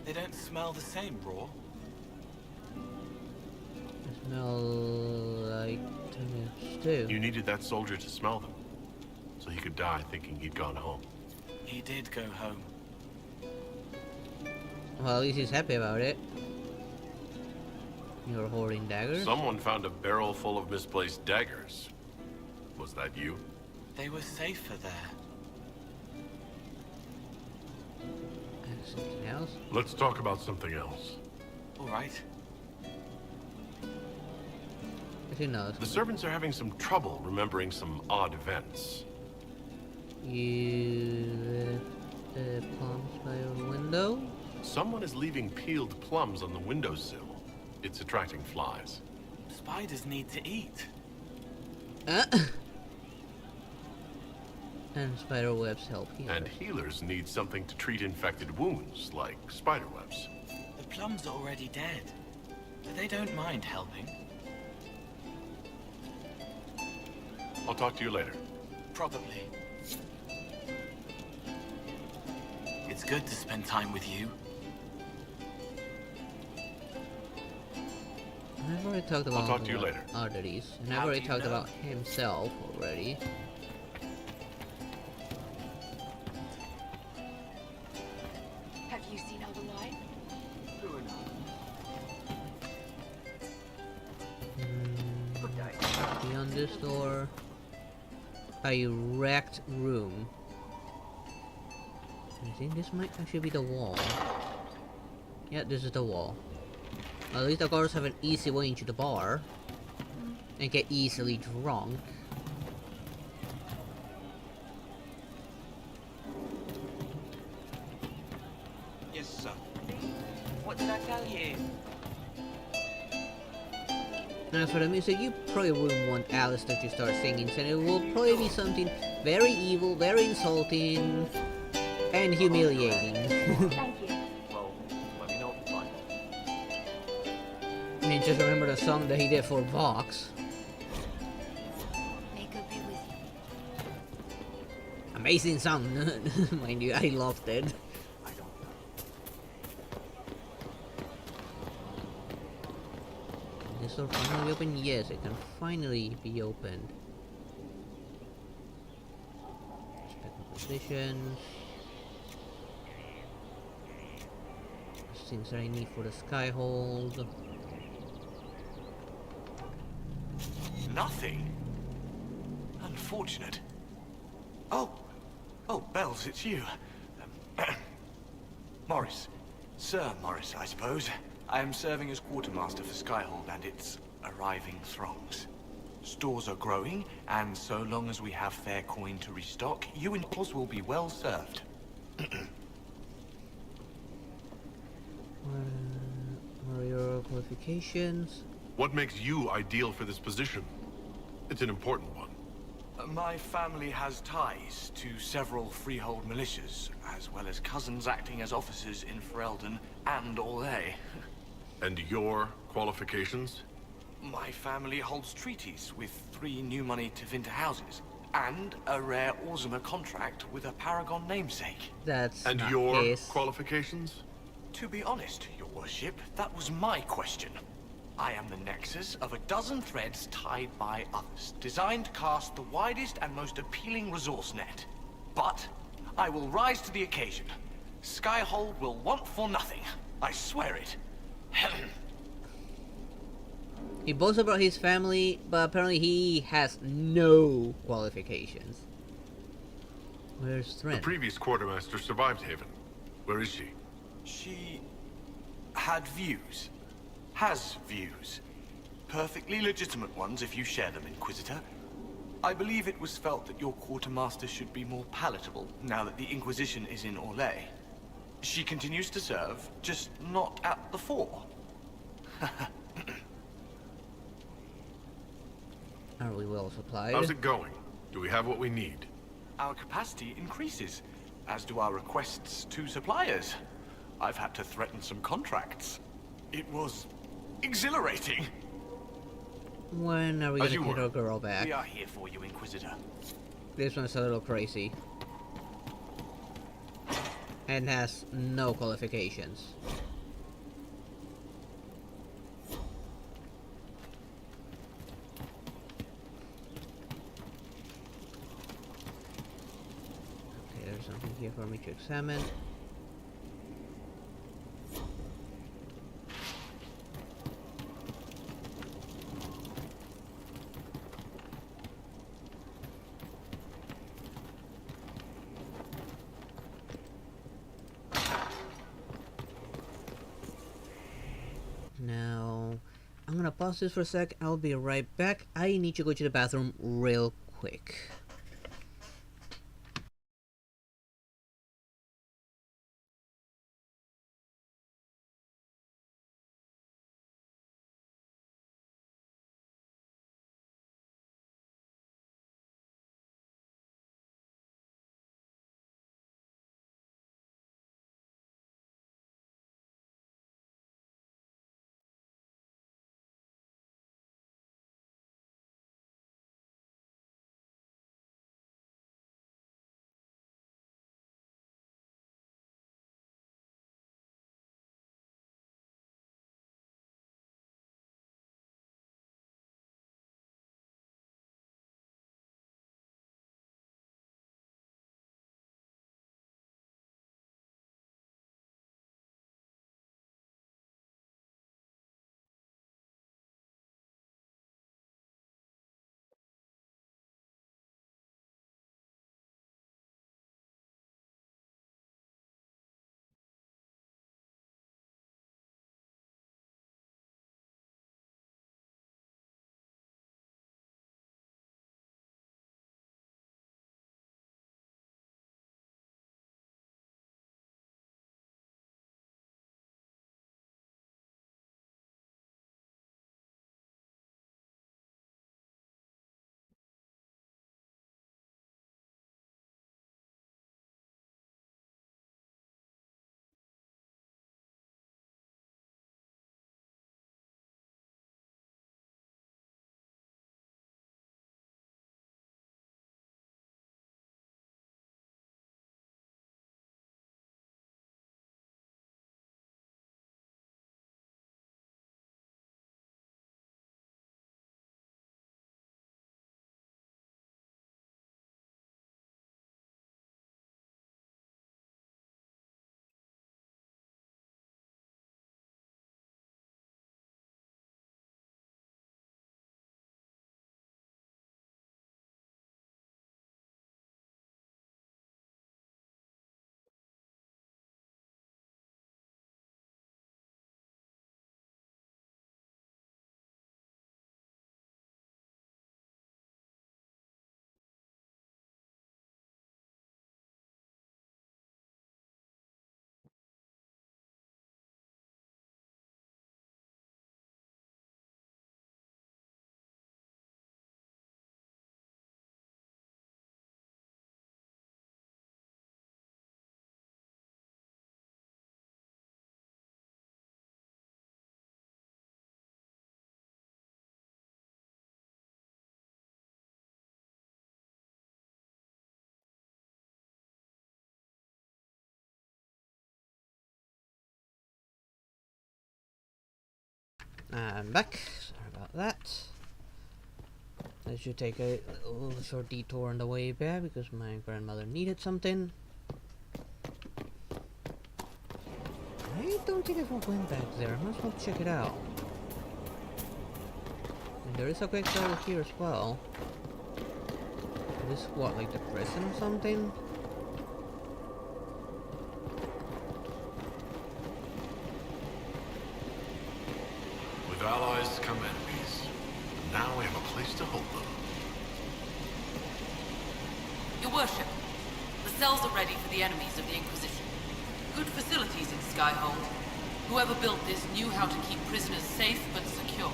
They don't smell the same raw. They smell like turnips too. You needed that soldier to smell them, so he could die thinking he'd gone home. He did go home. Well, at least he's happy about it. You're hoarding daggers? Someone found a barrel full of misplaced daggers. Was that you? They were safer there. And something else? Let's talk about something else. All right. Who knows? The servants are having some trouble remembering some odd events. You left the plums by your window? Someone is leaving peeled plums on the windowsill. It's attracting flies. Spiders need to eat. And spider webs help heal. And healers need something to treat infected wounds, like spider webs. The plums are already dead, but they don't mind helping. I'll talk to you later. Probably. It's good to spend time with you. I've already talked about I'll talk to you later. oddities, and I've already talked about himself already. Have you seen all the light? Beyond this door, a wrecked room. I think this might actually be the wall. Yeah, this is the wall. At least the guards have an easy way into the bar and get easily drunk. Yes, sir. What did I tell you? As for the music, you probably wouldn't want Alistair to start singing, so it will probably be something very evil, very insulting, and humiliating. Thank you. Well, let me know if you find it. I mean, just remember the song that he did for Vox. May God be with you. Amazing song, mind you, I loved it. This door finally open? Yes, it can finally be opened. Respect positions. Things that I need for the skyhold. Nothing? Unfortunate. Oh, Bells, it's you. Morris. Sir Morris, I suppose. I am serving as quartermaster for Skyhold and its arriving throngs. Stores are growing, and so long as we have fair coin to restock, you and yours will be well served. Where are your qualifications. What makes you ideal for this position? It's an important one. My family has ties to several freehold militias, as well as cousins acting as officers in Ferelden and Orlais. And your qualifications? My family holds treaties with 3 new money Tevinter houses, and a rare Orzuma contract with a Paragon namesake. That's and not your his. qualifications? To be honest, your worship, that was my question. I am the nexus of a dozen threads tied by others, designed to cast the widest and most appealing resource net. But I will rise to the occasion. Skyhold will want for nothing. I swear it. He boasts about his family, but apparently he has no qualifications. Where's The Thren? previous quartermaster survived Haven. Where is she? She had views. Has views. Perfectly legitimate ones if you share them, Inquisitor. I believe it was felt that your quartermaster should be more palatable now that the Inquisition is in Orlais. She continues to serve, just not at the fore. Are we well supplied? How's it going? Do we have what we need? Our capacity increases, as do our requests to suppliers. I've had to threaten some contracts. It was exhilarating. When are we As gonna you get were. our girl back? We are here for you, Inquisitor. This one's a little crazy. And has no qualifications. Okay, there's something here for me to examine. Now, I'm gonna pause this for a sec. I'll be right back. I need to go to the bathroom real quick. I'm back. Sorry about that. I should take a little short detour on the way back because my grandmother needed something. I don't think I've went back there. I must well check it out. And there is a quick travel here as well. This is what, like the prison or something? With allies come enemies. Now we have a place to hold them. Your worship, the cells are ready for the enemies of the Inquisition. Good facilities in Skyhold. Whoever built this knew how to keep prisoners safe but secure.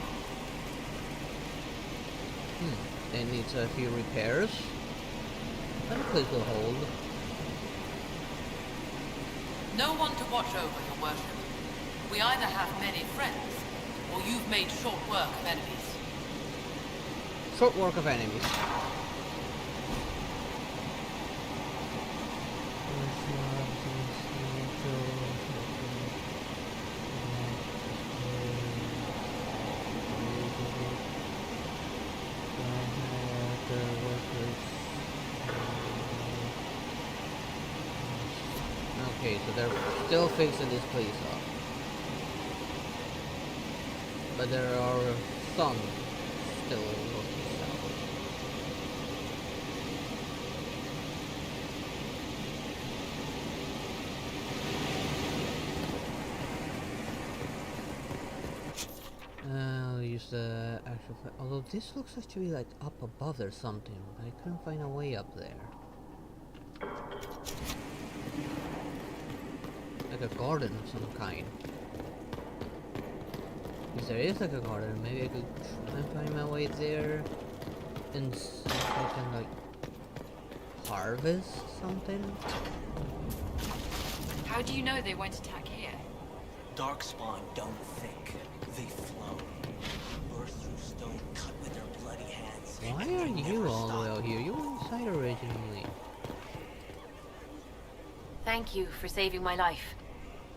It needs a few repairs. But the place will hold. No one to watch over, your worship. We either have many friends, or you've made short work of enemies. Short work of enemies. Okay, so they're still fixing this place up. But there are some still looking south. I'll use the actual... Although this looks actually like up above or something. I couldn't find a way up there. Like a garden of some kind. If there is like a garden, maybe I could try and find my way there and see if I can like harvest something. How do you know they won't attack here? Darkspawn don't think, they flow. Burst through stone, cut with their bloody hands. Why are you all the way out here? You were inside originally. Thank you for saving my life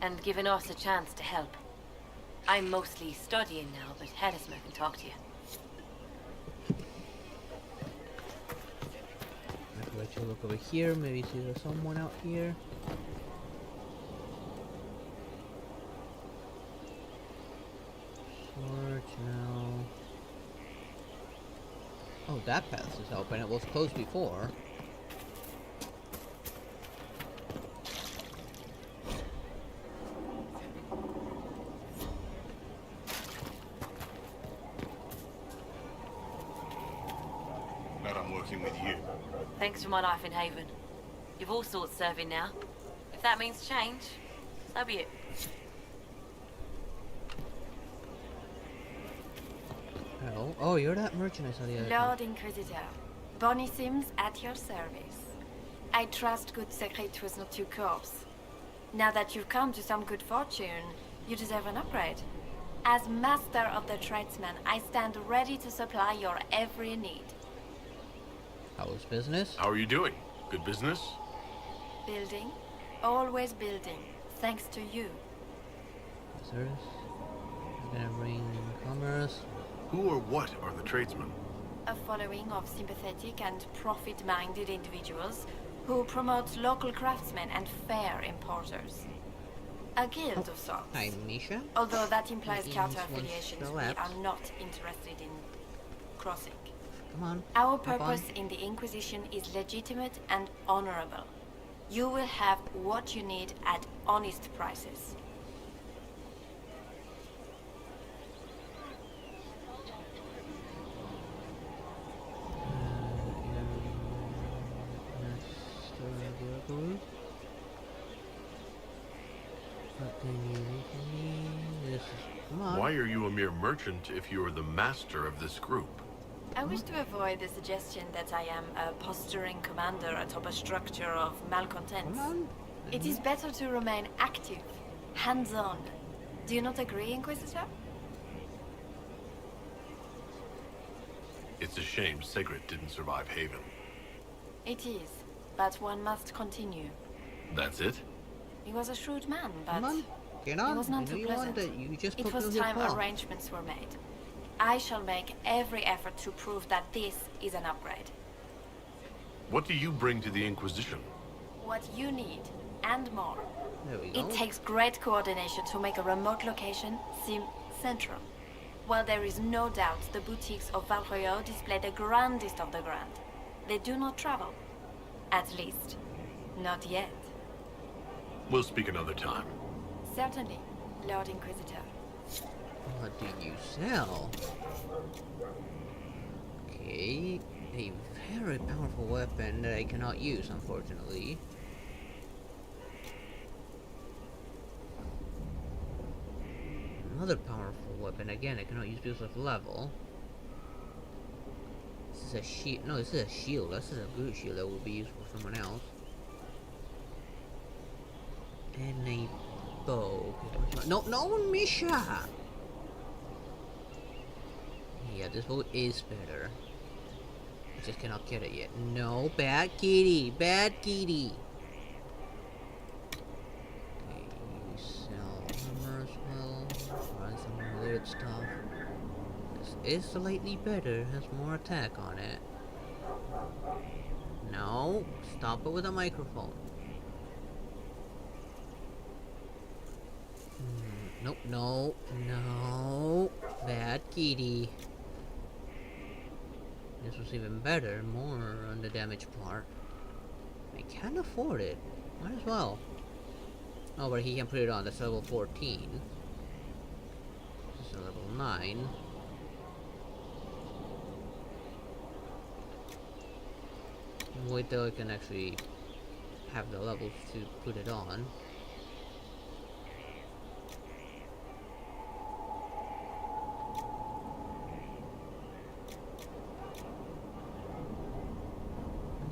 and giving us a chance to help. I'm mostly studying now, but Hellisma can talk to you. I can let you look over here, maybe see there's someone out here. Search now. Oh, that path is open. It was closed before. With you. Thanks for my life in Haven. You've all sorts serving now. If that means change, so be it. Hello. Oh, you're that merchant I saw the other Lord Inquisitor, Bonnie Sims at your service. I trust good secret was not too coarse. Now that you've come to some good fortune, you deserve an upgrade. As master of the tradesman, I stand ready to supply your every need. How's business? How are you doing? Good business? Building. Always building. Thanks to you. Service. I'm gonna bring commerce. Who or what are the tradesmen? A following of sympathetic and profit-minded individuals who promote local craftsmen and fair importers. A guild of sorts. Hi, Misha. Although that implies Means counter-affiliations once we the are not interested in crossing. Come on. Our purpose in the Inquisition is legitimate and honorable. You will have what you need at honest prices. Why are you a mere merchant if you are the master of this group? I wish to avoid the suggestion that I am a posturing commander atop a structure of malcontents. It is better to remain active, hands-on. Do you not agree, Inquisitor? It's a shame Sigrid didn't survive Haven. It is, but one must continue. That's it? He was a shrewd man, but Get It on. was I not know too you want pleasant. that. You just It put was me your time paw. arrangements were made. I shall make every effort to prove that this is an upgrade. What do you bring to the Inquisition? What you need, and more. There we go. It takes great coordination to make a remote location seem central. While there is no doubt the boutiques of Valroyo display the grandest of the grand, they do not travel. At least, not yet. We'll speak another time. Certainly, Lord Inquisitor. What do you sell? Okay, a very powerful weapon that I cannot use, unfortunately. Another powerful weapon, again, I cannot use because of level. This is a shield. No, this is a shield. This is a good shield that will be used for someone else. And a bow. Okay, no, Misha! Yeah, this bow is better. I just cannot get it yet. No, bad kitty! Bad kitty! Okay, you sell armor as well. Run some related stuff. This is slightly better, has more attack on it. No, stop it with a microphone. Nope, no. Bad kitty. This was even better, more on the damage part. I can't afford it. Might as well. Oh, but he can put it on. That's level 14. This is a level 9. Wait till I can actually have the levels to put it on.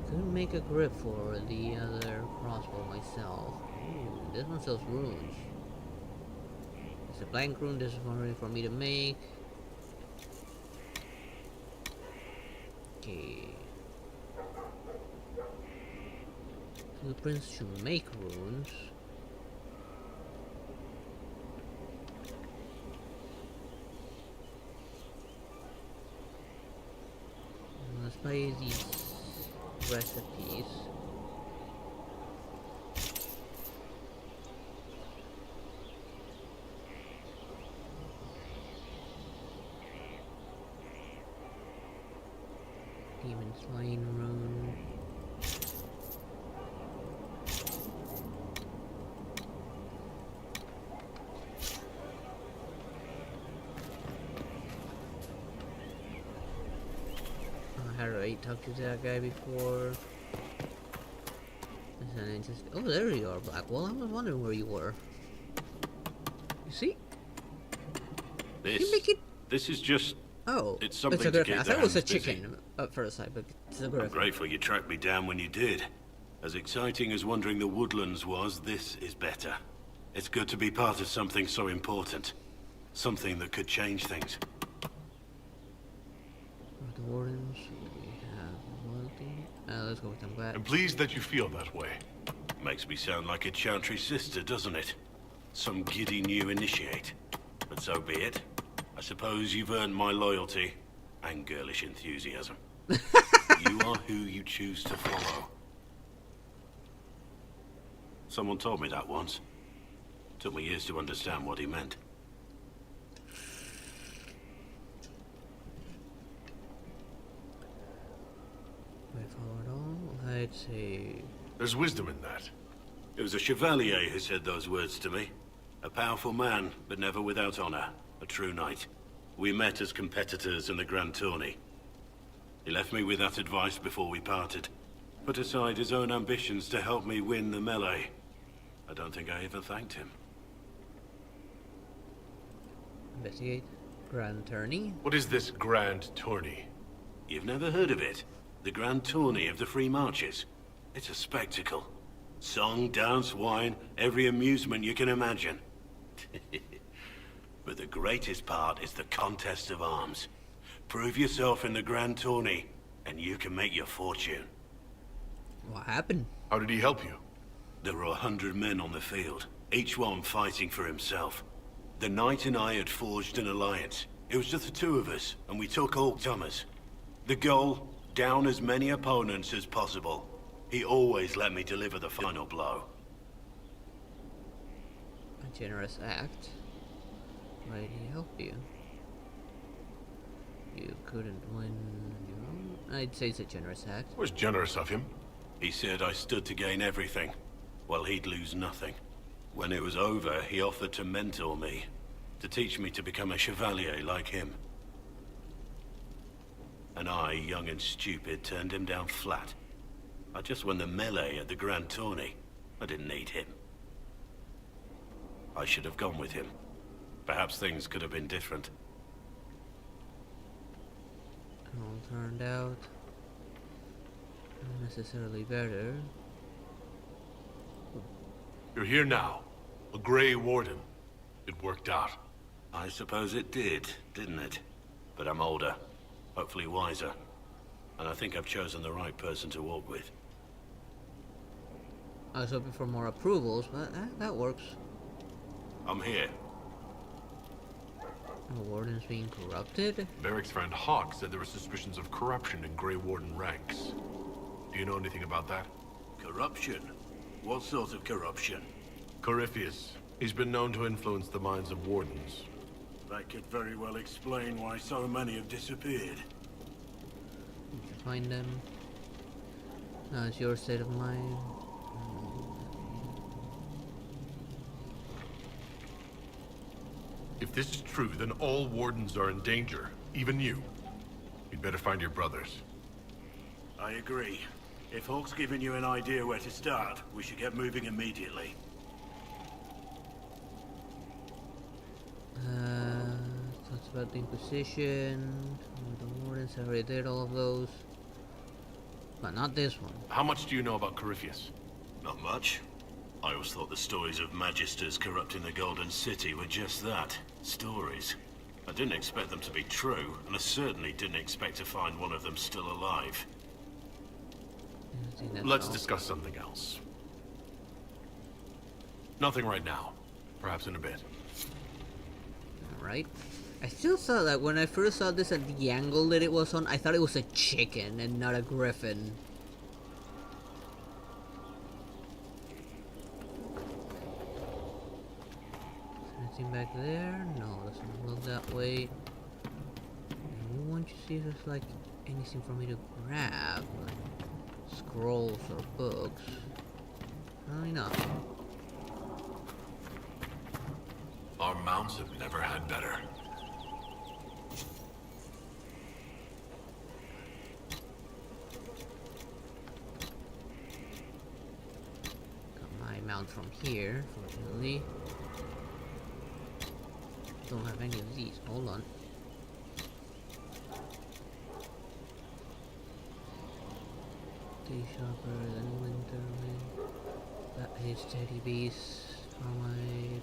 Could make a grip for the other crossbow myself. Ooh, this one sells runes. It's a blank rune. This is for me to make. Okay. Blueprints to make runes. Let's buy these recipes. Demon Slain rune. I had already talked to that guy before. That's an interesting. Oh, there you are, Blackwell. I was wondering where you were. You see? This is just. Oh, it's something it's a to griffin. keep I their thought it was a hands busy. chicken at first sight, but it's a I'm griffin. grateful you tracked me down when you did. As exciting as wandering the woodlands was, this is better. It's good to be part of something so important. Something that could change things. For the wardens, we have loyalty. Let's go with them back. I'm pleased that you feel that way. Makes me sound like a Chantry sister, doesn't it? Some giddy new initiate. But so be it. I suppose you've earned my loyalty and girlish enthusiasm. You are who you choose to follow. Someone told me that once. Took me years to understand what he meant. Wait, follow it all. Let's see. There's wisdom in that. It was a chevalier who said those words to me. A powerful man, but never without honor. A true knight. We met as competitors in the Grand Tourney. He left me with that advice before we parted. Put aside his own ambitions to help me win the melee. I don't think I ever thanked him. Investigate. Grand Tourney. What is this Grand Tourney? You've never heard of it? The Grand Tourney of the Free Marches. It's a spectacle. Song, dance, wine, every amusement you can imagine. But the greatest part is the contest of arms. Prove yourself in the Grand Tourney, and you can make your fortune. What happened? How did he help you? There were 100 men on the field. each one fighting for himself. The Knight and I had forged an alliance. It was just the two of us, and we took all comers. The goal, down as many opponents as possible. He always let me deliver the final blow. A generous act. Why did he help you? You couldn't win your own? I'd say it's a generous act. It was generous of him. He said I stood to gain everything, while he'd lose nothing. When it was over, he offered to mentor me, to teach me to become a chevalier like him. And I, young and stupid, turned him down flat. I just won the melee at the Grand Tourney. I didn't need him. I should have gone with him. Perhaps things could have been different. All turned out not necessarily better. You're here now. A Grey Warden. It worked out. I suppose it did, didn't it? But I'm older. Hopefully wiser. And I think I've chosen the right person to walk with. I was hoping for more approvals, but that works. I'm here. The Warden's being corrupted? Varric's friend Hawk said there were suspicions of corruption in Grey Warden ranks. Do you know anything about that? Corruption? What sort of corruption? Corypheus. He's been known to influence the minds of Wardens. That could very well explain why so many have disappeared. Find them. Now it's your state of mind. If this is true, then all Wardens are in danger. Even you. You'd better find your brothers. I agree. If Hawk's given you an idea where to start, we should get moving immediately. Talks about the Inquisition, the Wardens, I already did all of those. But not this one. How much do you know about Corypheus? Not much. I always thought the stories of Magisters corrupting the Golden City were just that. Stories. I didn't expect them to be true, and I certainly didn't expect to find one of them still alive. Let's discuss something else. Nothing right now. Perhaps in a bit. Alright. I still saw that when I first saw this at the angle that it was on, I thought it was a chicken and not a griffin. Anything back there? No, doesn't look that way. I want to see if there's like anything for me to grab, like scrolls or books. Probably not. Our mounts have never had better. Got my mount from here, fortunately. Don't have any of these. Hold on. T sharper than Winterwind. That is Teddy Beast. For my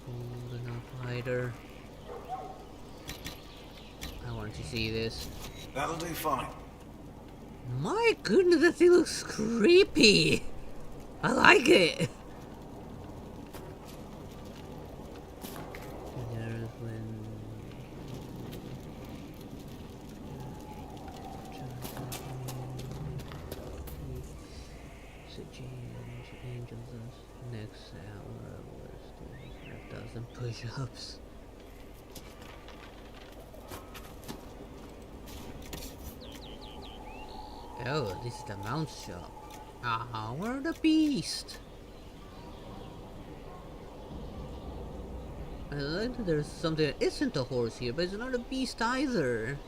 golden outrider. I want to see this. That'll do fine. My goodness, that thing looks creepy. I like it. Next hour was 5,000 push-ups. Oh, this is the mount shop. Hour the beast. I like that there's something that isn't a horse here, but it's not a beast either.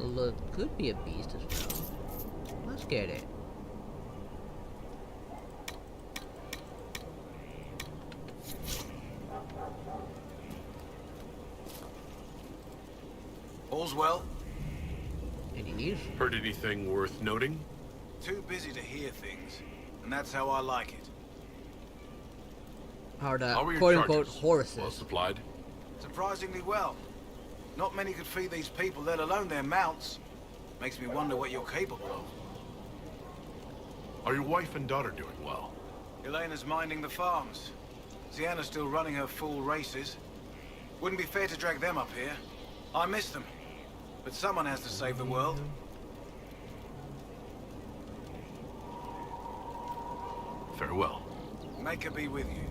Look, could be a beast as well. Let's get it. All's well? Any news? Heard anything worth noting? Too busy to hear things, and that's how I like it. Are the How were your quote-unquote charges? horses? Well supplied? Surprisingly well. Not many could feed these people, let alone their mounts. Makes me wonder what you're capable of. Are your wife and daughter doing well? Elena's minding the farms. Sienna's still running her full races. Wouldn't be fair to drag them up here. I miss them. But someone has to save the world. Farewell. Make her be with you.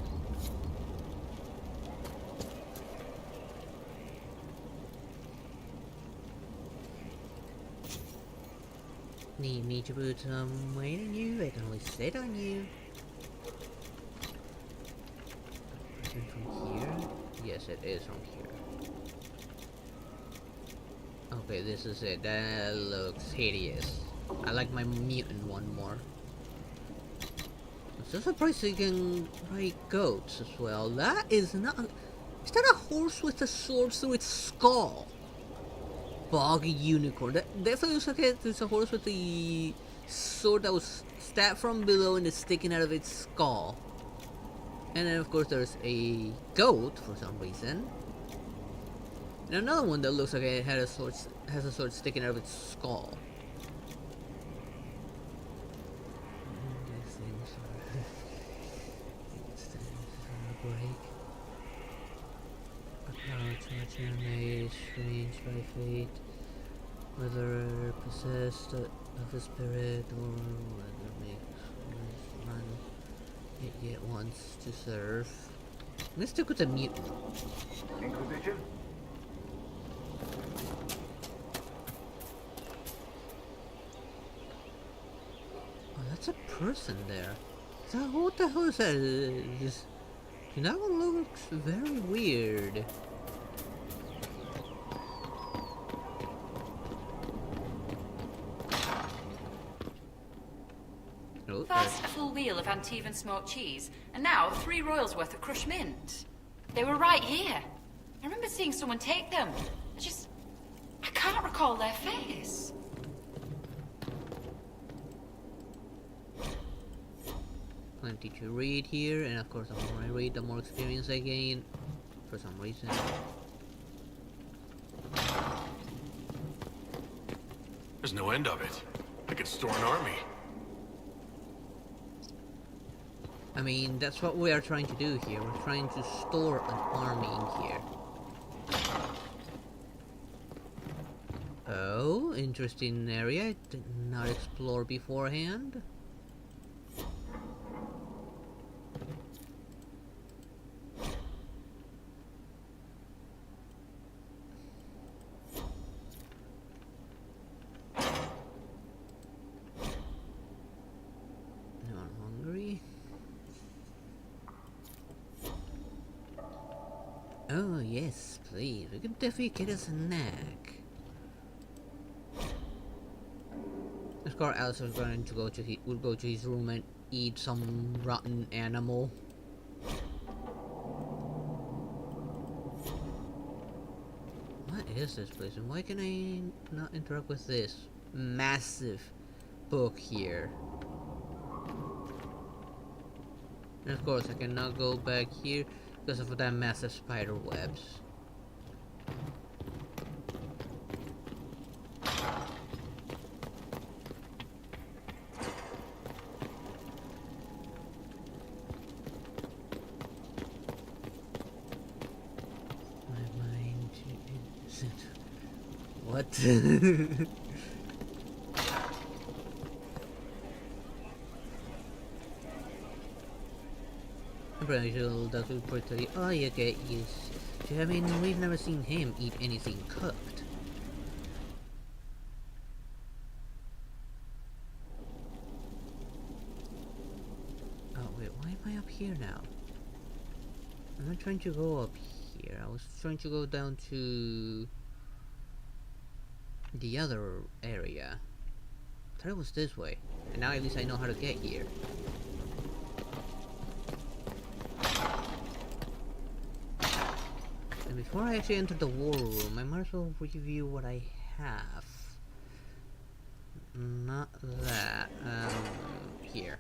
Need me to put some weight on you? I can only sit on you. Is it from here? Yes, it is from here. Okay, this is it. That looks hideous. I like my mutant one more. I'm so surprised you can ride goats as well. That is not... Is that a horse with a sword through its skull? Boggy unicorn. That definitely looks like there's a horse with the sword that was stabbed from below and is sticking out of its skull. And then of course there's a goat for some reason. And another one that looks like it has a sword sticking out of its skull. These things are break. A power touch enemy, strange by fate, whether possessed of a spirit or whether makes one it yet wants to serve. Let's stick with the mutant. Inquisition? Oh, that's a person there. So what the hell is that? That one looks very weird. Oh, First, a full wheel of Antivan smoked cheese, and now 3 royals worth of crushed mint. They were right here. I remember seeing someone take them. I can't recall their face. Plenty to read here, and of course the more I read, the more experience I gain, for some reason. There's no end of it. I could store an army. I mean, that's what we are trying to do here. We're trying to store an army in here. Oh, interesting area I did not explore beforehand. Oh yes, please. We can definitely get a snack. Of course, Alice is going to go to will go to his room and eat some rotten animal. What is this place, and why can I not interact with this massive book here? And of course, I cannot go back here because of that massive spider webs. My mind isn't... What? Rachel, that will pretty. Oh, you get used. I mean, we've never seen him eat anything cooked. Oh wait, why am I up here now? I'm not trying to go up here. I was trying to go down to the other area. I thought it was this way, and now at least I know how to get here. Before I actually enter the war room, I might as well review what I have. Not that. Here.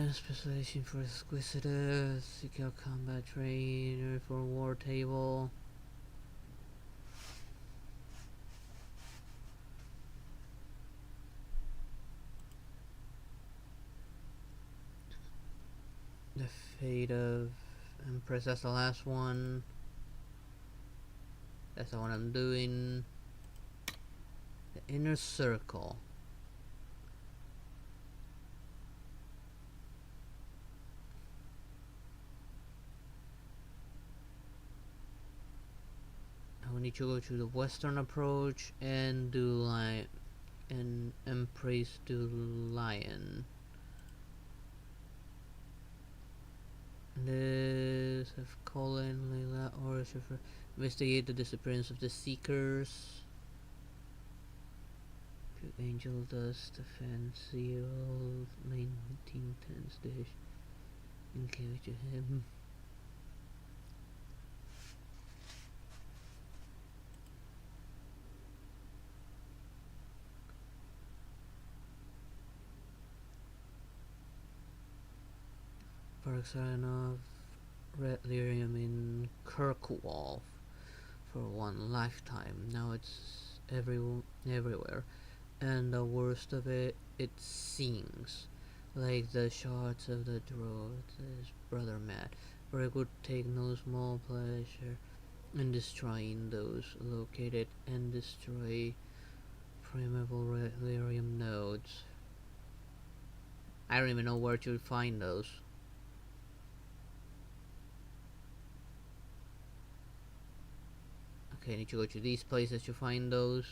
Specialization for inquisitors, seek out combat trainer for war table. The fate of Empress, that's the last one. That's the one I'm doing. The inner circle. I need to go to the western approach and do lion and Empress do lion. This have Colin, Layla, or investigate the disappearance of the Seekers. Angel Dust, Defense, Zero, 1910s dish. Engage him. Parksanov, Red Lyrium in Kirkwolf for one lifetime. Now it's everywhere. And the worst of it, it sings like the shards of the throat. His brother Matt, for I could take no small pleasure in destroying those located and destroy primeval red lyrium nodes. I don't even know where to find those. Okay, I need to go to these places to find those.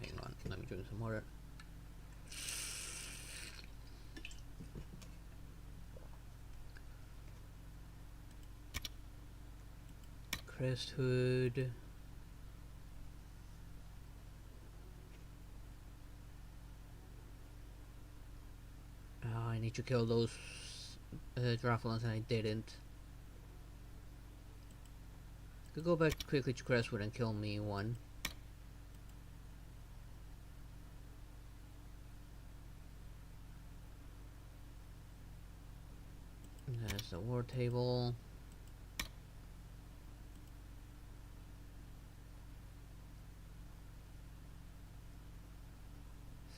Hang on, let me drink some water. Crest Hood. I need to kill those Draflons and I didn't. Could go back quickly to Crestwood and kill me one. There's the war table.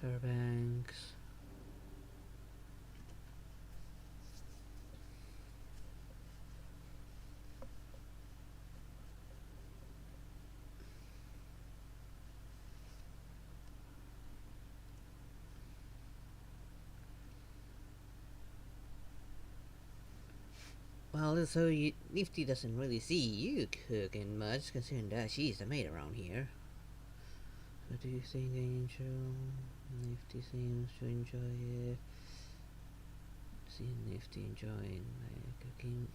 Fairbanks. Well, so Nifty doesn't really see you cooking much, considering that she's the maid around here. What do you think, Angel? Nifty seems to enjoy it. See Nifty enjoying my cooking.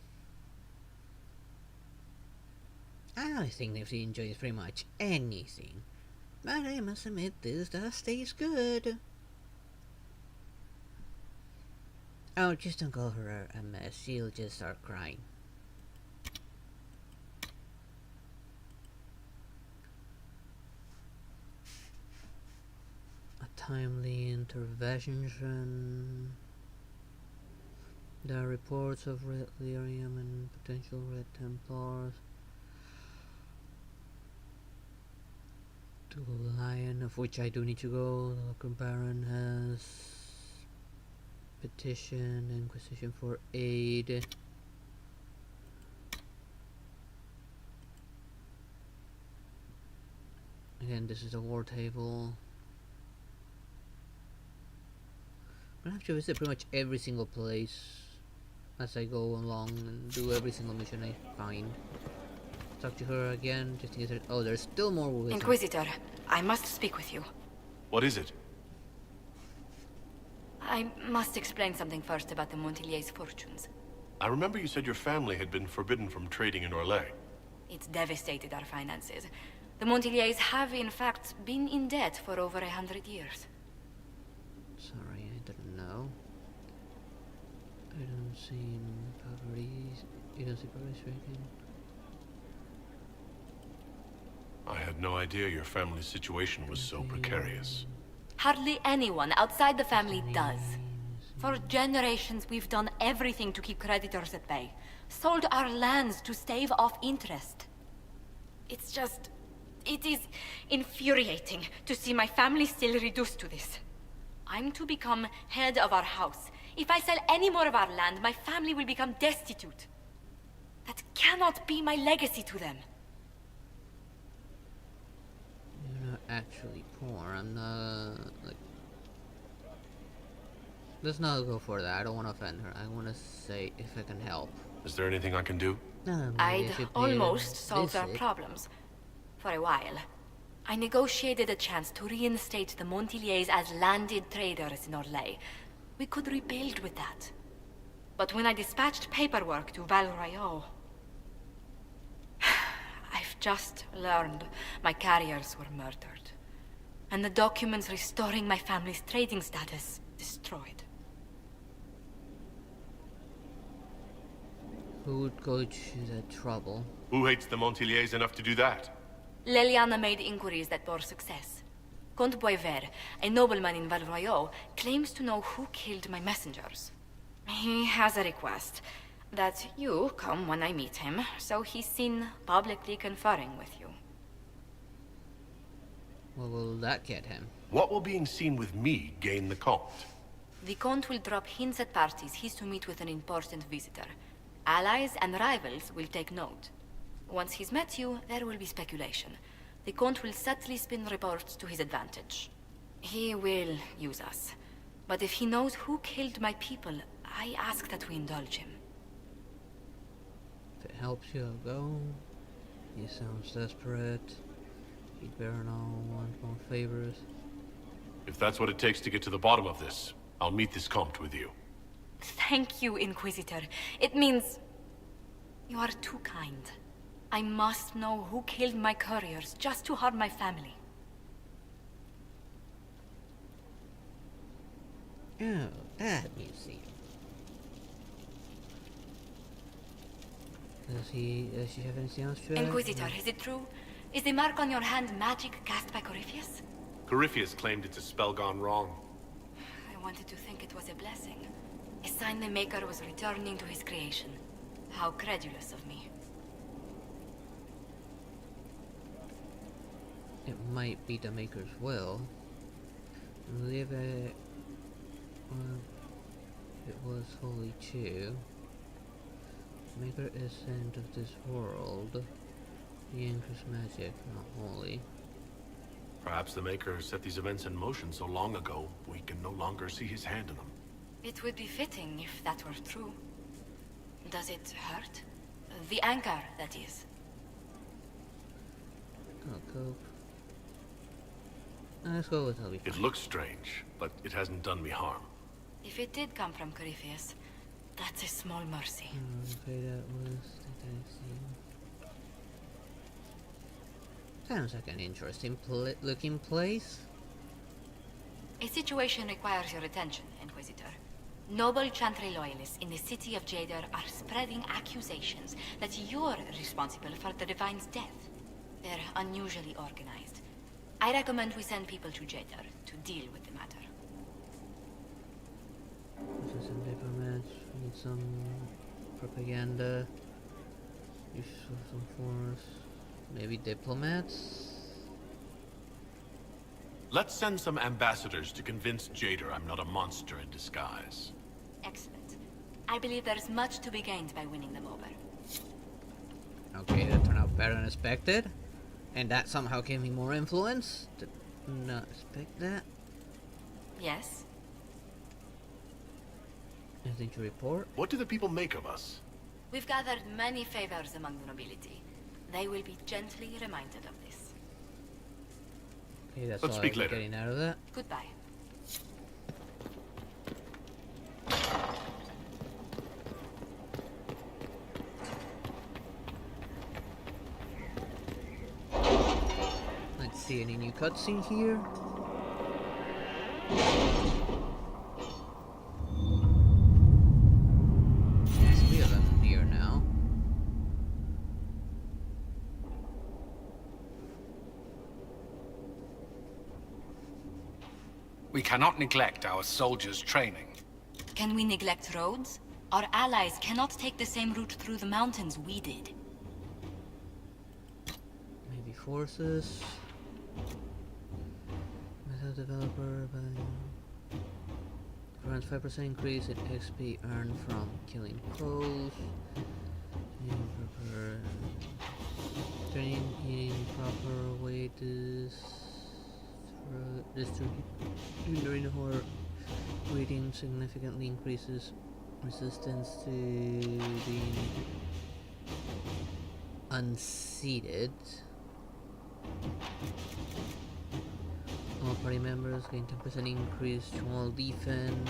I think Nifty enjoys pretty much anything. But I must admit, this does taste good. Oh, just don't call her a mess. She'll just start crying. A timely intervention. There are reports of Red Lyrium and potential Red Templars. To Lion, of which I do need to go. The local Baron has petition Inquisition for aid. Again, this is a war table. I have to visit pretty much every single place as I go along and do every single mission I find. Talk to her again, just in case oh, there's still more with Inquisitor, I must speak with you. What is it? I must explain something first about the Montilier's fortunes. I remember you said your family had been forbidden from trading in Orlais. It's devastated our finances. The Montilier's have, in fact, been in debt for over 100 years. Sorry, I didn't know. I don't see poverty. You don't see poverty stricken. I had no idea your family's situation was so precarious. Hardly anyone outside the family does. For generations, we've done everything to keep creditors at bay. Sold our lands to stave off interest. It's just... it is infuriating to see my family still reduced to this. I'm to become head of our house. If I sell any more of our land, my family will become destitute. That cannot be my legacy to them. You're not actually poor. I'm not... like... Let's not go for that. I don't want to offend her. I want to say if I can help. Is there anything I can do? No, I'd almost solved our problems. For a while. I negotiated a chance to reinstate the Montiliers as landed traders in Orlais. We could rebuild with that. But when I dispatched paperwork to Val Royeaux... I've just learned my carriers were murdered. And the documents restoring my family's trading status destroyed. Who would go to that trouble? Who hates the Montiliers enough to do that? Leliana made inquiries that bore success. Comte Boisvert, a nobleman in Val Royeaux, claims to know who killed my messengers. He has a request that you come when I meet him, so he's seen publicly conferring with you. What will that get him? What will being seen with me gain the Comte? The Comte will drop hints at parties he's to meet with an important visitor. Allies and rivals will take note. Once he's met you, there will be speculation. The Comte will subtly spin reports to his advantage. He will use us. But if he knows who killed my people, I ask that we indulge him. If it helps you, I'll go. He sounds desperate. He'd better not want more favors. If that's what it takes to get to the bottom of this, I'll meet this Comte with you. Thank you, Inquisitor. It means... you are too kind. I must know who killed my couriers just to harm my family. Oh, that museum. Does she have anything else to add? Inquisitor, is it true? Is the mark on your hand magic cast by Corypheus? Corypheus claimed it's a spell gone wrong. I wanted to think it was a blessing. A sign the Maker was returning to his creation. How credulous of me. It might be the Maker's will. Live it. It was holy too. Maker isn't of this world. The anchor's magic, not holy. Perhaps the Maker set these events in motion so long ago, we can no longer see his hand in them. It would be fitting if that were true. Does it hurt? The anchor, that is. I'll cope. Let's go with Ellie. It looks strange, but it hasn't done me harm. If it did come from Corypheus, that's a small mercy. Okay, that was... Sounds like an interesting looking place. A situation requires your attention, Inquisitor. Noble Chantry loyalists in the city of Jadar are spreading accusations that you're responsible for the Divine's death. They're unusually organized. I recommend we send people to Jadar to deal with the matter. This is some diplomats, we need some propaganda, use of some force, maybe diplomats? Let's send some ambassadors to convince Jadar I'm not a monster in disguise. Excellent. I believe there's much to be gained by winning them over. Okay, that turned out better than expected. And that somehow gave me more influence. Did not expect that. Yes? Anything to report? What do the people make of us? We've gathered many favors among the nobility. They will be gently reminded of this. Okay, that's Let's all speak I'm later. getting out of that. Goodbye. Let's see any new cutscene here. There's three of them here now. We cannot neglect our soldiers' training. Can we neglect roads? Our allies cannot take the same route through the mountains we did. Maybe forces. Method developer by grants 5% increase in XP earned from killing foes. Training in proper way to distribute during the horror reading significantly increases resistance to being unseated. All party members gain 10% increase to all defense.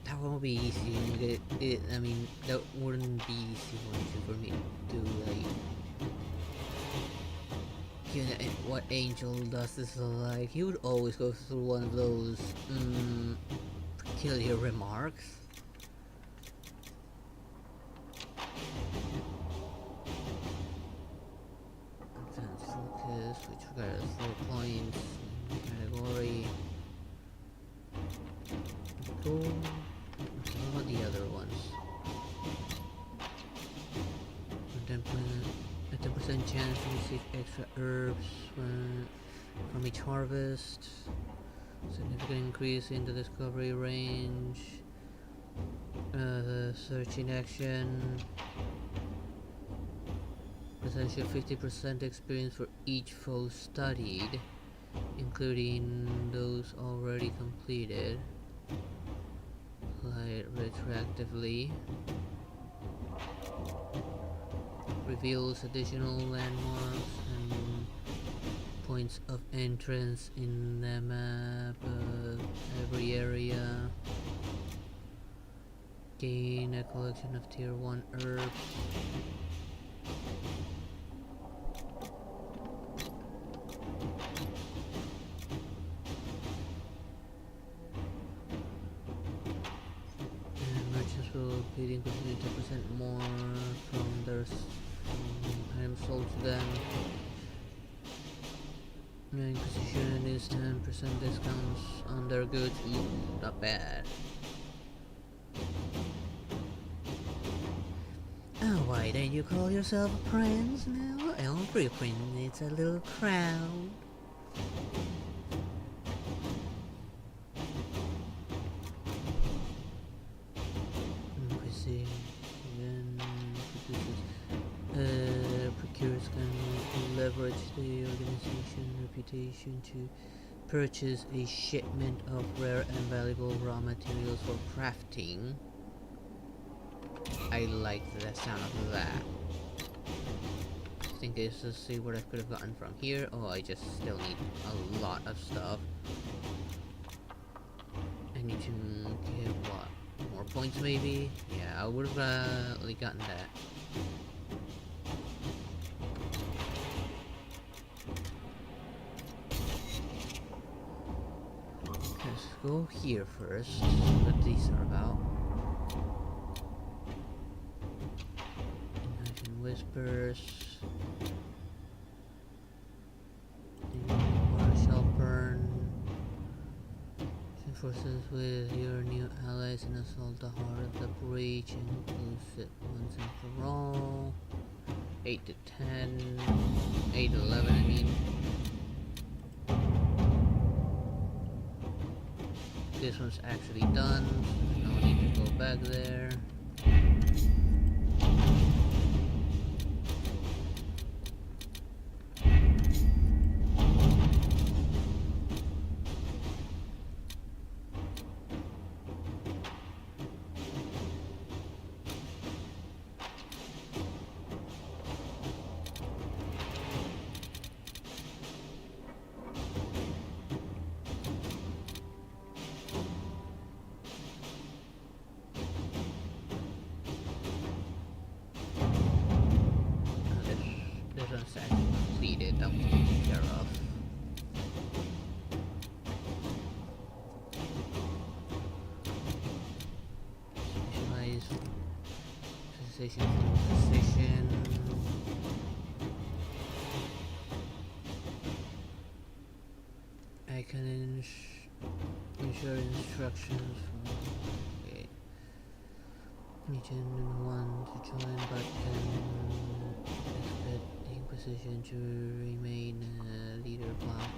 That won't be easy. I mean, that wouldn't be easy for me to do. Like, you know, what Angel does this like? He would always go through one of those peculiar remarks. Advanced focus, which requires 4 points. Category. Cool. What about the other ones? A 10% chance to receive extra herbs from each harvest. Significant increase in the discovery range. Searching action. Potential 50% experience for each foe studied, including those already completed. Apply it retroactively. Reveals additional landmarks and points of entrance in the map of every area. Gain a collection of tier 1 herbs. Will be increasing 10% more from their items sold to them. Inquisition is 10% discounts on their goods. Ooh, not bad. Oh, why don't you call yourself a prince now? Every prince needs a little crown. Procurers can leverage the organization reputation to purchase a shipment of rare and valuable raw materials for crafting. I like the sound of that. I think let's just see what I could have gotten from here. Oh, I just still need a lot of stuff. I need to get what? More points maybe? Yeah, I would have gotten that. Let's go here first, see what these are about. Imagine whispers. Shall burn. Forces with your new allies and assault the heart of the breach and close it once and for all. 8 to 10, 8 to 11 I mean. This one's actually done, so no need to go back there. This one's actually completed. That one's taken care of. Specialized position. I can ensure instructions from Region 1 to join, but can expect the Inquisition to remain leader while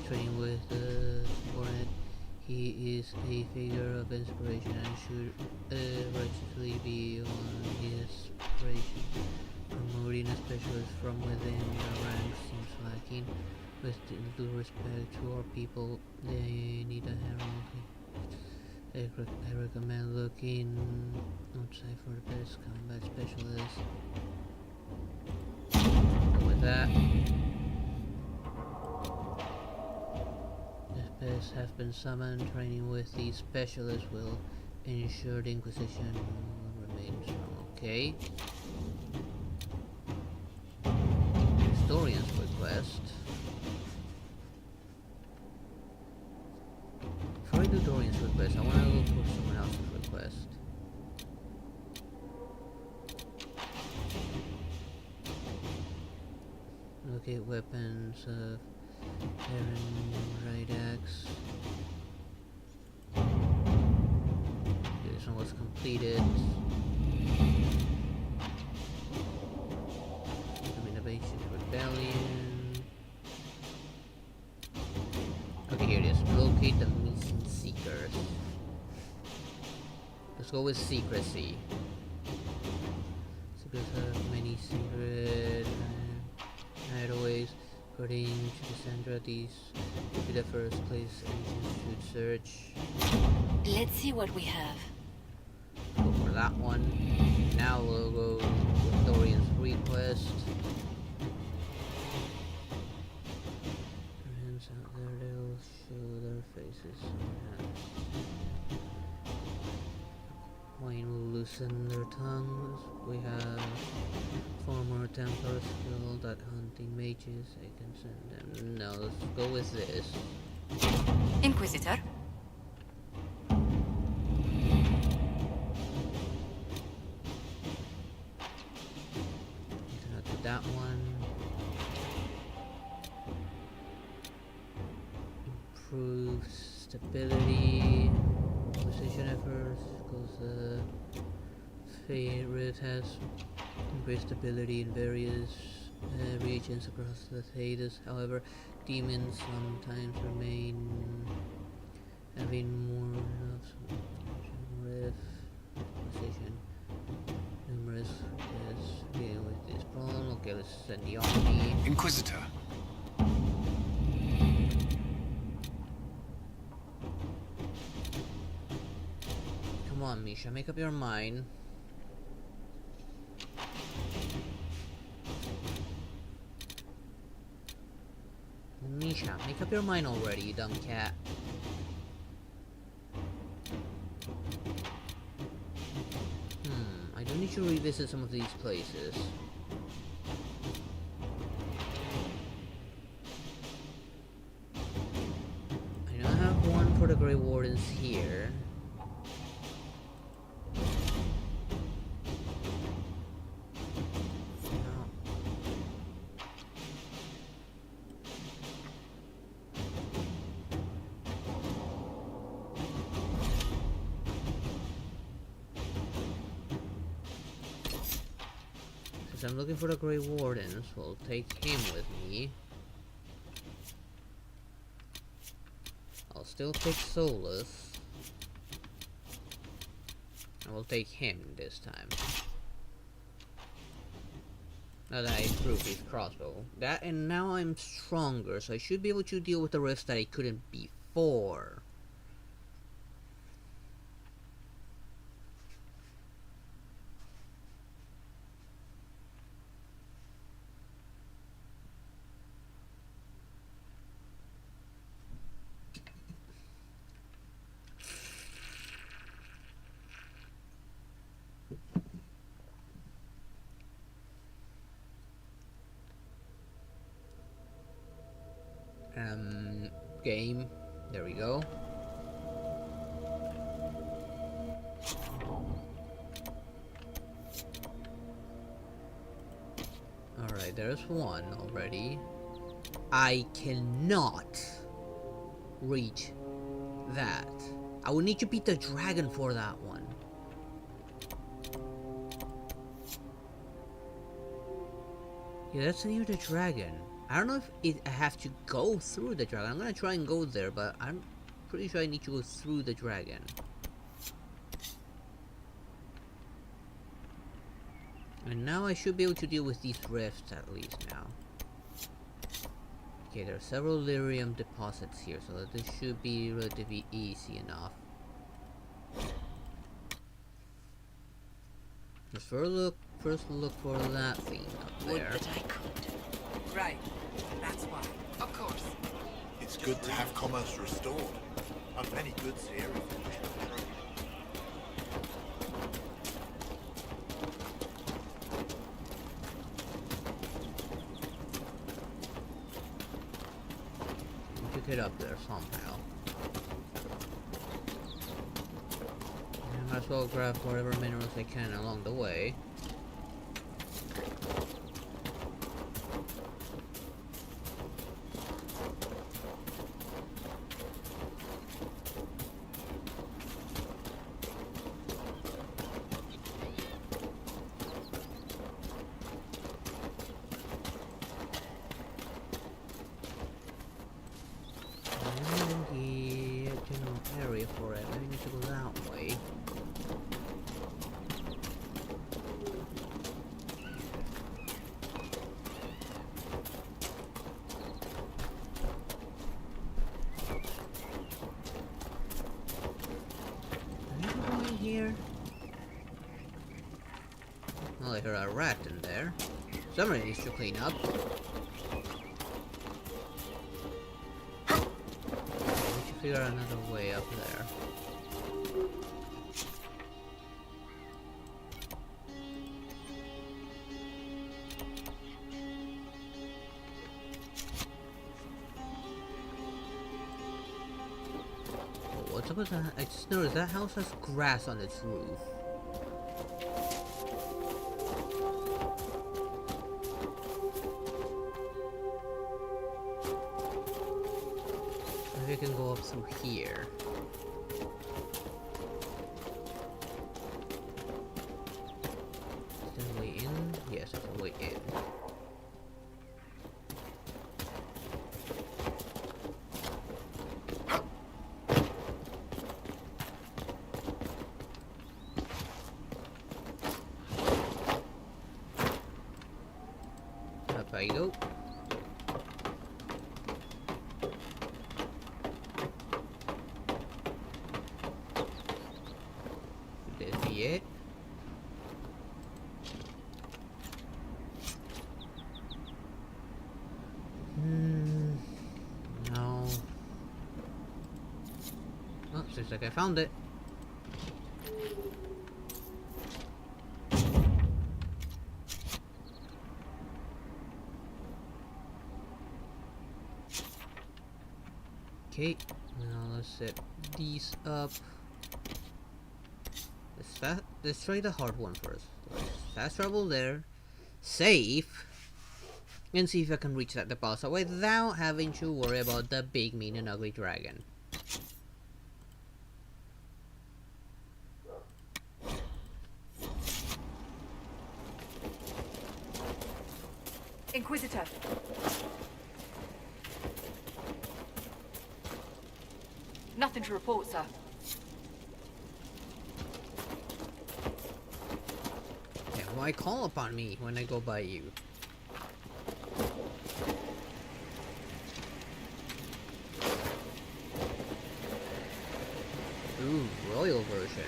training with the Warhead. He is a figure of inspiration and should righteously be on his inspiration. Promoting a specialist from within the ranks seems lacking. With due respect to our people, they need a herald. I recommend looking outside for the best combat specialist. So with that, the best have been summoned. Training with these specialists will ensure the Inquisition will remain strong. Okay. Historian's request. Before I do Dorian's request, I want to look for someone else's request. Locate weapons of Aaron right axe. This one was completed. Innovation Rebellion. Okay, here it is. Locate the missing seekers. Let's go with secrecy. Seekers have many secret hideaways. According to Cassandra, these would be the first place agents should search. Let's see what we have. Go for that one. Now we'll go with Dorian's request. Hands out there, they'll show their faces. Wayne will loosen their tongues. We have former Templars skilled at hunting mages. I can send them. No, let's go with this. Inquisitor. Not that one. Improve stability. Precision efforts. Because Rift has increased stability in various regions across the Thedas. However, demons sometimes remain having more of Rift precision. Numerous is dealing with this problem. Okay, let's send the army. Inquisitor. Come on, Misha, make up your mind. Misha, make up your mind already, you dumb cat. I do need to revisit some of these places. I know I have one for the Grey Wardens here. I'm looking for the Grey Wardens. We'll take him with me. I'll still take Solus. I will take him this time. Now that I improved his crossbow. That, and now I'm stronger, so I should be able to deal with the rifts that I couldn't before. game. There we go. Alright, there's one already. I cannot reach that. I will need to beat the dragon for that one. Yeah, that's near the dragon. I don't know if I have to go through the dragon. I'm gonna try and go there, but I'm pretty sure I need to go through the dragon. And now I should be able to deal with these rifts at least now. Okay, there are several lyrium deposits here, so that this should be relatively easy enough. Let's first look for that thing up there. Would that I could. Right, that's why. Of course. It's good to have commerce restored. I've many goods here if you wish to trade. Get up there somehow. I might as well grab whatever minerals I can along the way. For it, I need to go that way. Are you going here? Well, I heard a rat in there. Somebody needs to clean up. Figure out another way up there. Oh, what's up with that? I just noticed that house has grass on its roof. I can go up through here. Is there a way in? Yes, there's a way in. Up I go. It. No. Oh, seems like I found it. Okay, now let's set these up. Let's try the hard one first. Fast travel there, save, and see if I can reach that deposit without having to worry about the big, mean, and ugly dragon. Inquisitor. Nothing to report, sir. Why call upon me when I go by you? Ooh, royal version.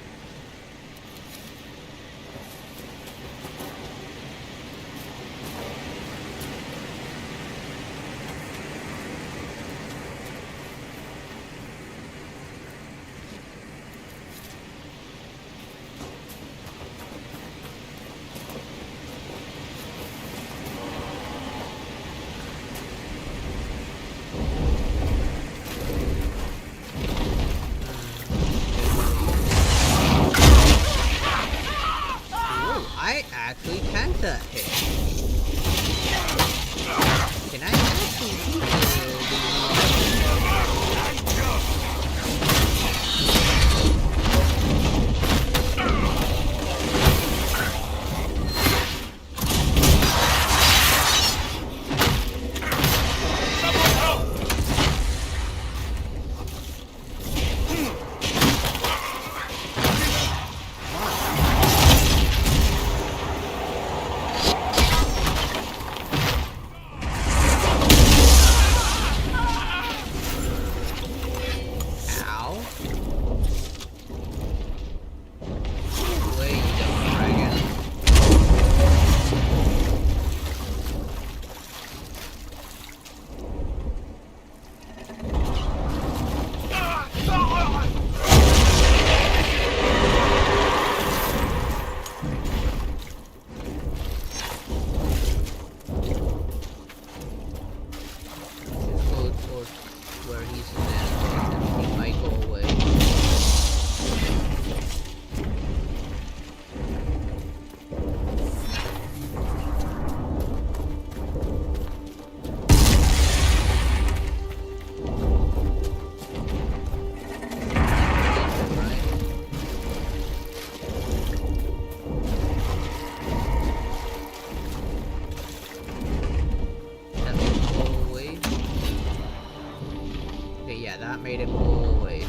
that made it go away.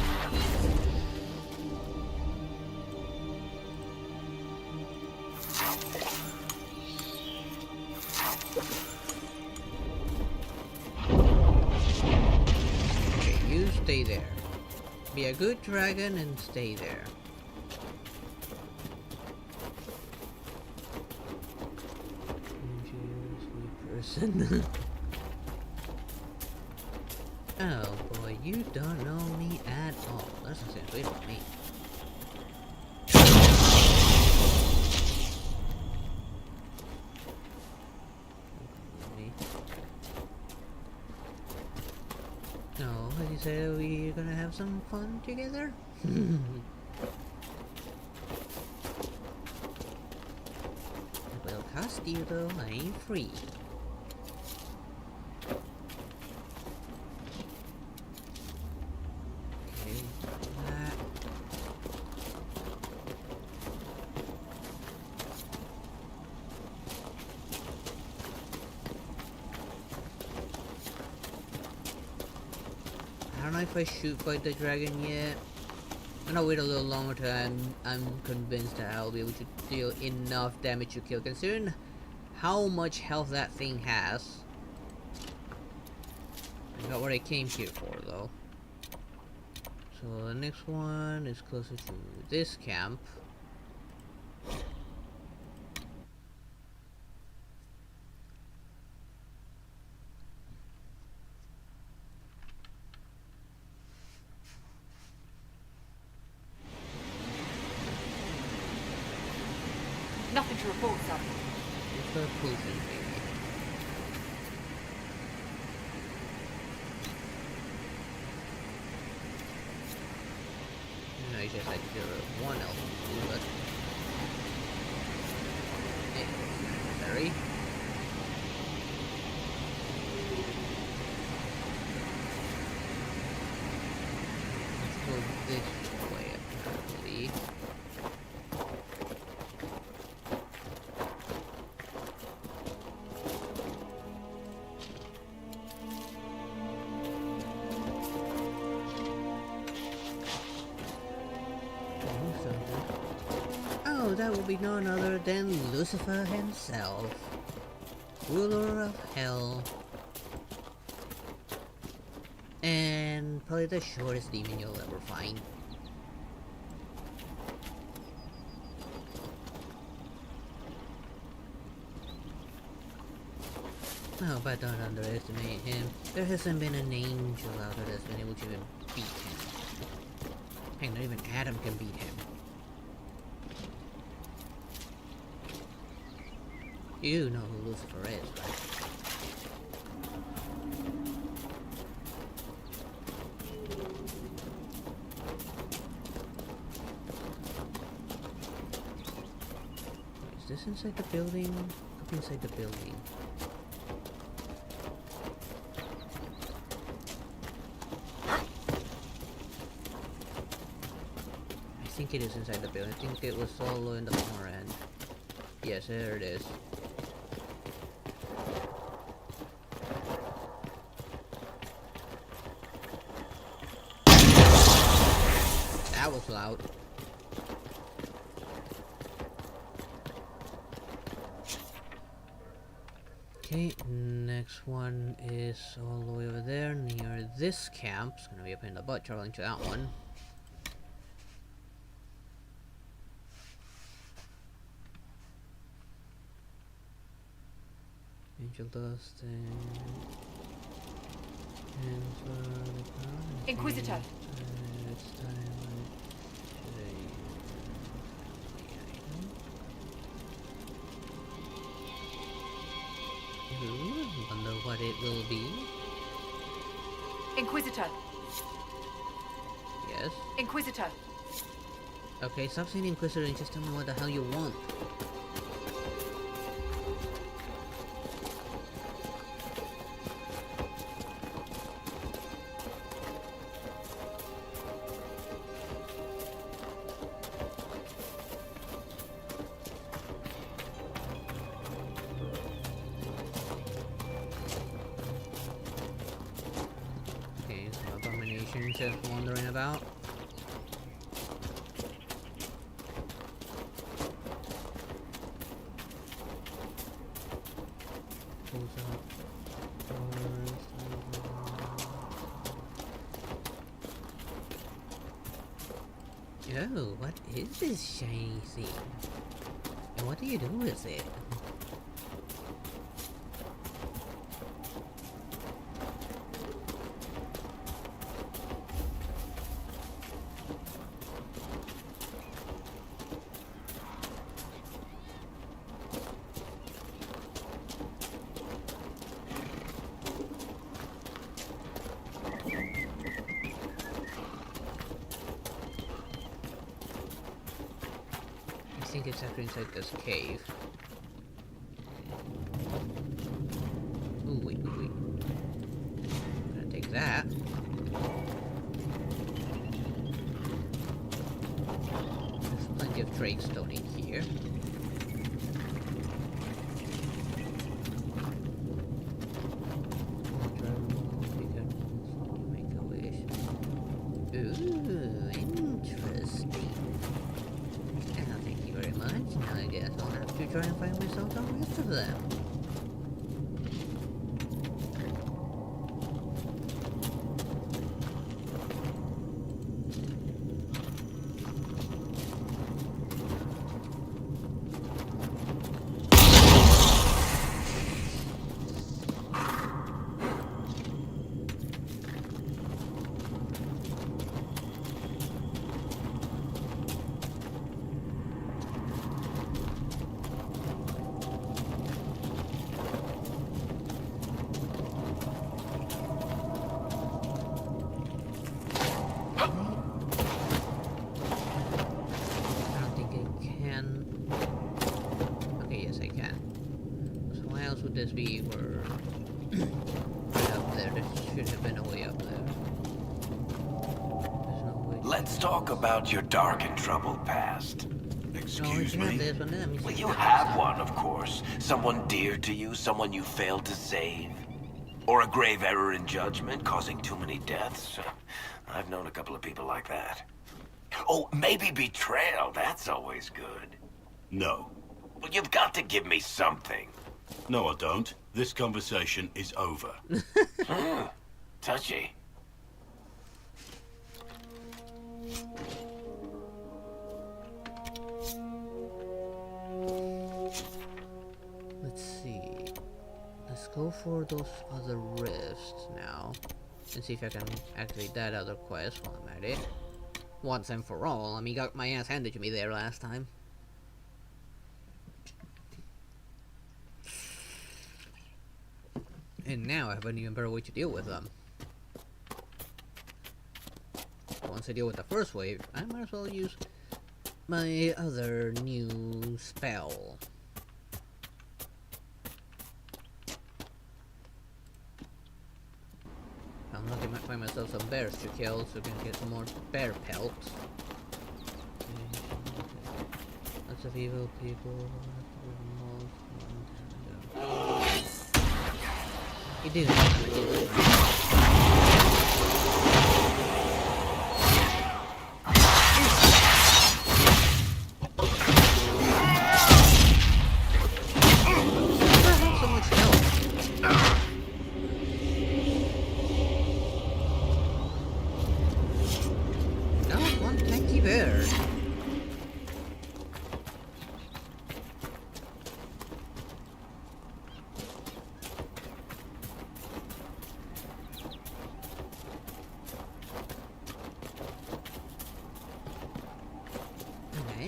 Okay, you stay there. Be a good dragon and stay there. Person. Oh boy, you don't know me at all. That's not saying about me. No, as you said, we're gonna have some fun together? It will cost you though, I ain't free. I don't know if I should fight the dragon yet. I'm gonna wait a little longer till I'm convinced that I'll be able to deal enough damage to kill, considering how much health that thing has. That's not what I came here for though. So the next one is closer to this camp. Nothing to report, sir. It's a poison thing. No, you just had to do one elf to do it. Necessary. Let's go this way, apparently. Oh, that will be none other than Lucifer himself, ruler of hell, and probably the shortest demon you'll ever find. Oh, but don't underestimate him. There hasn't been an angel out there that's been able to even beat him. Heck, not even Adam can beat him. You know who Lucifer is, right? Is this inside the building? Could be inside the building. I think it is inside the building. I think it was solo in the far end. Yes, there it is. That was loud. Okay, next one is all the way over there near this camp. It's gonna be up in the butt traveling to that one. Angel dust and Inquisitor. It's time. Wonder what it will be. Inquisitor. Yes. Inquisitor. Okay, stop saying Inquisitor and just tell me what the hell you want. Catherine is wondering about. Oh, what is this shiny thing? And what do you do with it? I think it's actually inside this cave. Ooh, wait. I'm gonna take that. There's plenty of trade stone in here. Make a wish. Ooh, interesting. Thank you very much. Now I guess I'll have to try and find myself the rest of them. Would this be were right up there? There should have been a way up there. There's no way. Let's talk about your dark and troubled past. Excuse me? Well, you have one, of course. Someone dear to you, someone you failed to save. Or a grave error in judgment, causing too many deaths. I've known a couple of people like that. Oh, maybe betrayal, that's always good. No. Well, you've got to give me something. No, I don't. This conversation is over. Touchy. Let's see. Let's go for those other rifts now. And see if I can activate that other quest while I'm at it. Once and for all. I mean, got my ass handed to me there last time. And now I have an even better way to deal with them. Once I deal with the first wave, I might as well use my other new spell. I'm looking to find myself some bears to kill, so I can get some more bear pelts. Lots of evil people. You do.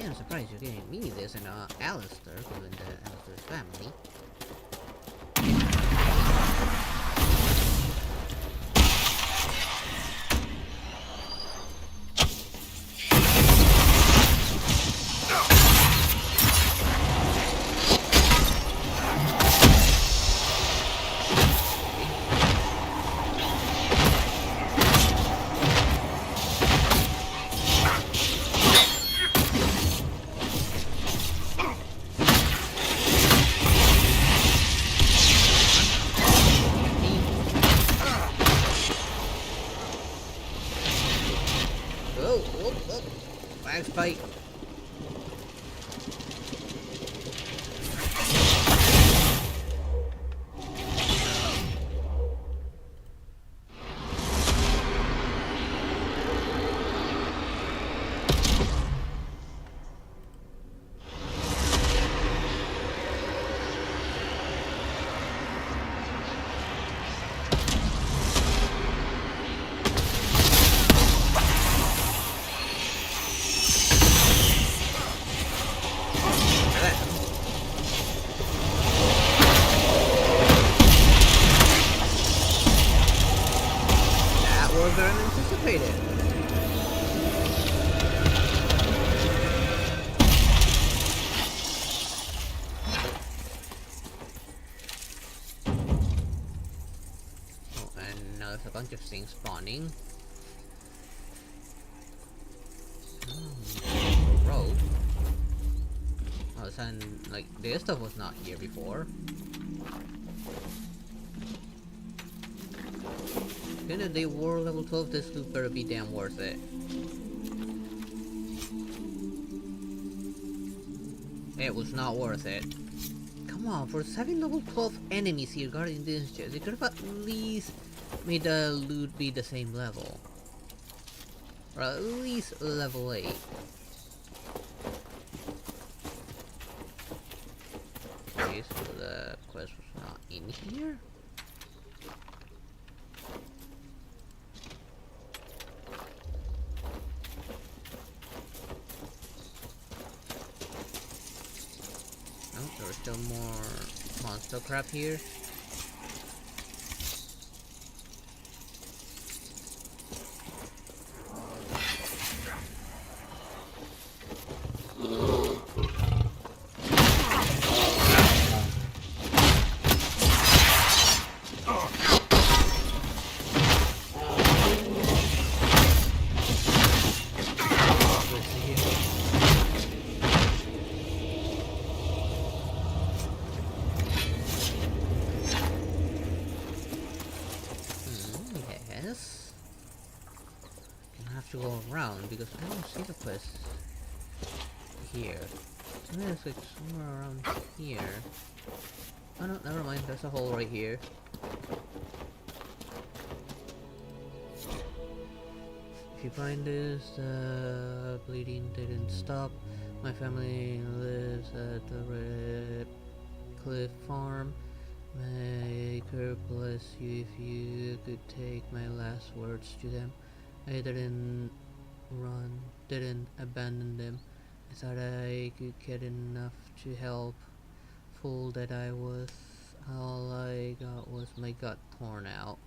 I'm surprised you're giving me this and Alistair, given the Alistair's family. Next fight. A bunch of things spawning. Road. All of a sudden, like, this stuff was not here before. Given that they were level 12, this loot better be damn worth it. It was not worth it. Come on, for 7 level 12 enemies here guarding this chest, they could have at least made the loot be the same level. Or at least level 8. Okay, so the quest was not in here. Oh, there's still more monster crap here. To go around because I don't see the quest here. Maybe it's like somewhere around here. Oh no, never mind. There's a hole right here. If you find this, the bleeding didn't stop. My family lives at the Red Cliff Farm. May God bless you if you could take my last words to them. I didn't abandon them. I thought I could get enough to help. Fool that I was. All I got was my gut torn out.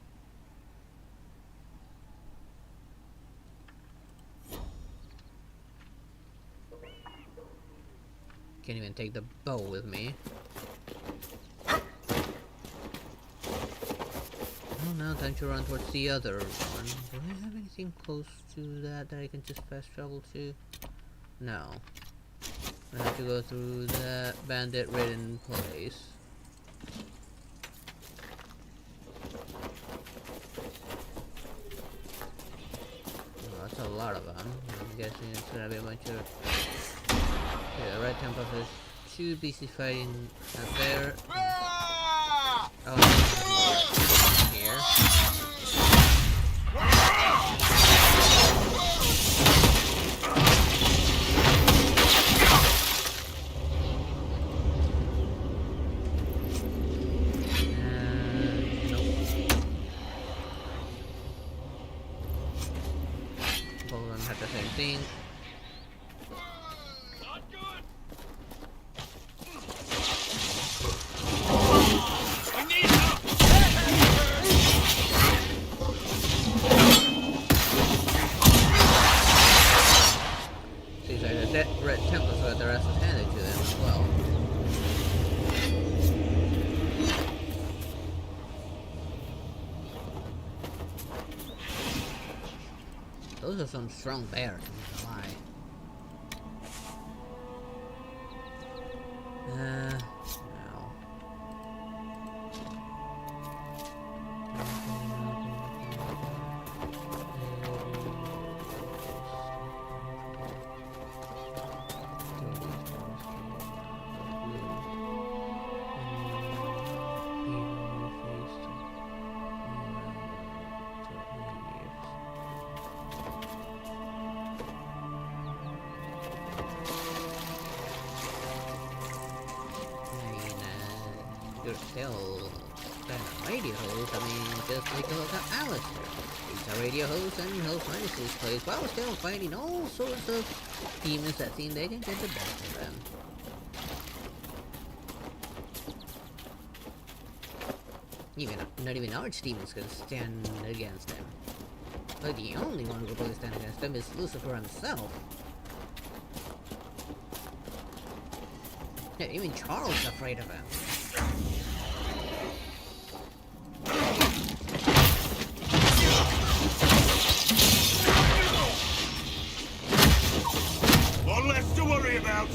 Can't even take the bow with me. Oh, now time to run towards the other one. Do I have anything close to that I can just fast travel to? No. I have to go through that bandit-ridden place. Oh, that's a lot of them. I'm guessing it's gonna be a bunch of... Okay, the Red Temple is too busy fighting up there. Oh, here. Both of them have the same thing. Red Temple, so that the rest is handed to them as well. Those are some strong bears, I'm not gonna lie. No. still kind of radio host. I mean, just take a look at Alistair. He's a radio host and helps manage this place while still fighting all sorts of demons that think they can get the best of them. Not even archdemons can stand against them. But the only one who can really stand against them is Lucifer himself. Yeah, even Charles is afraid of him. One less to worry about.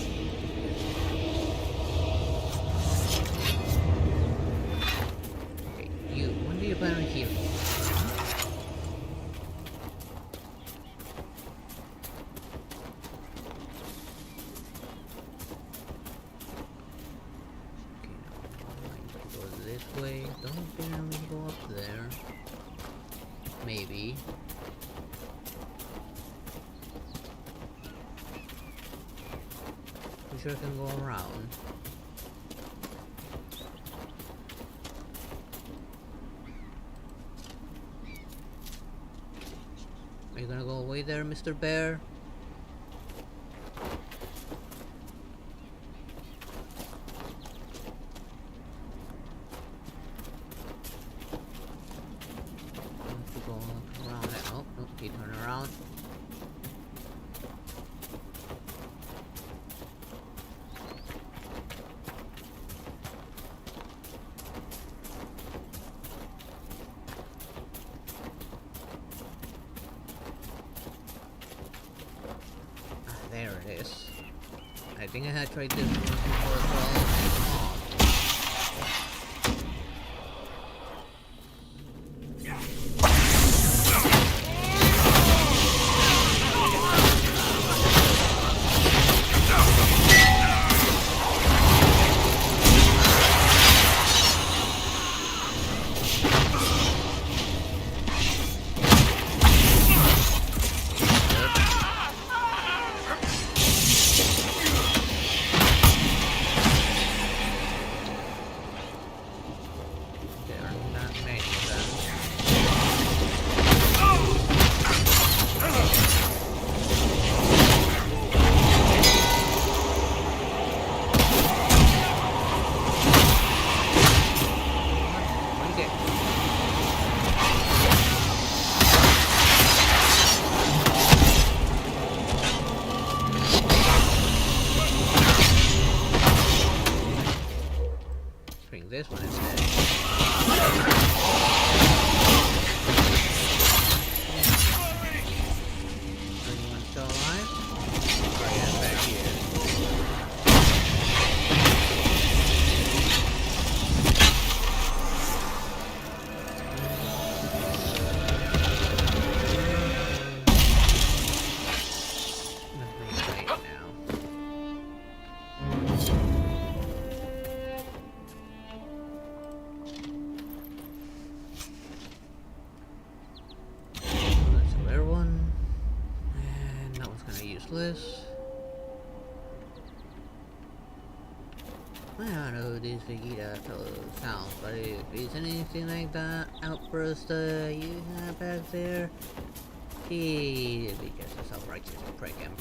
Okay, you. When do you plan on healing? Way. Don't barely go up there. Maybe. We sure can go around. Are you gonna go away there, Mr. Bear? There it is. I think I had tried this one before as well. This one instead. Anyone still alive? Oh yeah, back here. Nothing right now. Useless. I don't know who this Vegeta fellow sounds, but if it's anything like that outburst you have back there, he be just a self-righteous prick him.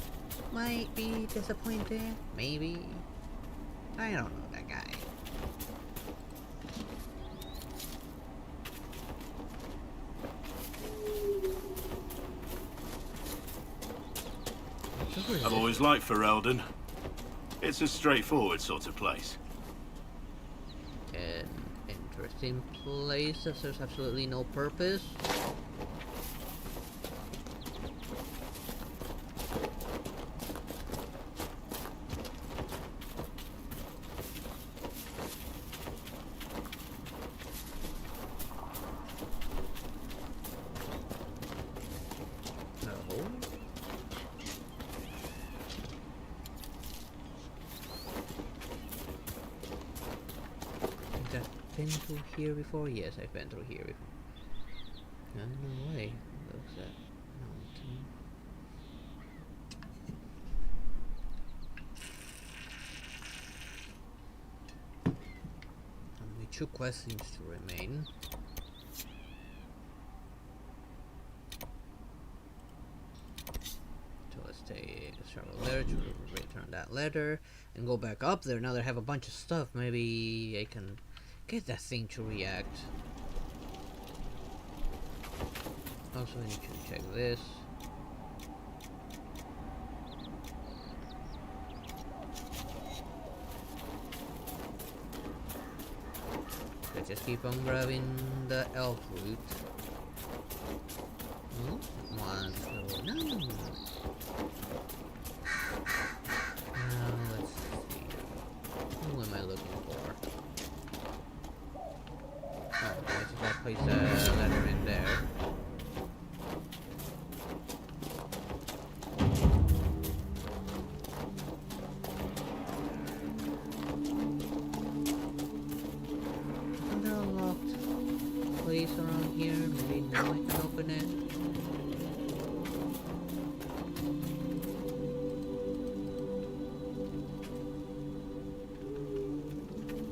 Might be disappointed, maybe. I don't know that guy. I've always liked Ferelden. It's a straightforward sort of place. An interesting place that serves absolutely no purpose. Been through here before? Yes, I've been through here before. No way. Looks at mountain. And we only 2 quests seems to remain. So let's travel there to return that letter and go back up there. Now that I have a bunch of stuff, maybe I can get that thing to react. Also, I need to check this. Let's just keep on grabbing the elf root. One, so no. Now let's see. Who am I looking for? Oh, I guess if I place a letter in there. Around here, maybe now I can open it.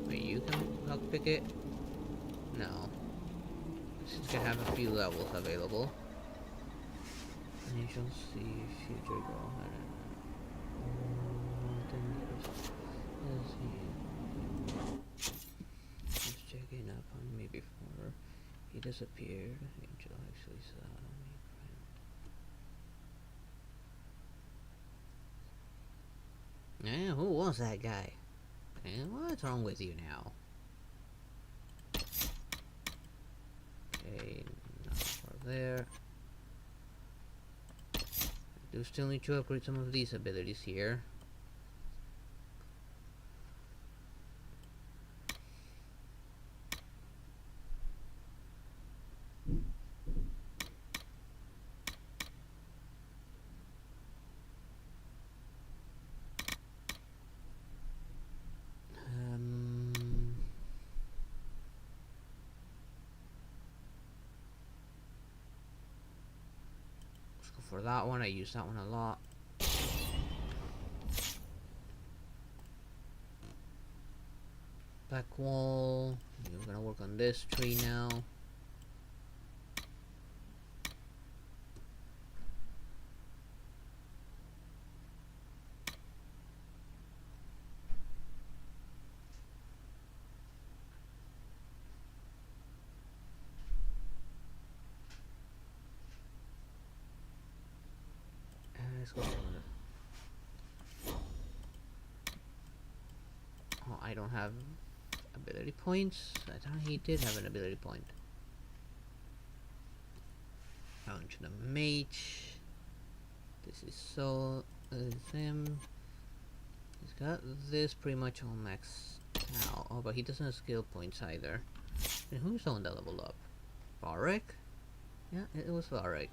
Wait, you can lockpick it? No. Since I have a few levels available. And you shall see future goal. He's checking up on me before he disappeared. Angel actually saw me. Yeah, who was that guy? And what's wrong with you now? Okay, not far there. I do still need to upgrade some of these abilities here. For that one, I use that one a lot. Back wall. We're gonna work on this tree now. Oh, I don't have ability points. I thought he did have an ability point. Down to the mage. This is so him. He's got this pretty much all maxed out. Oh, but he doesn't have skill points either. And who's the one that leveled up? Varric? Yeah, it was Varric.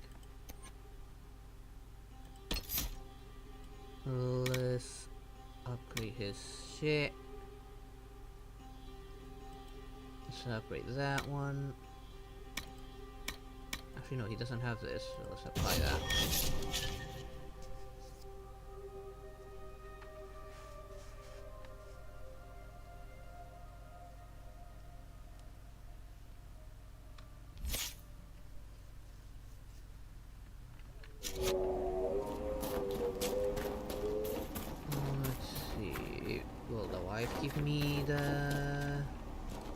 Let's upgrade his shit. Let's upgrade that one. Actually, no, he doesn't have this, so let's apply that. Give me the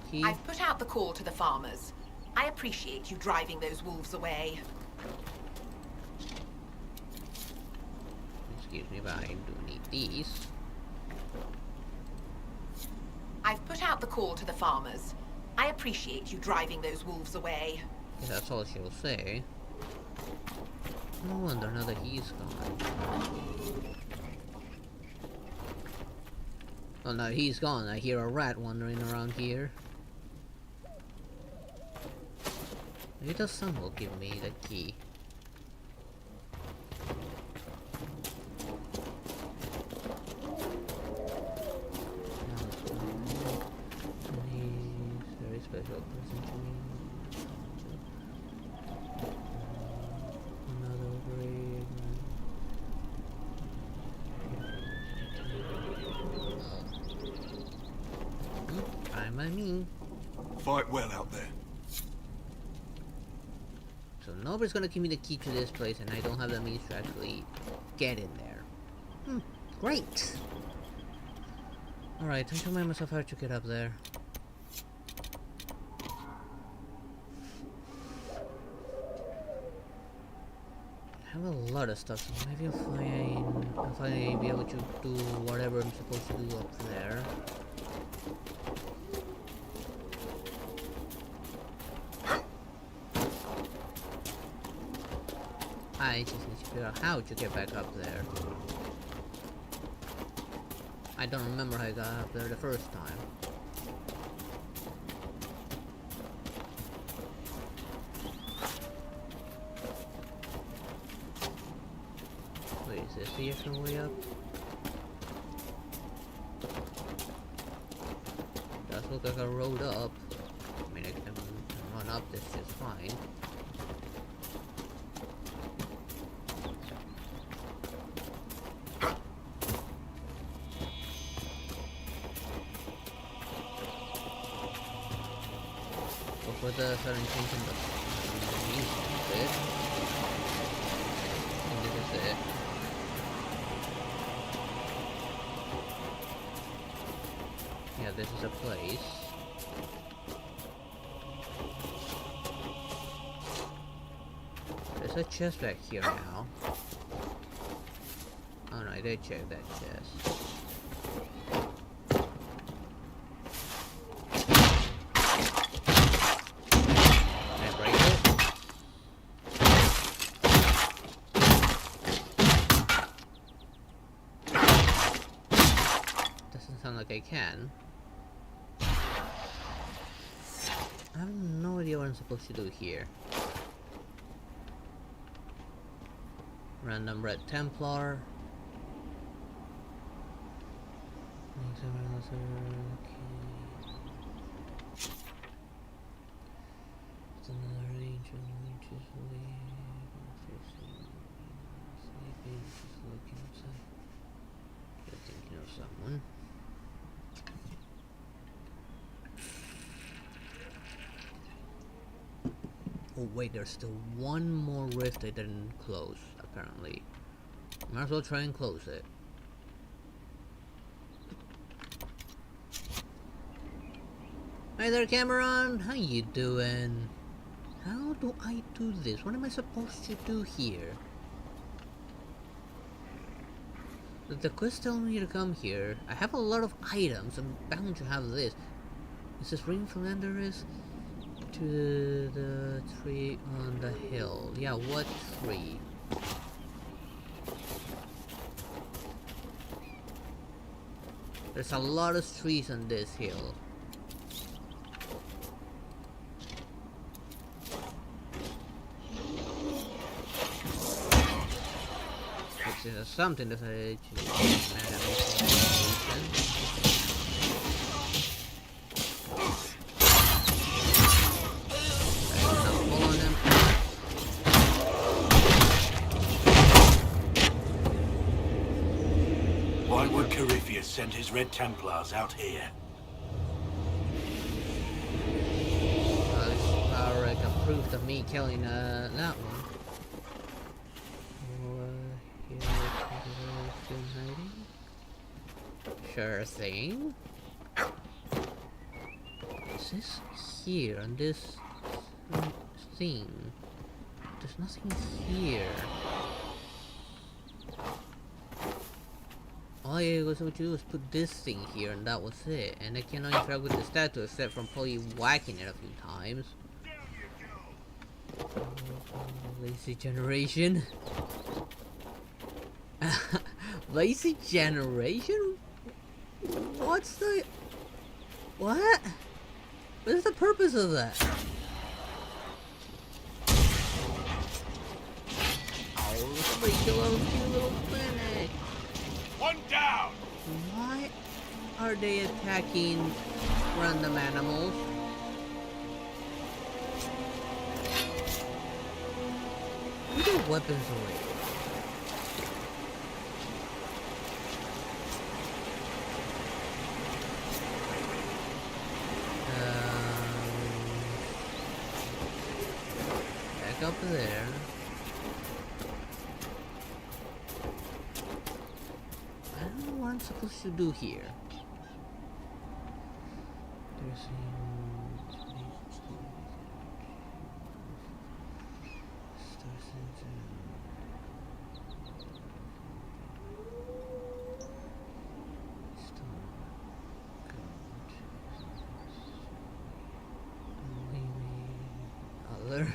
key. I've put out the call to the farmers. I appreciate you driving those wolves away. Excuse me, but I do need these. I've put out the call to the farmers. I appreciate you driving those wolves away. Yeah, that's all she'll say. No wonder now that he's gone. Oh no, he's gone. I hear a rat wandering around here. Maybe the sun will give me the key. He's very special person to me. Another grave. Fine by me. fight well out there. So nobody's gonna give me the key to this place, and I don't have the means to actually get in there. Great! Alright, time to remind myself how to get up there. I have a lot of stuff, so maybe I'll finally be able to do whatever I'm supposed to do up there. I just need to figure out how to get back up there. I don't remember how I got up there the first time. Wait, is this the actual way up? Does look like a road up. I mean, I can run up this just fine. With the certain things in the bit. And this is it. Yeah, this is a place. There's a chest back here now. Oh no, I did check that chest. I can. I have no idea what I'm supposed to do here. Random red Templar. Thinking of someone. Oh wait, there's still one more rift I didn't close, apparently. Might as well try and close it. Hi there, Cameron! How you doing? How do I do this? What am I supposed to do here? Did the quest tell me to come here? I have a lot of items. I'm bound to have this. Is this ring from Enderus? To the tree on the hill. Yeah, what tree? There's a lot of trees on this hill. Which is something that I send his Red Templars out here. It's like a proof of me killing that one. Sure thing. Is this here on this thing? There's nothing here. All I was able to do was put this thing here, and that was it. And I cannot interact with the statue except from probably whacking it a few times. Lazy generation. Lazy generation? What's the... What? What is the purpose of that? Oh, somebody kill a cute little planet. One down! Why are they attacking random animals? Put your weapons away. back up there. I don't know what I'm supposed to do here. There's other.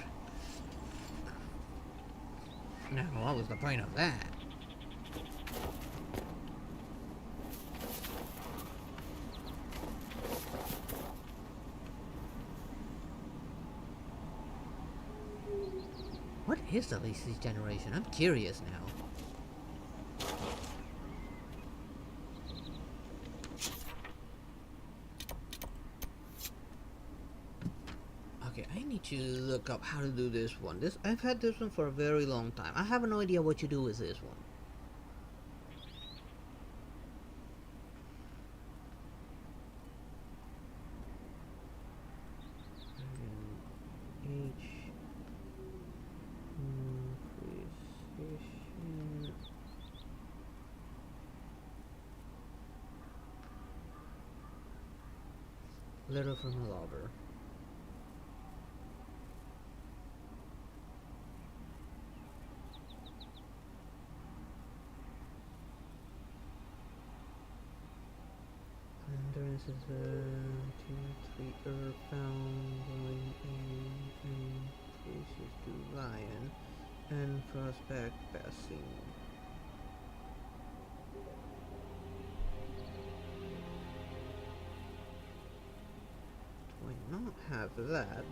Now, what was the point of that? What is the latest generation? I'm curious now. Okay, I need to look up how to do this one. I've had this one for a very long time. I have no idea what you do with this one. Letter from a lover. Endurance is T3 Earthbound, increases to Lion, and Frostback Passing. Do I not have that?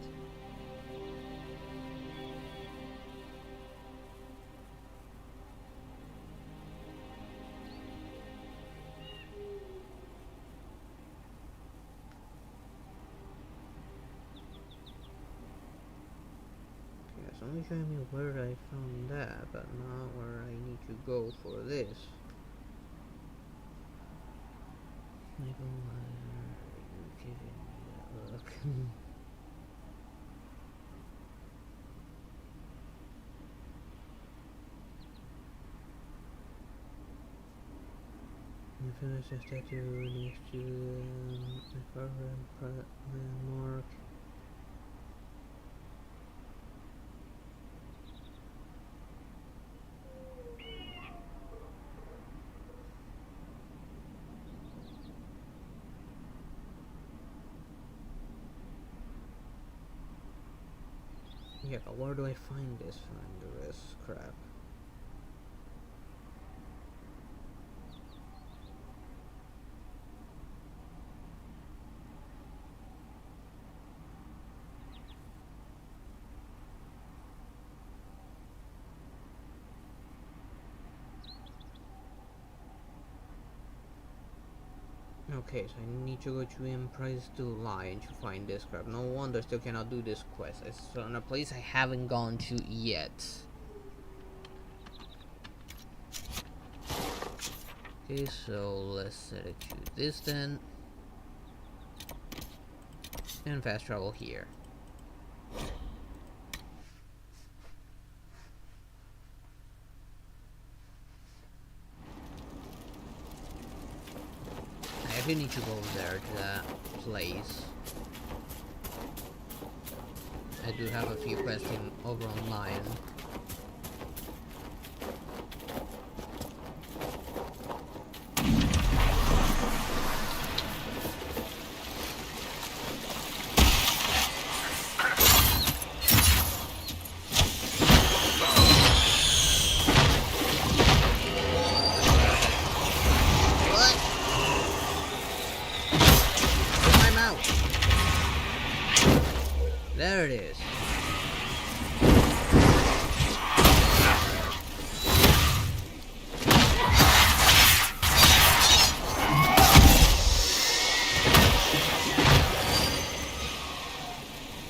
It's only showing me where I found that, but not where I need to go for this. Look. You finish the statue next to the landmark. Yeah, but where do I find this crap? Okay, so I need to go to Empress to Lion to find this crap. No wonder I still cannot do this quest. It's on a place I haven't gone to yet. Okay, so let's select this then. And fast travel here. I do need to go there to that place. I do have a few quests over online. There it is.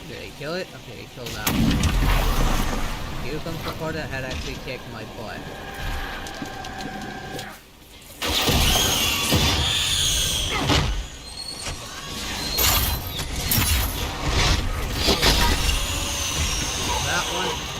Did I kill it? Okay, kill that one. Here comes the part that had actually kicked my butt. That one.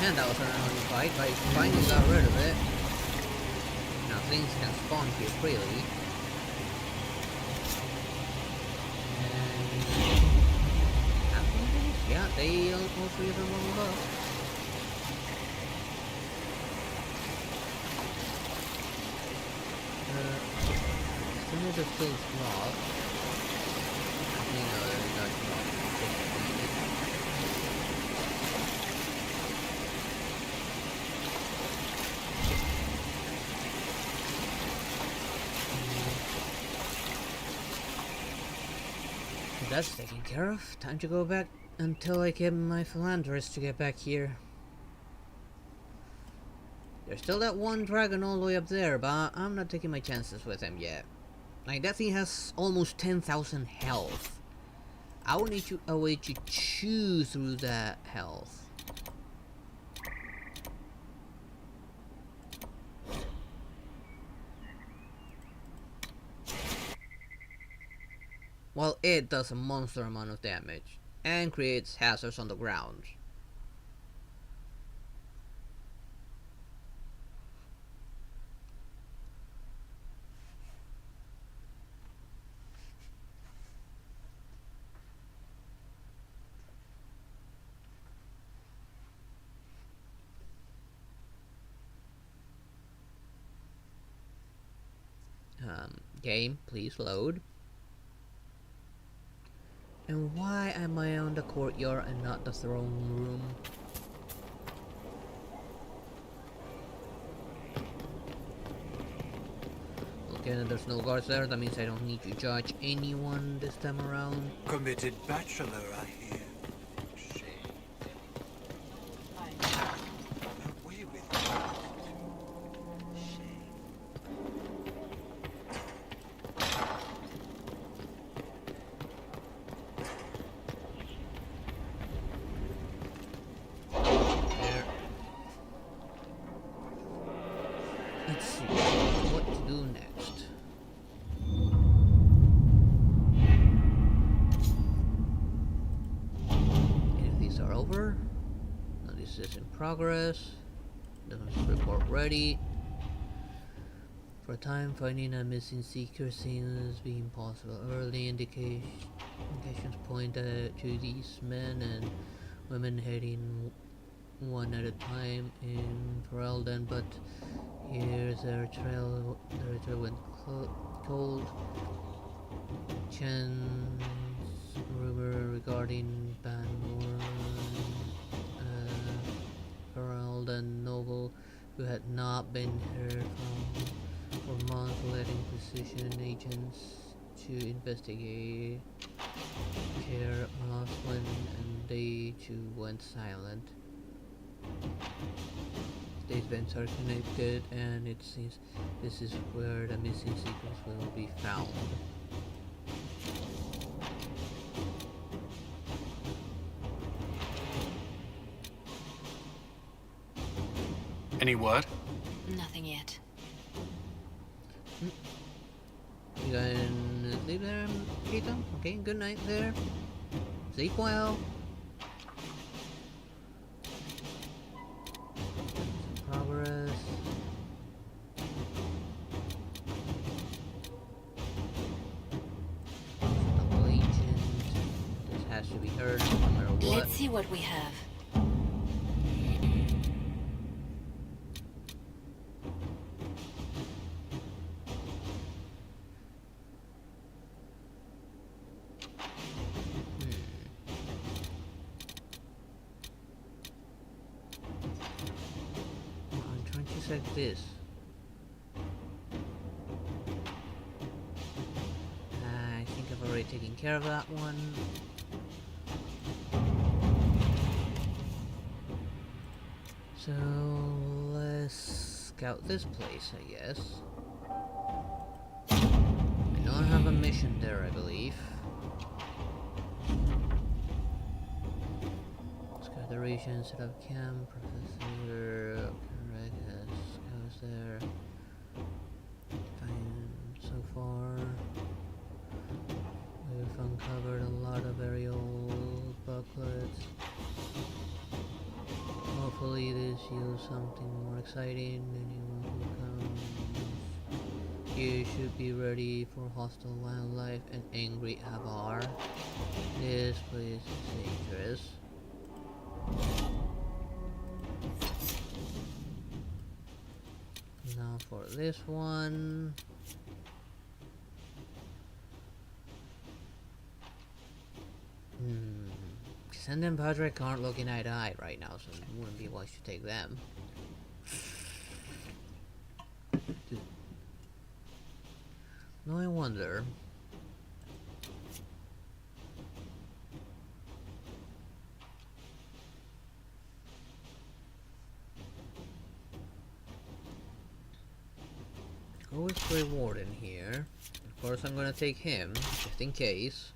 Man, that was an annoying fight, but I finally got rid of it. Now things can spawn here freely. And yeah, they all three of them leveled up. Some of the still small. You know, they're not small. That's taken care of. Time to go back until I get my philanderist to get back here. There's still that one dragon all the way up there, but I'm not taking my chances with him yet. Like, that thing has almost 10,000 health. I will need a way to chew through that health. While it does a monster amount of damage and creates hazards on the ground. Game, please load. And why am I on the courtyard and not the throne room? Okay, then there's no guards there. That means I don't need to judge anyone this time around. Committed bachelor, I hear. Let's see what to do next. If these are over, now this is in progress. Demons report ready. For a time, finding a missing seeker seems to be impossible. Early indications point to these men and women heading one at a time in Ferelden, but here's their trail went cold. Chan's rumor regarding Banmore, Ferelden noble who had not been heard from for months, led Inquisition agents to investigate Care Oswin, and they too went silent. These events are connected, and it seems this is where the missing sequence will be found. Any word? Nothing yet. You gonna leave there, Peter? Okay, good night there. Sleep well. Progress. Double agent. This has to be heard no matter what. Let's see what we have. Like this. I think I've I've already taken care of that one. So let's scout this place, I guess. I don't have a mission there, I believe. Scout the region, set up camp, Professor scouts there. Fine so far. We've uncovered a lot of very old booklets. Hopefully this yields something more exciting. Anyone who comes here should be ready for hostile wildlife and angry Avar. This place is dangerous. Now for this one. Send and Patrick aren't looking eye to eye right now, so it wouldn't be wise to take them. No, I wonder. Go with Grey Warden here. Of course, I'm gonna take him, just in case.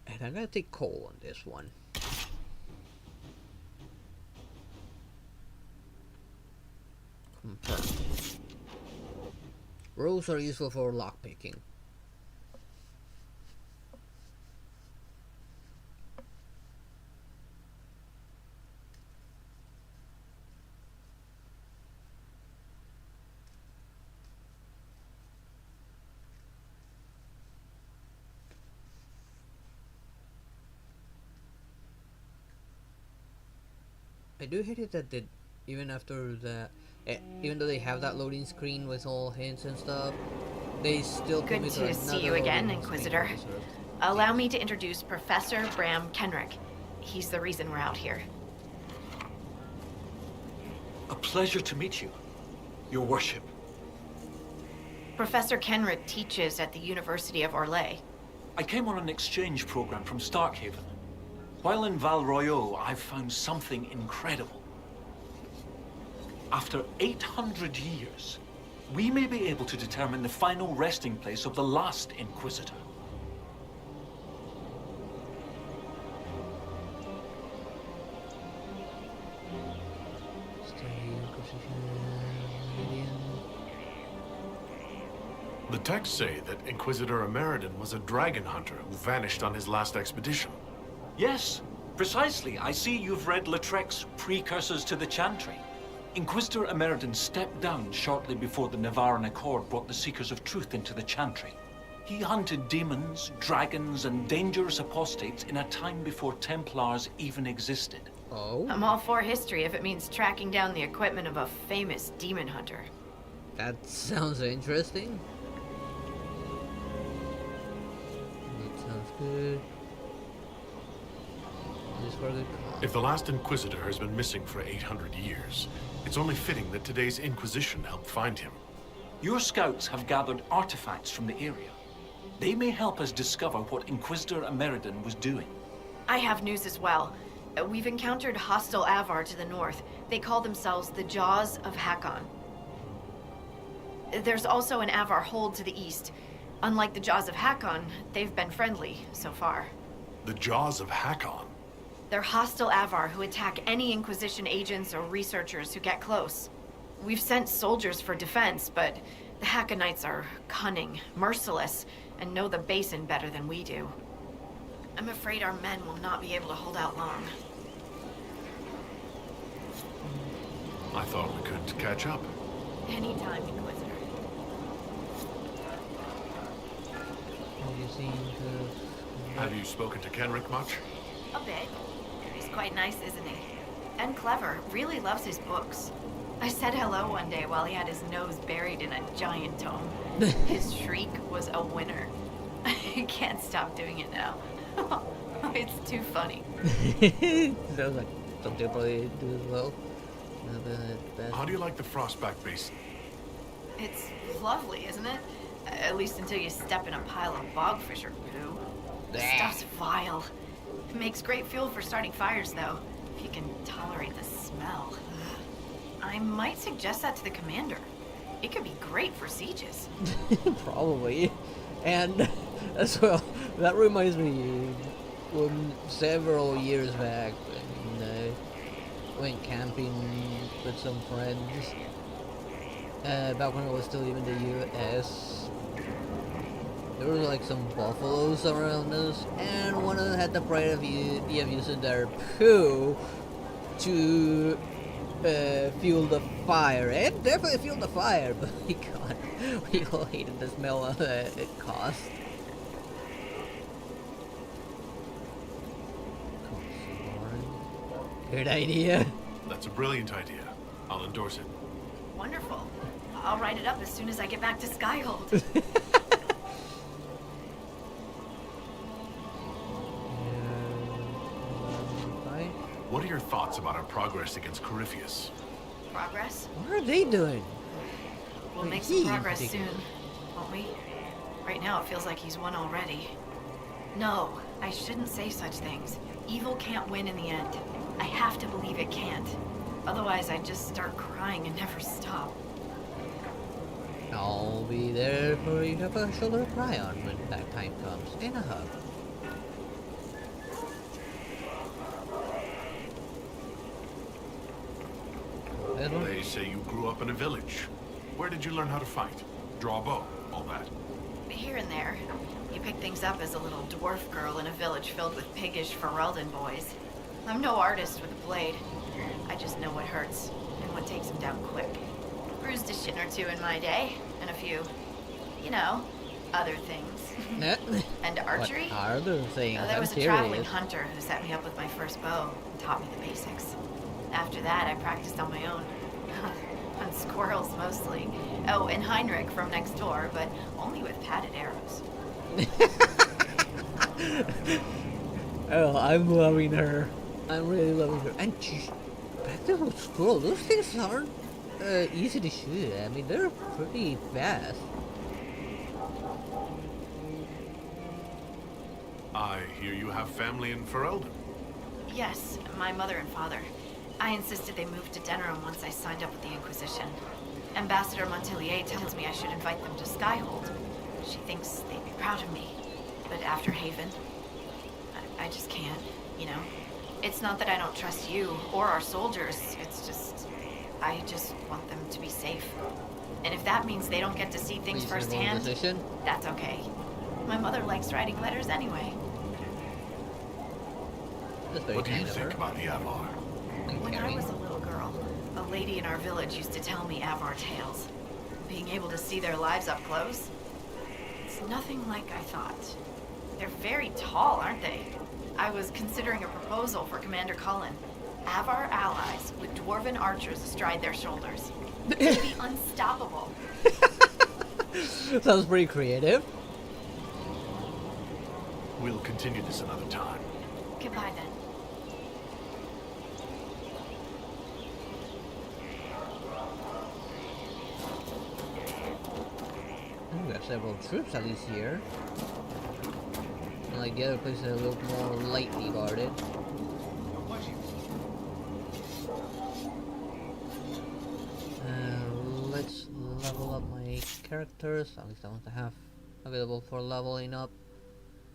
And I'm gonna take Cole on this one. Confirm. Rolls are useful for lockpicking. I do hate it that even after the, even though they have that loading screen with all hints and stuff, they still Good to see you again, Inquisitor. Allow me to introduce Professor Bram Kenrick. He's the reason we're out here. A pleasure to meet you, Your Worship. Professor Kenrick teaches at the University of Orlais. I came on an exchange program from Starkhaven. While in Val Royeaux, I've found something incredible. After 800 years, we may be able to determine the final resting place of the last Inquisitor. The texts say that Inquisitor Ameridan was a dragon hunter who vanished on his last expedition. Yes, precisely. I see you've read Lautrec's Precursors to the Chantry. Inquisitor Ameridan stepped down shortly before the Nevarran Accord brought the Seekers of Truth into the Chantry. He hunted demons, dragons, and dangerous apostates in a time before Templars even existed. Oh? I'm all for history if it means tracking down the equipment of a famous demon hunter. That sounds interesting. That sounds good. If the last Inquisitor has been missing for 800 years, it's only fitting that today's Inquisition helped find him. Your scouts have gathered artifacts from the area. They may help us discover what Inquisitor Ameridan was doing. I have news as well. We've encountered hostile Avar to the north. They call themselves the Jaws of Hakon. There's also an Avar hold to the east. Unlike the Jaws of Hakon, they've been friendly so far. The Jaws of Hakon? They're hostile Avar who attack any Inquisition agents or researchers who get close. We've sent soldiers for defense, but the Hakonites are cunning, merciless, and know the basin better than we do. I'm afraid our men will not be able to hold out long. I thought we could catch up. Anytime, Inquisitor. Have you spoken to Kenrick much? A bit. He's quite nice, isn't he? And clever. Really loves his books. I said hello one day while he had his nose buried in a giant tome. His shriek was a winner. I can't stop doing it now. It's too funny. Sounds like something I'll probably do as well. How do you like the Frostback Basin? It's lovely, isn't it? At least until you step in a pile of bogfish or poo. The stuff's vile. It makes great fuel for starting fires, though, if you can tolerate the smell. I might suggest that to the commander. It could be great for sieges. Probably. And as well, that reminds me when several years back when went camping with some friends. Back when I was still in the US, there were like some buffaloes around us, and one of them had the pride of using their poo to fuel the fire, and definitely fuel the fire. But God, we all hated the smell it caused. Good idea. That's a brilliant idea. I'll endorse it. Wonderful. I'll write it up as soon as I get back to Skyhold. What are your thoughts about our progress against Corypheus? Progress? What are they doing? We'll make some progress soon, won't we? Right now it feels like he's won already. No, I shouldn't say such things. Evil can't win in the end. I have to believe it can't. Otherwise I'd just start crying and never stop. I'll be there for you to have a shoulder to cry on when that time comes, and a hug. They say you grew up in a village. Where did you learn how to fight? Draw a bow, all that? Here and there. You pick things up as a little dwarf girl in a village filled with piggish Ferelden boys. I'm no artist with a blade. I just know what hurts, and what takes them down quick. Bruised a shin or two in my day, and a few, you know, other things. And archery? What are those things? There was I'm a traveling curious. hunter who set me up with my first bow and taught me the basics. After that, I practiced on my own. On squirrels, mostly. Oh, and Heinrich from next door, but only with padded arrows. Oh, I'm loving her. I'm really loving her. And she's back to the squirrel. Those things aren't easy to shoot. I mean, they're pretty fast. I hear you have family in Ferelden. Yes, my mother and father. I insisted they moved to Denerim once I signed up with the Inquisition. Ambassador Montelier tells me I should invite them to Skyhold. She thinks they'd be proud of me. But after Haven, I just can't, you know? It's not that I don't trust you or our soldiers. It's just, I just want them to be safe. And if that means they don't get to see things firsthand, that's okay. My mother likes writing letters anyway. What do you think about the Avar? When I was a little girl, a lady in our village used to tell me Avar tales. Being able to see their lives up close, it's nothing like I thought. They're very tall, aren't they? I was considering a proposal for Commander Cullen. Avar allies with dwarven archers astride their shoulders. They'd be unstoppable. Sounds pretty creative. We'll continue this another time. Goodbye then. We have several troops at least here. Like the other places are a little more lightly guarded. Let's level up my characters. At least I want to have available for leveling up.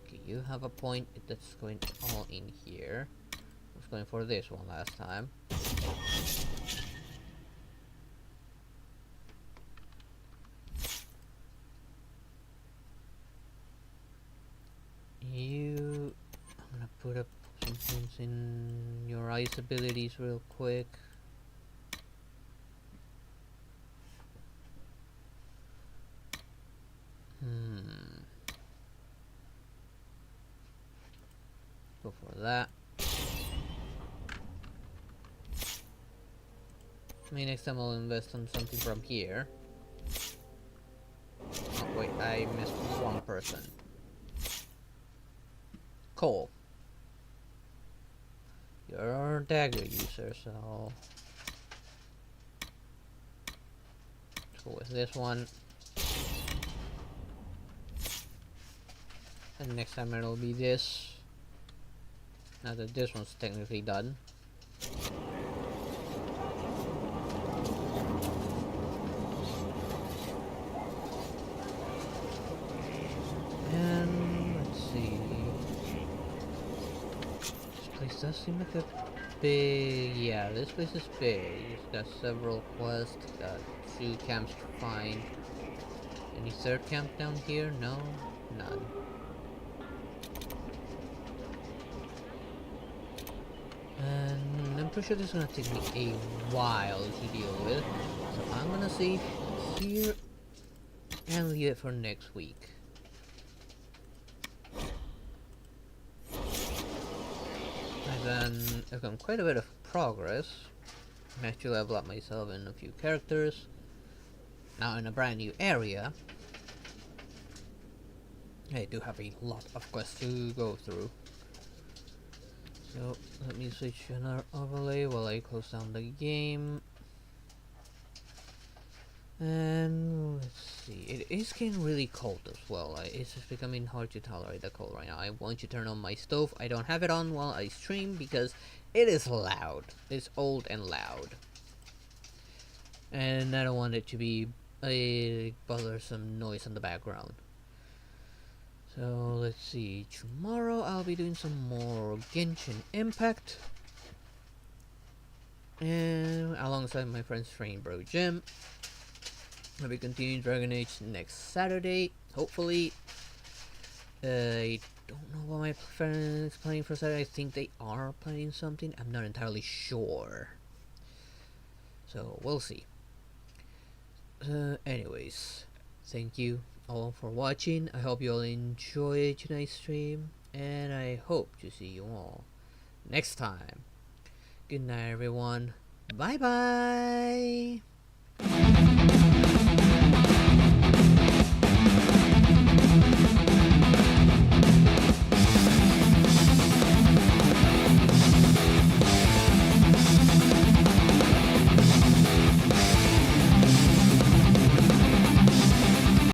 Okay, you have a point that's going all in here. I was going for this one last time. I'm gonna put up some things in your ice abilities real quick. Go for that. Maybe next time I'll invest on something from here. Oh wait, I missed one person. Cole. You're a dagger user, so go with this one. And next time it'll be this. Now that this one's technically done. And let's see. This place does seem like a big... Yeah, this place is big. It's got several quests. Got 2 camps to find. Any third camp down here? No? None. And I'm pretty sure this is gonna take me a while to deal with. So I'm gonna save here and leave it for next week. I've done quite a bit of progress. Managed to level up myself and a few characters. Now in a brand new area. I do have a lot of quests to go through. So let me switch to another overlay while I close down the game. And let's see, it is getting really cold as well. It's just becoming hard to tolerate the cold right now. I want to turn on my stove. I don't have it on while I stream because it is loud. It's old and loud. And I don't want it to be a bothersome noise in the background. So let's see, tomorrow I'll be doing some more Genshin Impact. And alongside my friend's Train Bro Jim. I'll be continuing Dragon Age next Saturday, hopefully. I don't know what my friends planning for Saturday. I think they are planning something. I'm not entirely sure. So we'll see. Anyways, thank you all for watching. I hope you all enjoyed tonight's stream, and I hope to see you all next time. Good night, everyone. Bye bye.